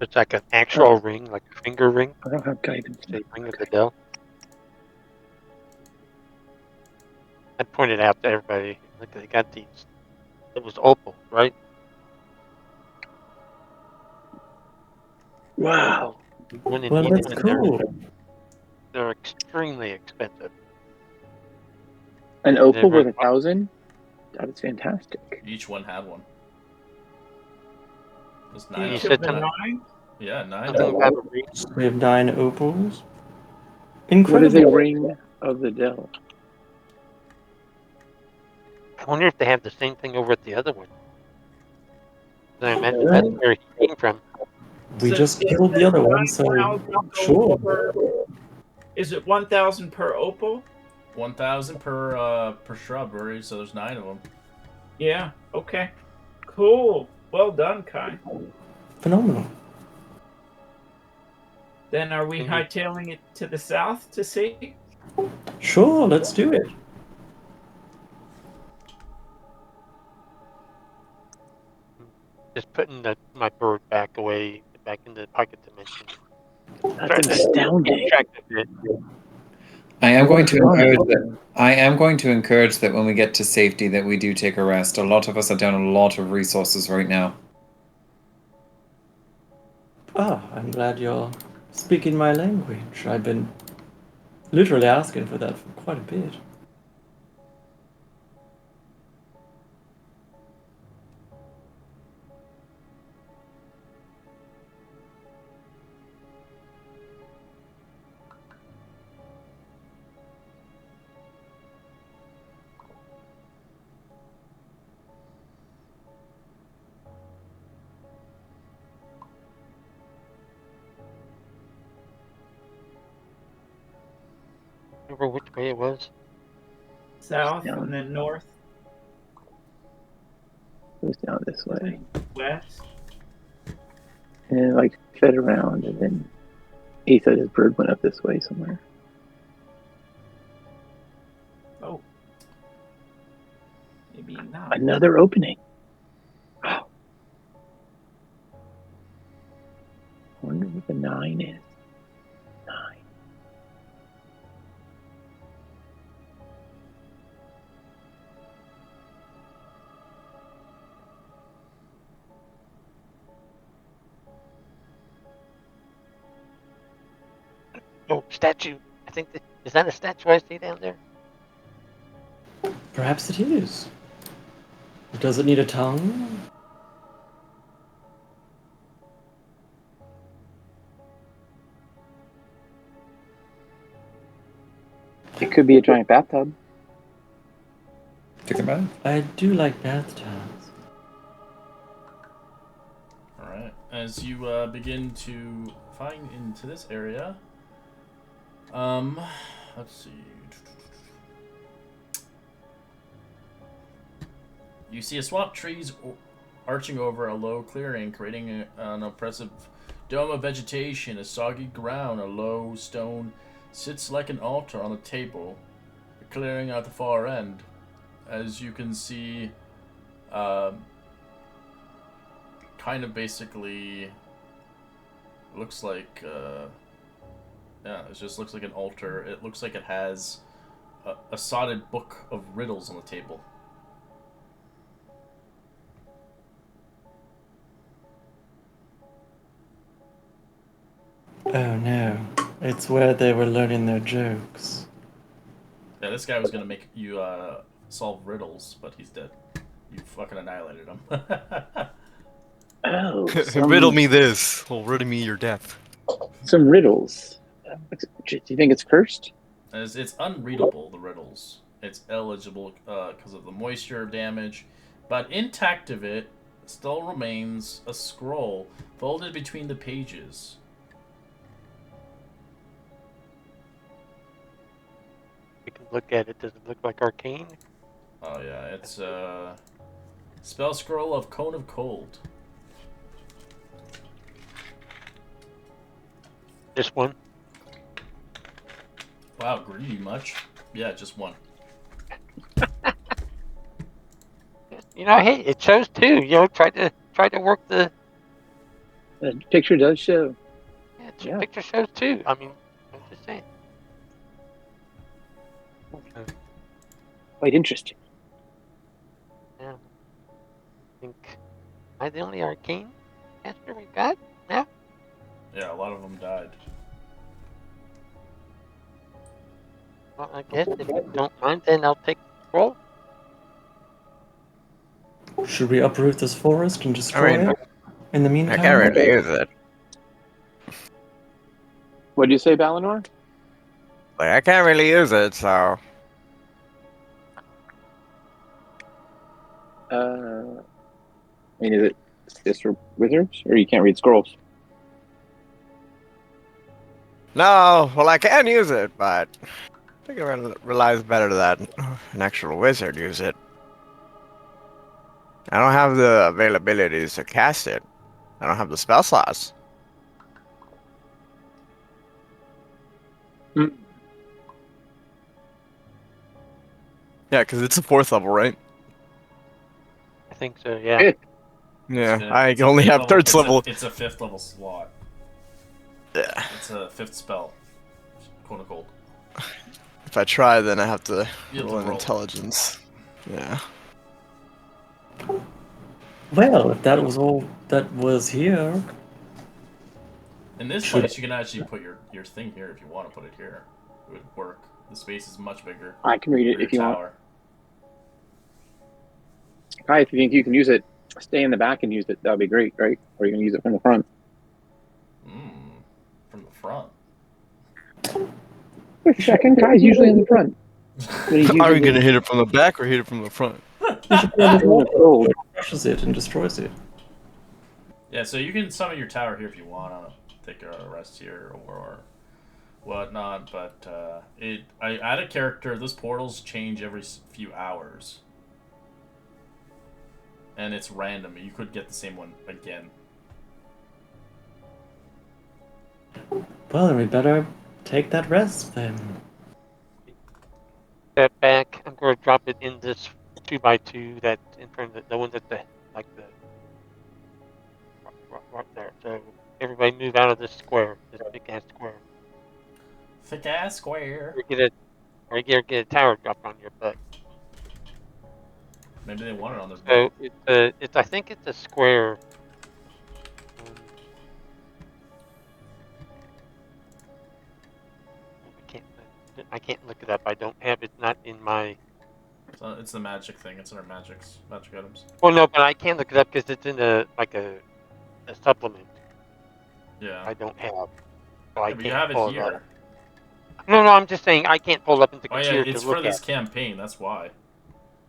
S1: It's like an actual ring, like a finger ring.
S9: I don't have guidance.
S1: Say ring of the Dell. I pointed out to everybody. Look, they got these. It was opal, right?
S9: Wow.
S1: When
S6: Well,
S1: indeed,
S6: that's
S1: and
S6: cool.
S1: they're extremely expensive.
S9: An
S1: And they're
S9: opal
S1: very
S9: worth 1,000? That is fantastic.
S2: Each one had one. There's
S1: You
S2: 9
S5: Each
S2: of
S1: said
S5: of the
S2: them.
S1: something,
S5: 9?
S2: Yeah, 9 of
S1: something
S2: them.
S1: about a ring.
S6: So we have 9 opals.
S9: What is a
S6: Incredible.
S9: ring of the Dell?
S1: I wonder if they have the same thing over at the other one. I imagine that's
S6: Well,
S1: where he came from.
S6: we
S5: So
S6: just
S5: is
S6: killed the
S5: it
S6: other one, so
S5: 9,000
S6: sure.
S5: Is it 1,000 per opal?
S2: 1,000 per shrubbery, so there's 9 of them.
S5: Yeah. Okay. Cool. Well done, Kai.
S6: Phenomenal.
S5: Then are we
S1: Can you
S5: hightailing it to the south to see?
S6: Sure, let's do it.
S1: just putting my bird back away, back in the pocket dimension?
S9: That's astounding.
S3: I am going to
S9: Fun.
S3: encourage that. I am going to encourage that when we get to safety, that we do take a rest. A lot of us are down a lot of resources right now.
S6: Ah, I'm glad you're speaking my language. I've been literally asking for that for quite a bit.
S1: Remember which way it was?
S5: South
S9: Down.
S5: and then north,
S9: Goes down this way.
S5: west.
S9: And then like fed around and then he said his bird went up this way somewhere.
S5: Oh. Maybe not.
S9: Another opening. Oh. Wonder what the 9 is. 9.
S1: Oh, statue. I think is that a statue I see down there?
S6: Perhaps it is. Does it need a tongue?
S9: It could be a giant bathtub.
S3: Think about it.
S6: I do like bathtubs.
S2: Alright, as you begin to find into this area, let's see. You see a swamp trees arching over a low clearing, creating an oppressive dome of vegetation. A soggy ground, a low stone sits like an altar on the table, a clearing at the far end. As you can see, kind of basically looks like, yeah, it just looks like an altar. It looks like it has a sodded book of riddles on the table.
S6: Oh no, it's where they were learning their jokes.
S2: Yeah, this guy was gonna make you solve riddles, but he's dead. You fucking annihilated him.
S9: Oh,
S7: Riddle me this. Well, riddle me your death.
S9: some riddles. Do you think it's cursed?
S2: It's unreadable, the riddles. It's eligible because of the moisture damage, but intact of it, still remains a scroll folded between the pages.
S1: We can look at it. Does it look like arcane?
S2: Oh yeah, it's a spell scroll of Cone of Cold.
S1: This one?
S2: Wow, greedy much? Yeah, just one.
S1: Hey, it shows too. Try to work the.
S9: The picture does show.
S1: Yeah,
S9: Yeah.
S1: picture shows too. I mean, I'm just saying.
S9: Quite interesting.
S1: Yeah. I think am I the only arcane caster we've got now?
S2: Yeah, a lot of them died.
S1: Well, I guess if you don't mind, then I'll take the scroll.
S6: Should we uproot this forest and destroy
S7: mean,
S6: it? In the
S7: I
S6: meantime,
S7: can't really use it.
S9: What do you say, Balinor?
S7: Like, I can't really use it, so.
S9: I mean, is it just for wizards, or you can't read scrolls?
S7: No, well, I can use it, but I think it relies better that an actual wizard use it. I don't have the availabilities to cast it. I don't have the spell slots.
S9: Hmm.
S4: Yeah, because it's a 4th level, right?
S1: I think so. Yeah.
S9: Fifth.
S7: Yeah,
S2: It's
S7: I
S2: it's a
S7: only
S2: fifth
S7: have
S2: level-
S7: 3rd level.
S2: It's a 5th level slot.
S7: Yeah.
S2: It's a 5th spell. Cone of Cold.
S7: If I try, then I have to
S2: You have to
S7: roll an
S2: roll.
S7: intelligence. Yeah.
S6: well, if that was all that was here,
S2: In this
S6: Should-
S2: place, you can actually put your thing here if you want to put it here. It would work. The space is much bigger
S9: I can read
S2: for
S9: it
S2: your
S9: if you want.
S2: tower.
S9: Kai, if you think you can use it, stay in the back and use it. That would be great, right? Or you can use it from the front.
S2: From the front.
S9: Wait a second, Kai's usually in the front. When he's
S4: Are we
S9: using
S4: gonna hit it from the back or hit it from the front?
S6: you should be on the
S9: Cone of Cold.
S6: crushes it and destroys it.
S2: Yeah, so you can summon your tower here if you want to take a rest here or whatnot. But I add a character. Those portals change every few hours, and it's random. You could get the same one again.
S6: Well, then we better take that rest then.
S1: Step back. I'm going to drop it in this 2x2 that's in front of the one that's like the right there. So everybody move out of this square, this big ass square.
S2: Thick ass square.
S1: Or get a tower dropped on your butt.
S2: Maybe they want it on their
S1: So
S2: butt.
S1: it's I think it's a square. I can't look it up. I don't have it. Not in my.
S2: So it's the magic thing. It's in our magic items.
S1: Well, no, but I can't look it up because it's in a supplement.
S2: Yeah.
S1: I don't have. So
S2: Yeah,
S1: I
S2: but
S1: can't
S2: you have it
S1: pull
S2: here.
S1: up. No, I'm just saying I can't pull up into
S2: Oh
S1: computer
S2: yeah, it's
S1: to
S2: for
S1: look
S2: this
S1: at.
S2: campaign. That's why.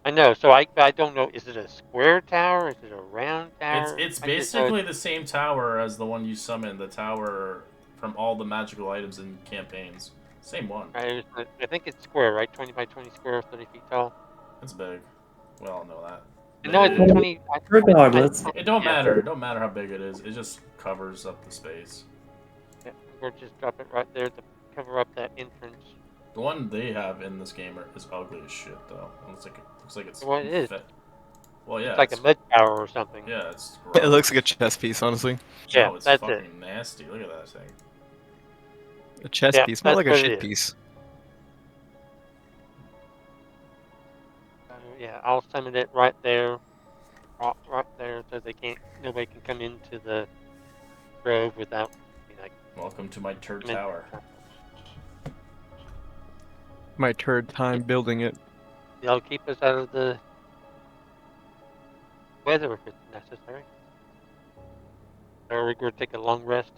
S1: I know. So I don't know. Is it a square tower? Is it a round tower?
S2: It's
S1: I just know
S2: basically the same tower as the one you summoned. The tower from all the magical items in campaigns. Same one.
S1: I think it's square, right? 20 by 20 square, 30 feet tall.
S2: It's big. We all know that.
S1: No, it's 20.
S6: Regardless.
S2: It don't
S1: Yeah.
S2: matter. It don't matter how big it is. It just covers up the space.
S1: Yeah, we'll just drop it right there to cover up that entrance.
S2: The one they have in this game is ugly as shit, though. It looks like it's.
S1: Well, it is.
S2: Well, yeah.
S1: It's like a mud tower or something.
S2: Yeah, it's.
S4: It
S2: gross.
S4: looks like a chess piece, honestly.
S1: Yeah,
S2: No, it's
S1: that's
S2: fucking
S1: it.
S2: nasty. Look at that thing.
S4: A chess
S1: Yeah,
S4: piece, not
S1: that's
S4: like a
S1: what it
S4: shit
S1: is.
S4: piece.
S1: Yeah, I'll summon it right there, right there, so nobody can come into the grove without,
S2: Welcome to my turd tower.
S4: My turd time building it.
S1: They'll keep us out of the weather if it's necessary. Or we're going to take a long rest.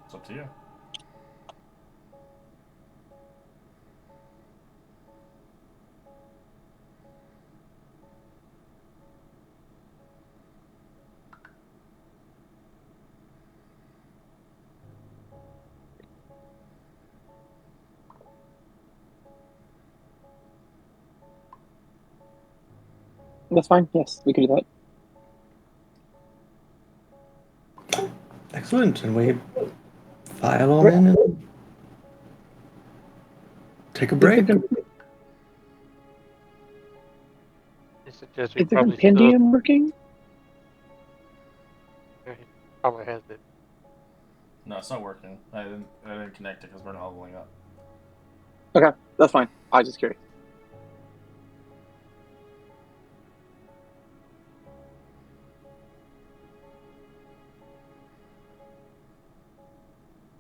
S2: It's up to you.
S9: That's fine. Yes, we can do that.
S6: Excellent, and we file on in and take a break.
S1: I suggest we
S9: Is the
S1: probably still.
S9: compendium working?
S1: He probably has it.
S2: No, it's not working. I didn't connect it because we're not leveling up.
S9: Okay, that's fine. I was just curious.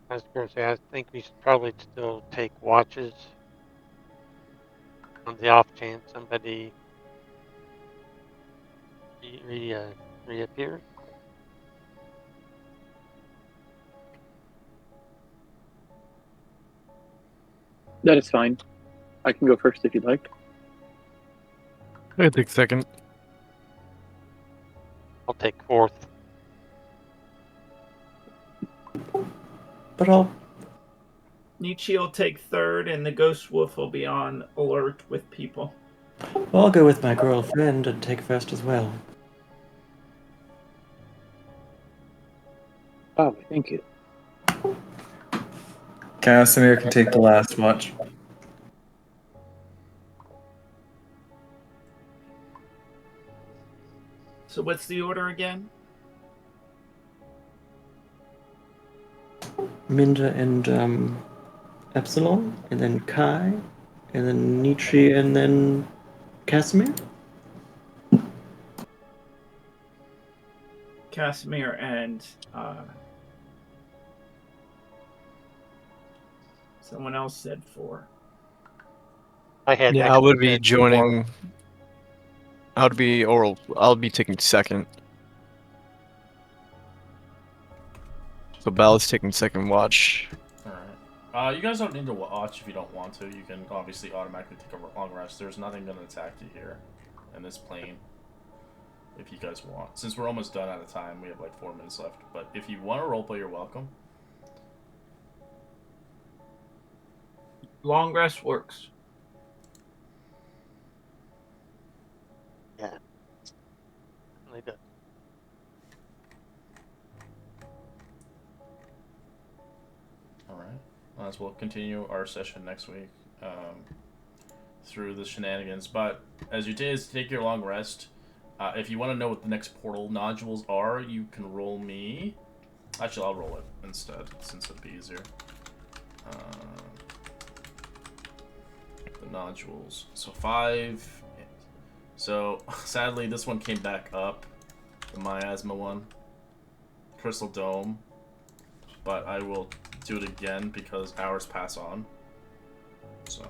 S1: I was going to say, I think we should probably still take watches on the off chance somebody reappears.
S9: That is fine. I can go first if you'd like.
S4: I take second.
S1: I'll take fourth.
S6: But I'll
S5: Nietzsche will take third, and the Ghost Wolf will be on alert with people.
S6: I'll go with my girlfriend and take first as well.
S9: Oh, thank you.
S3: Casimir can take the last watch.
S5: So what's the order again?
S6: Minda and Epsilon, and then Kai, and then Nietzsche, and then Casimir.
S5: Casimir and someone else said 4.
S1: I had.
S4: Yeah, I
S1: actually
S4: would be
S1: said
S4: joining. I would be oral. I'll be taking second. So Bal's taking second watch.
S2: Alright. You guys don't need to watch if you don't want to. You can obviously automatically take a long rest. There's nothing going to attack you here in this plane. If you guys want. Since we're almost done out of time, we have like 4 minutes left. But if you want to roleplay, you're welcome.
S5: Long rest works.
S1: Yeah. Really does.
S2: Alright. As we'll continue our session next week through the shenanigans. But as you take your long rest, if you want to know what the next portal nodules are, you can roll me. Actually, I'll roll it instead, since it'd be easier. The nodules. So 5. So, sadly, this one came back up. The miasma one. Crystal Dome. But I will do it again because hours pass on. So.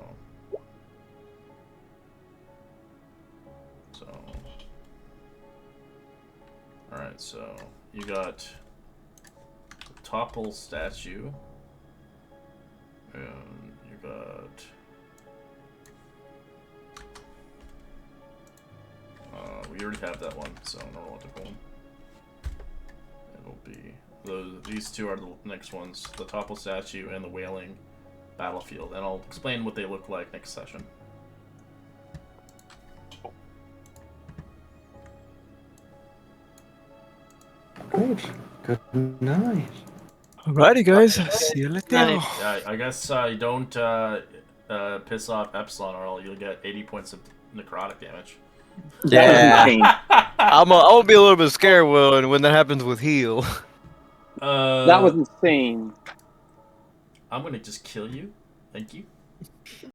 S2: Alright, so you got the Topple statue. And you got we already have that one, so neurological. It'll be these two are the next ones: the Topple statue and the Wailing battlefield. And I'll explain what they look like next session.
S6: Great. Good night.
S4: Alrighty, guys. See you later.
S2: Yeah, I guess you don't piss off Epsilon, or you'll get 80 points of necrotic damage.
S3: Yeah.
S4: I'm gonna be a little bit scared when that happens with heal.
S9: That was insane.
S2: I'm gonna just kill you. Thank you.